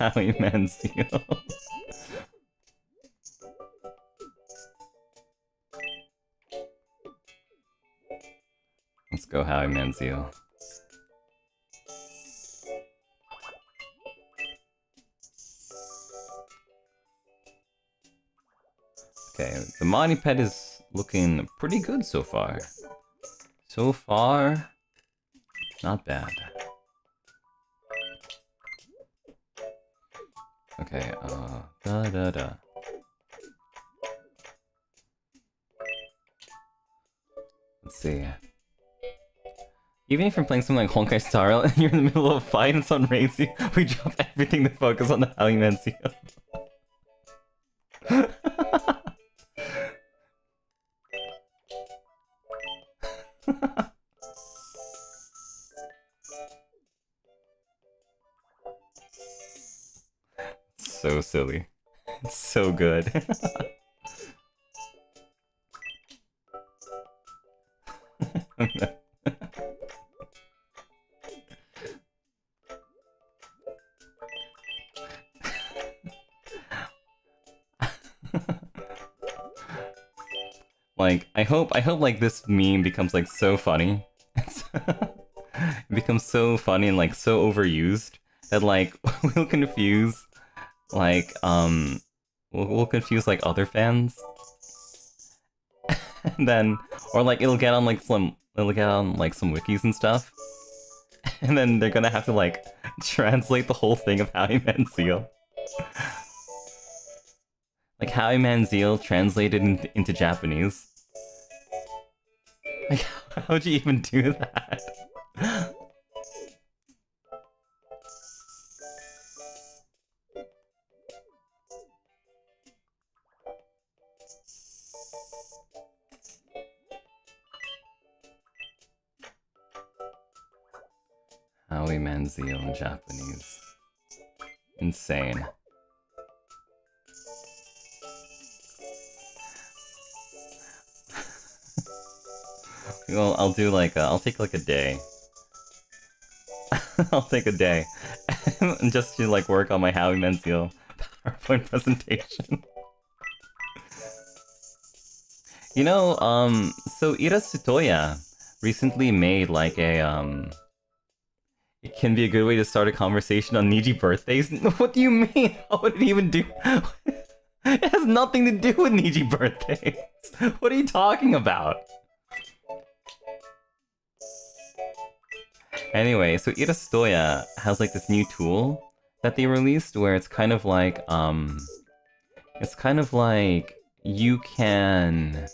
B: Howie Manziel. Let's go Howie Manziel. Okay, the Monty Pet is looking pretty good so far. So far, not bad. Okay, da. Let's see. Even if you're playing something like Honkai Star Rail and you're in the middle of a fight and someone raids you, we drop everything to focus on the Howie Manziel. So silly. It's so good. Like, I hope like this meme becomes like so funny. It becomes so funny and like so overused that like we'll confuse like we'll confuse like other fans. And then or like it'll get on some wikis and stuff. And then they're gonna have to like translate the whole thing of Howie Manziel. Like Howie Manziel translated into Japanese. Like, how'd you even do that? Howie Manziel in Japanese. Insane. Well, I'll do like I'll take like a day. I'll take a day just to like work on my Howie Manziel PowerPoint presentation. You know, so Ira Sutoya recently made like a It can be a good way to start a conversation on Niji birthdays. What do you mean? What would it even do? It has nothing to do with Niji birthdays. What are you talking about? Anyway, so Irastoya has like this new tool that they released where it's kind of like you can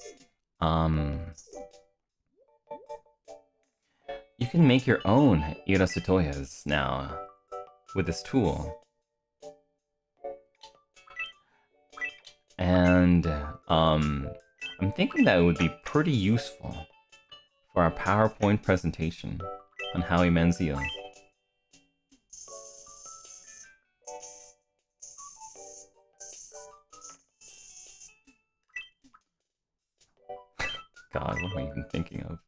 B: you can make your own Irasutoyas now with this tool. And I'm thinking that it would be pretty useful for our PowerPoint presentation on Howie Manziel. God, what am I even thinking of?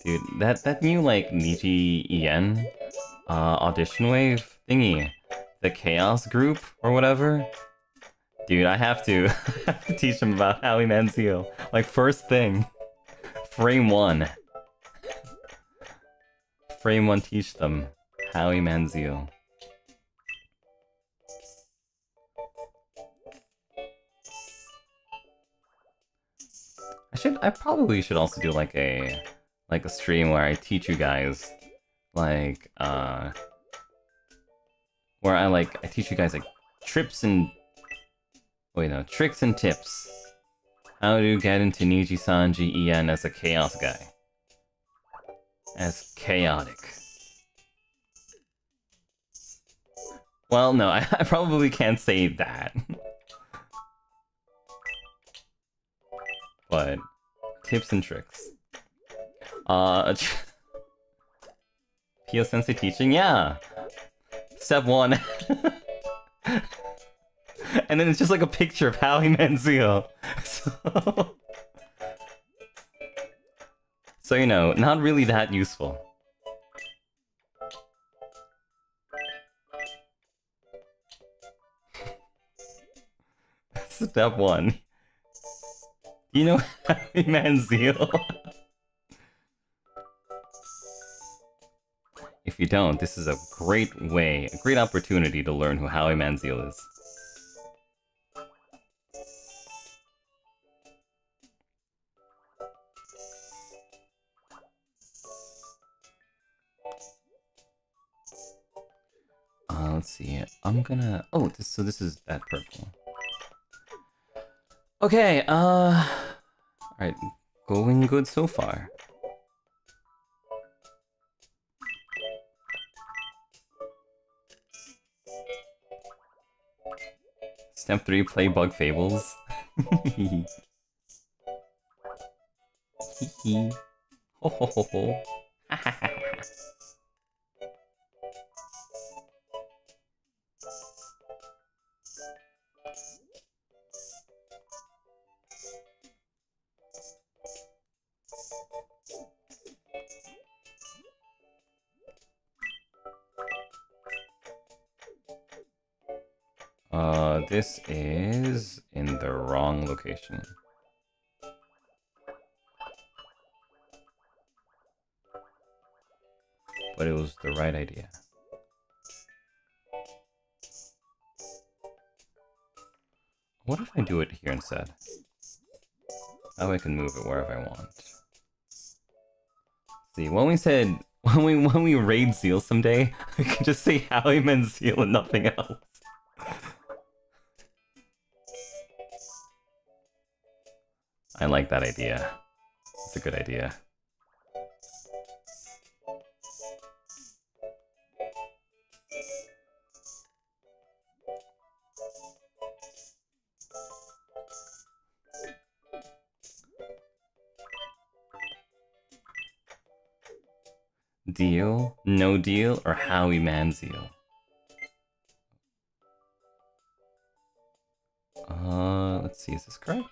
B: Dude, that new like Niji En audition wave thingy, the Chaos group or whatever. Dude, I have to teach them about Howie Manziel. Like first thing, frame 1. Frame 1, teach them Howie Manziel. I probably should also do like a stream where I teach you guys like where I teach you guys like tricks and tips. How to get into NIJISANJI EN as a chaos guy. As chaotic. Well, no, I probably can't say that. But tips and tricks. Pio Sensei teaching? Yeah! Step 1. And then it's just like a picture of Howie Manziel. So, you know, not really that useful. Step 1. You know Howie Manziel? If you don't, this is a great opportunity to learn who Howie Manziel is. Let's see. I'm gonna... Oh, so this is that purple. Okay, alright, going good so far. Step 3, play Bug Fables. Hee hee. Ho ho ho ho. Ha ha ha ha. This is in the wrong location. But it was the right idea. What if I do it here instead? That way I can move it wherever I want. See, when we raid Zeal someday, we can just say Howie Manziel and nothing else. I like that idea. It's a good idea. Deal, no deal, or Howie Manziel? Let's see, is this correct?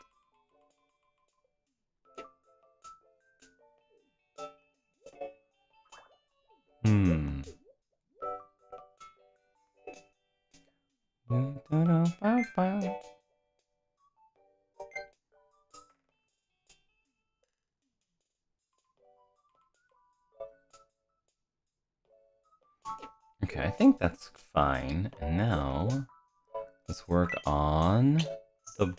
B: Okay, I think that's fine. And now, let's work on the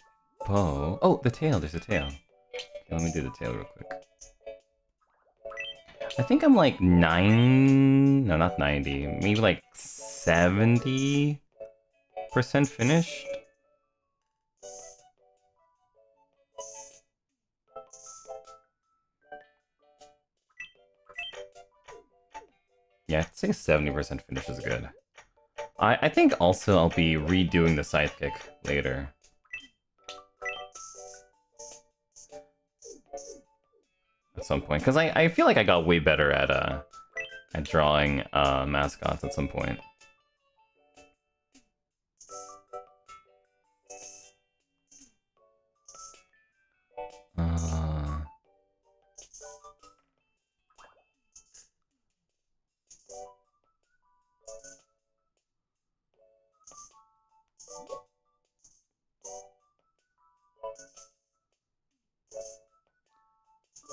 B: bow. Oh, the tail. There's a tail. Okay, let me do the tail real quick. I think I'm like no, not 90. Maybe like 70% finished. Yeah, I'd say 70% finish is good. I think also I'll be redoing the sidekick later. At some point, because I feel like I got way better at drawing mascots at some point.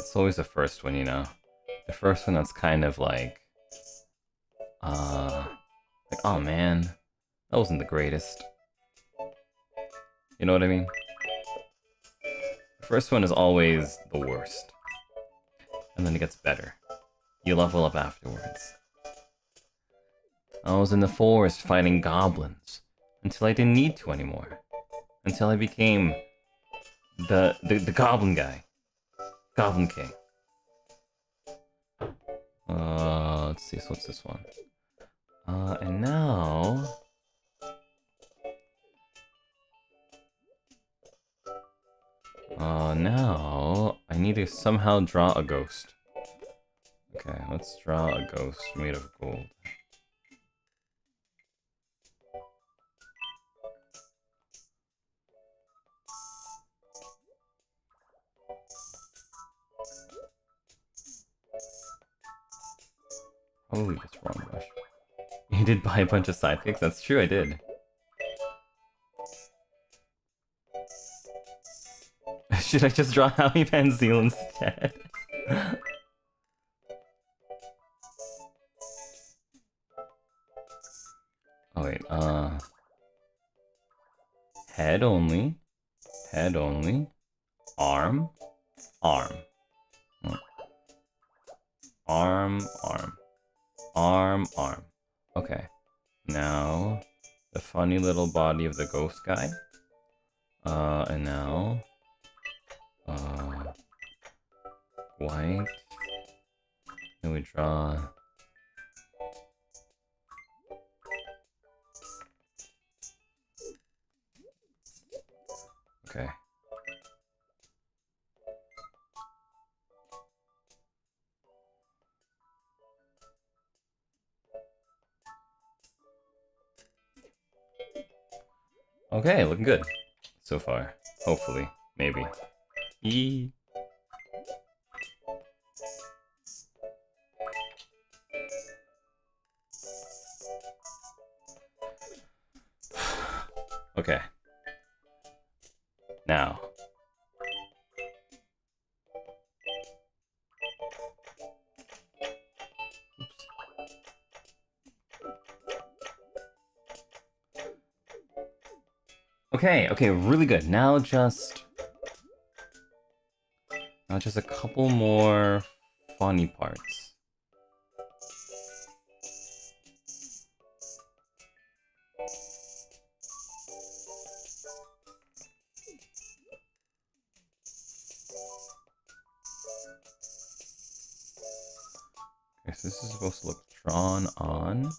B: It's always the first one, you know? The first one that's kind of like, oh man, that wasn't the greatest. You know what I mean? The first one is always the worst. And then it gets better. You level up afterwards. I was in the forest fighting goblins, until I didn't need to anymore. Until I became the goblin guy. Goblin King. Let's see, so what's this one? And now... now I need to somehow draw a ghost. Okay, let's draw a ghost made of gold. Holy, that's wrong brush. You did buy a bunch of sidekicks? That's true, I did. Should I just draw Howie Van Zyl instead? Oh wait, head only, arm, arm, arm. Okay, now the funny little body of the ghost guy, and now, white, then we draw... Okay. Okay, looking good so far. Hopefully, maybe. Eee. Okay. Now. Okay, really good. Now just a couple more funny parts. Okay, so this is supposed to look drawn on.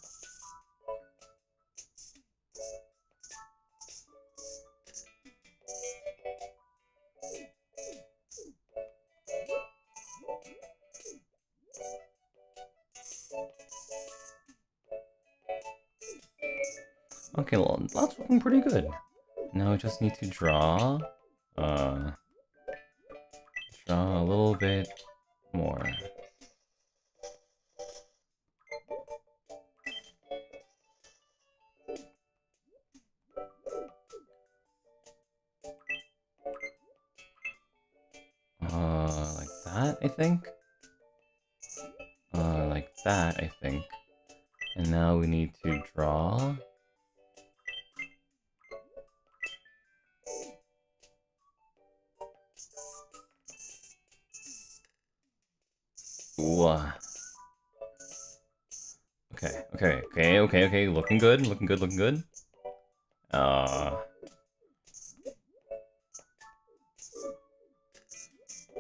B: Okay, well, that's looking pretty good. Now I just need to draw a little bit more. Like that, I think. Like that, I think. And now we need to draw. Ooh. Okay. Looking good.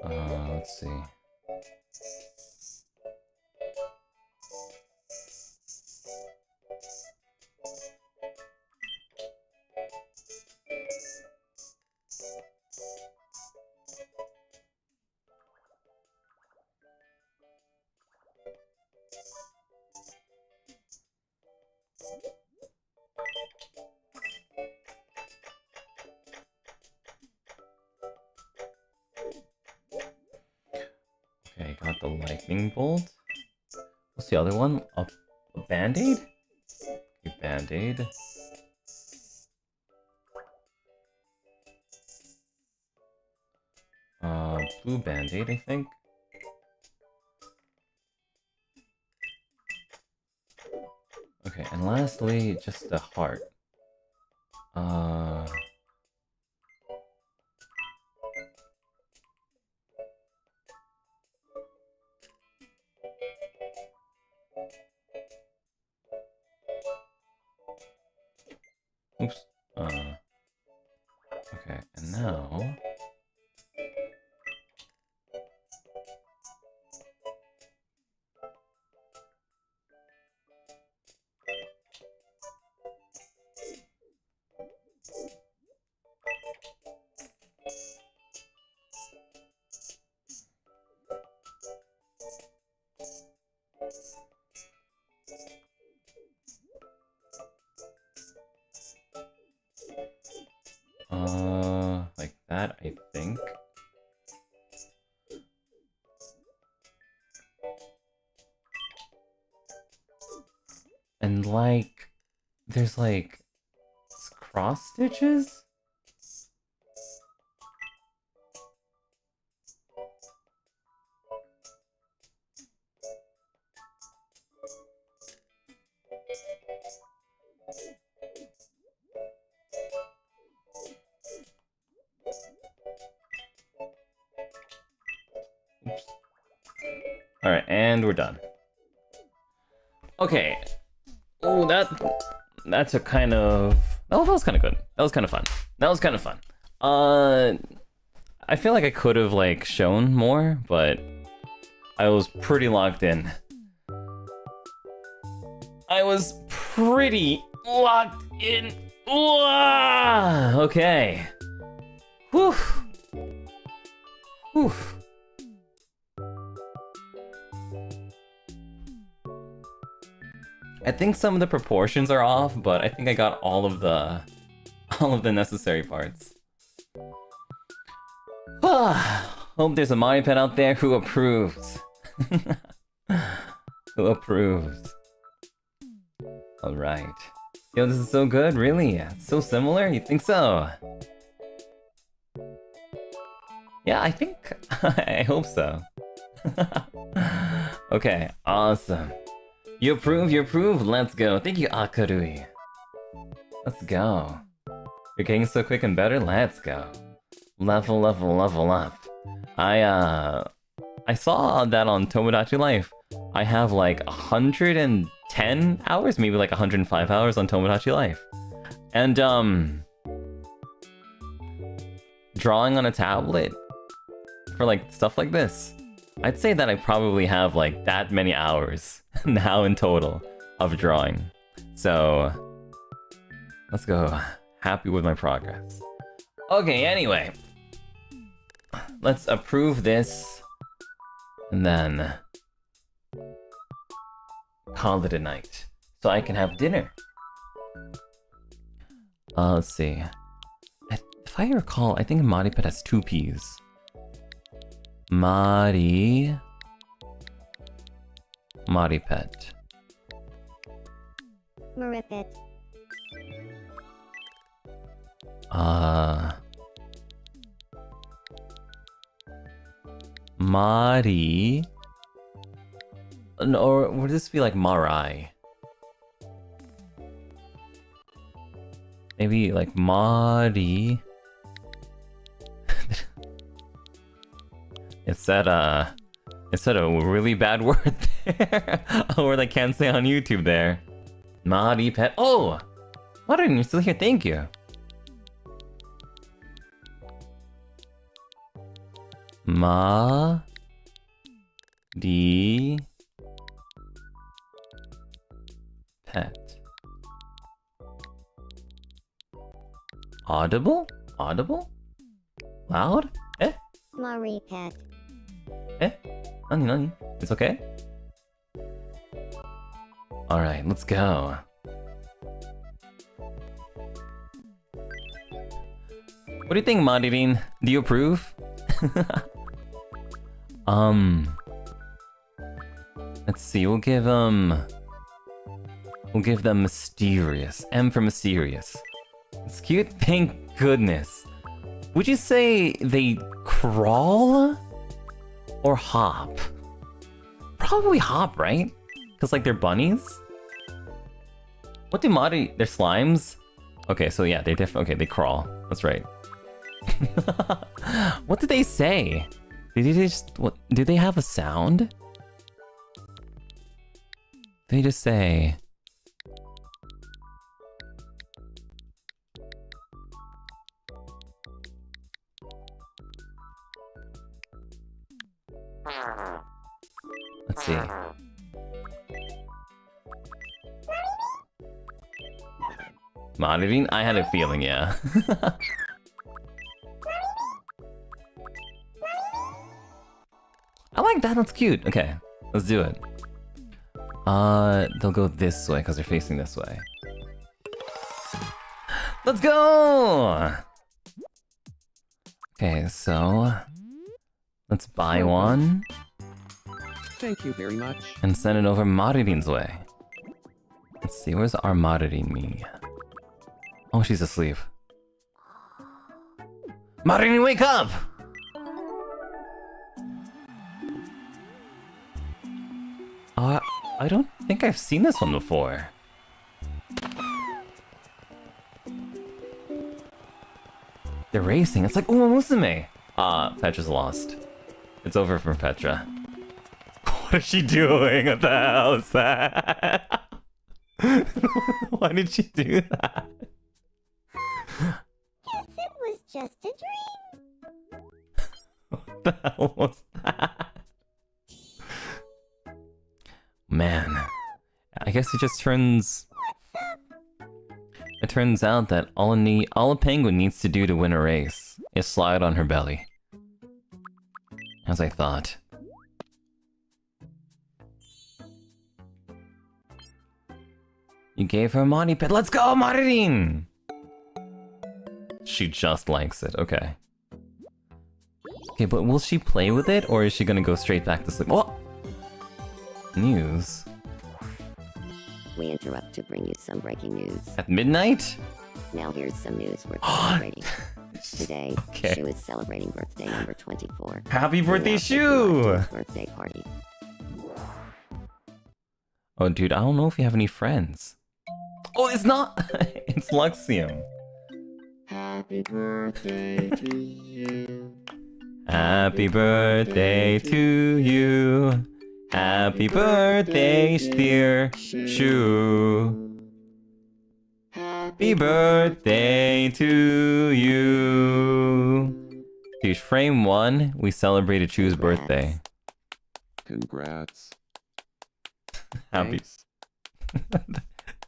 B: Let's see. Okay, got the lightning bolt. What's the other one? A band-aid? Okay, band-aid. Blue band-aid, I think. Okay, and lastly, just the heart. Oops. Okay, and now... like that, I think. And like, there's like cross stitches? Oops. All right, and we're done. Okay. Oh, that's a kind of... Oh, that was kind of good. That was kind of fun. I feel like I could have like shown more, but I was pretty locked in. Ooh, okay. Whew. I think some of the proportions are off, but I think I got all of the necessary parts. Hope there's a Mari pet out there who approves. Who approves. Alright. Yo, this is so good, really? It's so similar? You think so? Yeah, I think... I hope so. Okay, awesome. You approve? Let's go. Thank you, Akarui. Let's go. You're getting so quick and better? Let's go. Level up. I saw that on Tomodachi Life. I have like 110 hours, maybe like 105 hours on Tomodachi Life. And drawing on a tablet for like stuff like this, I'd say that I probably have like that many hours now in total of drawing. So let's go. Happy with my progress. Okay, anyway. Let's approve this and then call it a night so I can have dinner. Let's see. If I recall, I think Maripet has 2 P's. Maripet.
C: Maripet.
B: Mari. Or would this be like Marai? Maybe like Mari. It said a really bad word there. A word I can't say on YouTube there. Mari pet. Oh! Modine, you're still here. Thank you. Di pet. Audible? Audible? Loud? Eh?
C: Marie Pet.
B: Eh? Nani? It's okay? Alright, let's go. What do you think, Modine? Do you approve? Let's see, we'll give them mysterious. M for mysterious. It's cute, thank goodness. Would you say they crawl or hop? Probably hop, right? Because like they're bunnies? What do Modine... They're slimes? Okay, so yeah, they're different. Okay, they crawl. That's right. What did they say? Did they just... What? Did they have a sound? They just say... Let's see. Modine? I had a feeling, yeah. I like that, that's cute. Okay, let's do it. They'll go this way because they're facing this way. Let's go! Okay, so... Let's buy one.
A: Thank you very much.
B: And send it over Modine's way. Let's see, where's our Modine me? Oh, she's asleep. Modine, wake up! I don't think I've seen this one before. They're racing. It's like Uma Musume. Petra's lost. It's over for Petra. What is she doing? What the hell is that? Why did she do that?
C: Guess it was just a dream.
B: What the hell was that? Man, I guess it just turns... It turns out that all a penguin needs to do to win a race is slide on her belly. As I thought. You gave her a Monty Pet. Let's go, Modine! She just likes it. Okay. Okay, but will she play with it, or is she gonna go straight back to sleep? Oh! News.
D: We interrupt to bring you some breaking news.
B: At midnight?
D: Now here's some news we're celebrating. Today,
B: Okay.
D: Shu is celebrating birthday number 24.
B: Happy birthday,
D: Now
B: Shu!
D: to his birthday party.
B: Oh, dude, I don't know if you have any friends. Oh, it's not! It's Luxium.
A: Happy birthday to you.
B: Happy birthday to you. Happy birthday, dear Shu. Happy birthday to you. Dude, frame 1, we celebrated Chu's birthday.
A: Congrats.
B: Happy.
A: Thanks.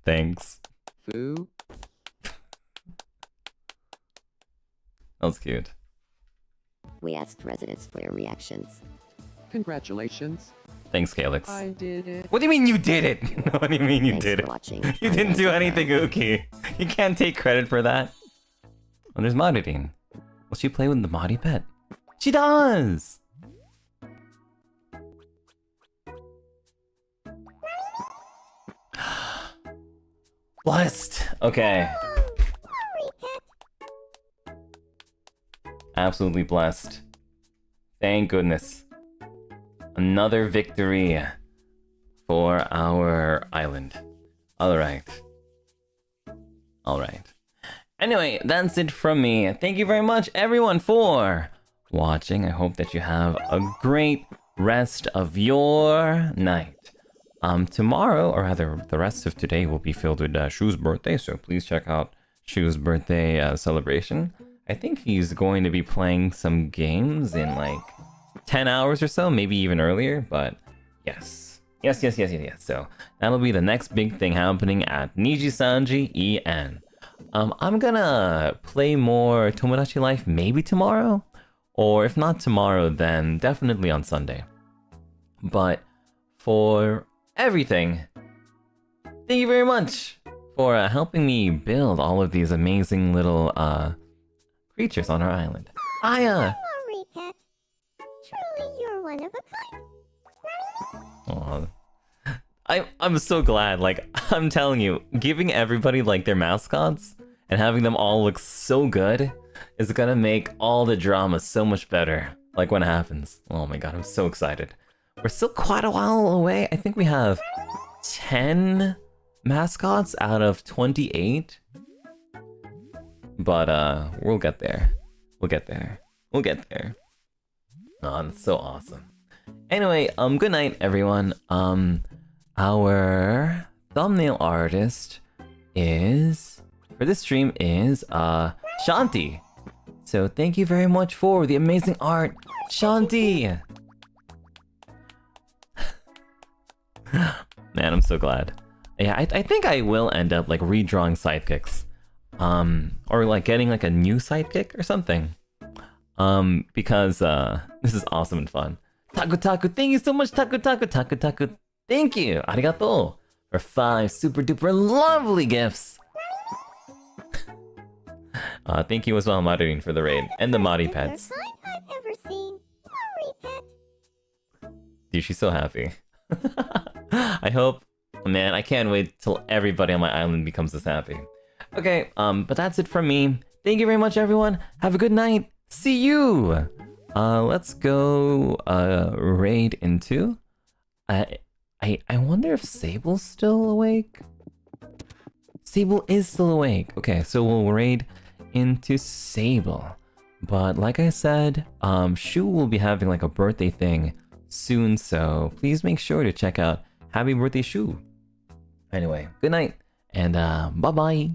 B: Thanks.
A: Foo.
B: That was cute.
D: We asked residents for your reactions.
A: Congratulations.
B: Thanks, Calyx.
A: I did it.
B: What do you mean you did it? What do you mean you
D: Thanks
B: did
D: for
B: it?
D: watching.
B: You didn't do anything, Uki. You can't take credit for that. Oh, there's Modine. Will she play with the Modi Pet? She does! Blessed! Okay. Absolutely blessed. Thank goodness. Another victory for our island. Alright. Alright. Anyway, that's it from me. Thank you very much, everyone, for watching. I hope that you have a great rest of your night. Tomorrow, or rather the rest of today, will be filled with Shu's birthday, so please check out Shu's birthday celebration. I think he's going to be playing some games in like 10 hours or so, maybe even earlier, but yes. Yes. So that'll be the next big thing happening at NIJISANJI EN. I'm gonna play more Tomodachi Life maybe tomorrow, or if not tomorrow, then definitely on Sunday. But for everything, thank you very much for helping me build all of these amazing little creatures on our island.
C: Sorry, Cat. Truly, you're one of a kind.
B: Aw. I'm so glad. Like, I'm telling you, giving everybody like their mascots and having them all look so good is gonna make all the drama so much better. Like when it happens. Oh my god, I'm so excited. We're still quite a while away. I think we have 10 mascots out of 28. But we'll get there. We'll get there. Oh, that's so awesome. Anyway, good night, everyone. Our thumbnail artist for this stream is Shanti. So thank you very much for the amazing art, Shanti. Man, I'm so glad. Yeah, I think I will end up like redrawing sidekicks. Or like getting like a new sidekick or something. Because this is awesome and fun. Taku, thank you so much, Taku. Thank you, arigato, for 5 super duper lovely gifts. Thank you as well, Marine, for the raid and the Mari pets.
C: I've ever seen. Mari Pet.
B: Dude, she's so happy. I hope, man, I can't wait till everybody on my island becomes this happy. Okay, but that's it from me. Thank you very much, everyone. Have a good night. See you. Let's go raid into. I wonder if Sable's still awake. Sable is still awake. Okay, so we'll raid into Sable. But like I said, Shu will be having like a birthday thing soon, so please make sure to check out Happy Birthday Shu. Anyway, good night and bye bye.